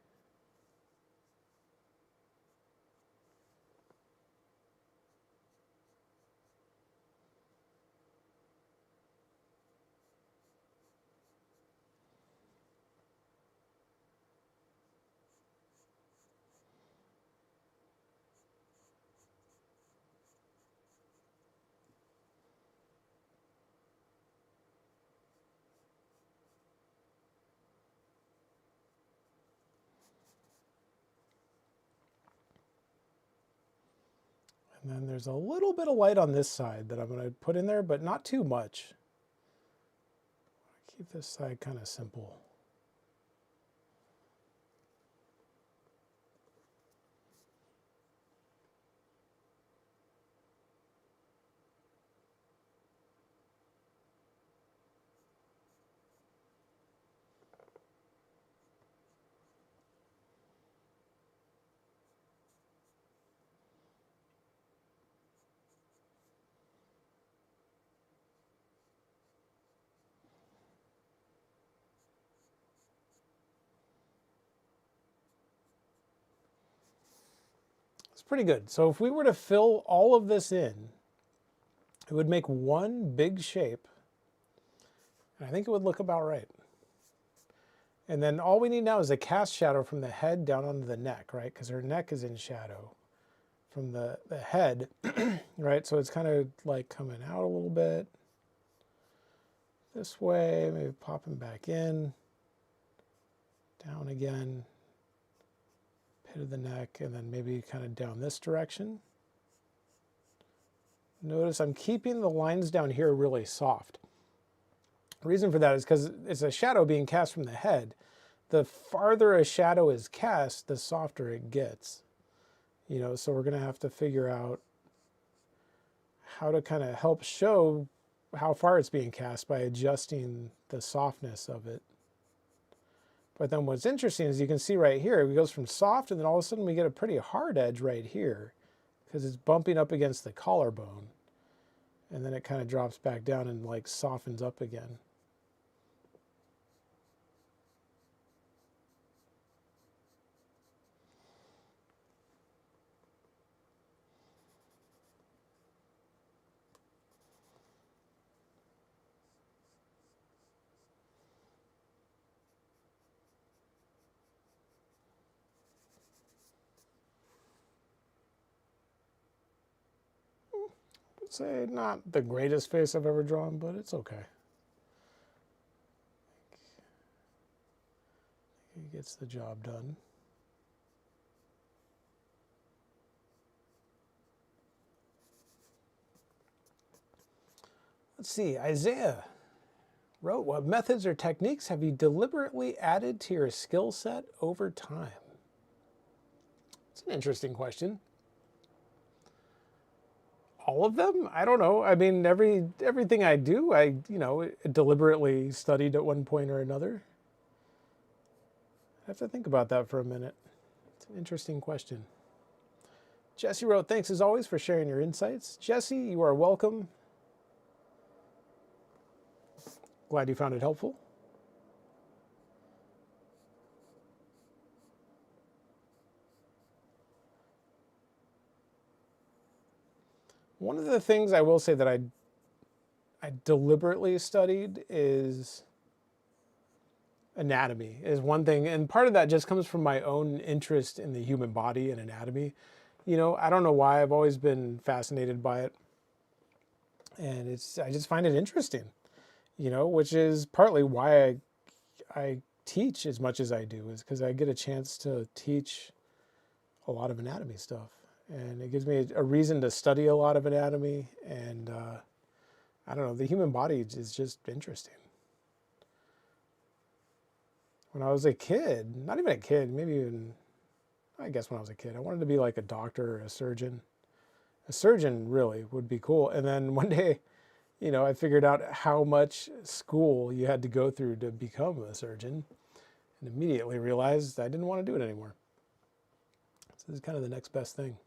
And then there's a little bit of light on this side that I'm going to put in there, but not too much. Keep this side kind of simple. It's pretty good. So if we were to fill all of this in, it would make one big shape. And I think it would look about right. And then all we need now is a cast shadow from the head down onto the neck, right? Because her neck is in shadow from the head, right? So it's kind of like coming out a little bit this way, maybe popping back in, down again, pit of the neck, and then maybe kind of down this direction. Notice I'm keeping the lines down here really soft. The reason for that is because it's a shadow being cast from the head. The farther a shadow is cast, the softer it gets. You know, so we're going to have to figure out how to kind of help show how far it's being cast by adjusting the softness of it. But then what's interesting is you can see right here, it goes from soft and then all of a sudden we get a pretty hard edge right here because it's bumping up against the collarbone. And then it kind of drops back down and like softens up again. Say not the greatest face I've ever drawn, but it's okay. He gets the job done. Let's see, Isaiah wrote, what methods or techniques have you deliberately added to your skill set over time? It's an interesting question. All of them? I don't know. I mean, everything I do, I deliberately studied at one point or another. I have to think about that for a minute. It's an interesting question. Jesse wrote, thanks as always for sharing your insights. Jesse, you are welcome. Glad you found it helpful. One of the things I will say that I deliberately studied is anatomy is one thing. And part of that just comes from my own interest in the human body and anatomy. You know, I don't know why, I've always been fascinated by it. And I just find it interesting, you know, which is partly why I teach as much as I do, is because I get a chance to teach a lot of anatomy stuff. And it gives me a reason to study a lot of anatomy. And I don't know, the human body is just interesting. When I was a kid, not even a kid, maybe even, I guess when I was a kid, I wanted to be like a doctor or a surgeon. A surgeon really would be cool. And then one day, you know, I figured out how much school you had to go through to become a surgeon and immediately realized I didn't want to do it anymore. So this is kind of the next best thing.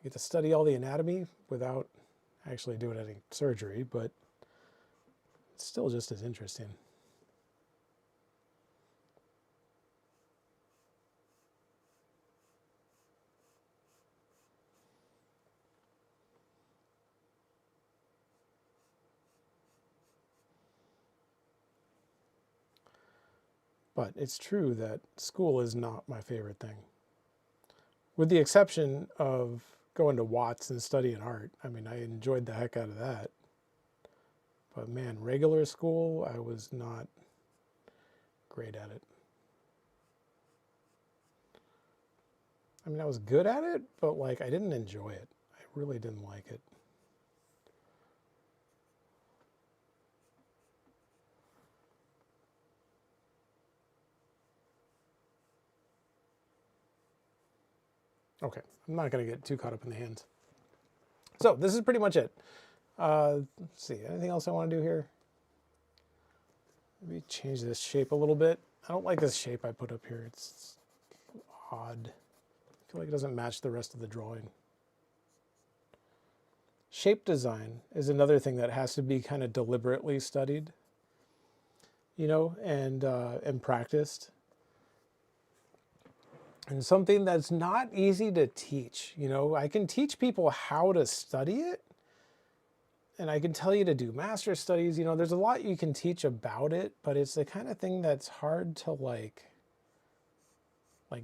I get to study all the anatomy without actually doing any surgery, but it's still just as interesting. But it's true that school is not my favorite thing. With the exception of going to Watts and studying art. I mean, I enjoyed the heck out of that. But man, regular school, I was not great at it. I mean, I was good at it, but like I didn't enjoy it. I really didn't like it. Okay, I'm not going to get too caught up in the hands. So this is pretty much it. Let's see, anything else I want to do here? Maybe change this shape a little bit. I don't like this shape I put up here. It's odd. I feel like it doesn't match the rest of the drawing. Shape design is another thing that has to be kind of deliberately studied, you know, and practiced. And something that's not easy to teach. You know, I can teach people how to study it, and I can tell you to do master studies. You know, there's a lot you can teach about it, but it's the kind of thing that's hard to like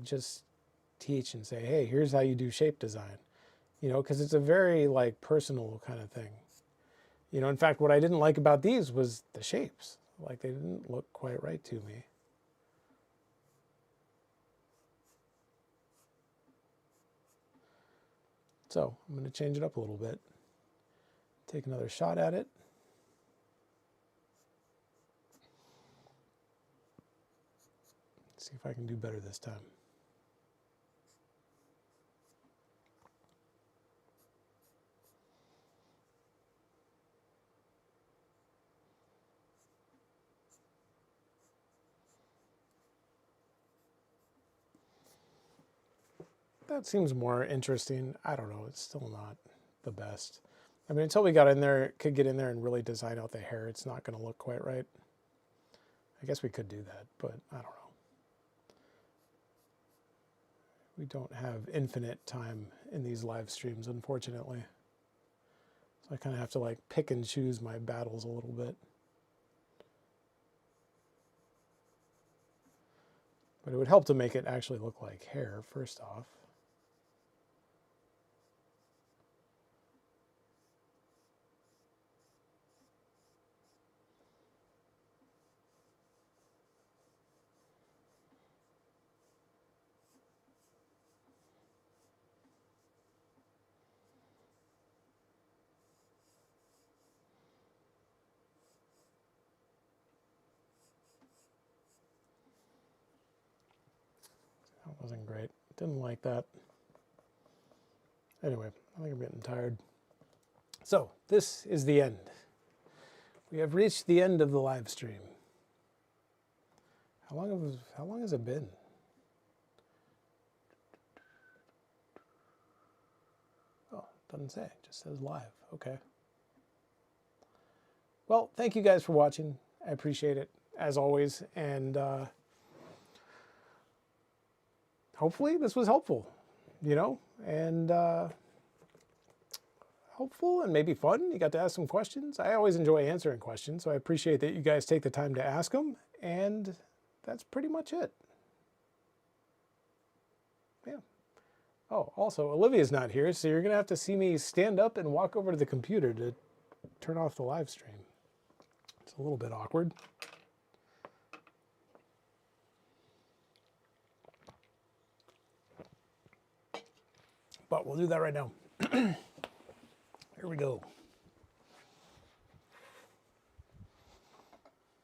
just teach and say, hey, here's how you do shape design. You know, because it's a very like personal kind of thing. You know, in fact, what I didn't like about these was the shapes. Like they didn't look quite right to me. So I'm going to change it up a little bit. Take another shot at it. See if I can do better this time. that seems more interesting. I don't know. It's still not the best. I mean, until we got in there, could get in there and really design out the hair, it's not going to look quite right. I guess we could do that, but I don't know. We don't have infinite time in these live streams, unfortunately. So I kind of have to like pick and choose my battles a little bit. But it would help to make it actually look like hair, first off. That wasn't great. Didn't like that. Anyway, I think I'm getting tired. So, this is the end. We have reached the end of the live stream. How long has it been? Oh, doesn't say. It just says live. Okay. Well, thank you guys for watching. I appreciate it, as always. And hopefully this was helpful, you know, and helpful and maybe fun. You got to ask some questions. I always enjoy answering questions, so I appreciate that you guys take the time to ask them. And that's pretty much it. Yeah. Oh, also, Olivia's not here, so you're going to have to see me stand up and walk over to the computer to turn off the live stream. It's a little bit awkward. But we'll do that right now. Here we go.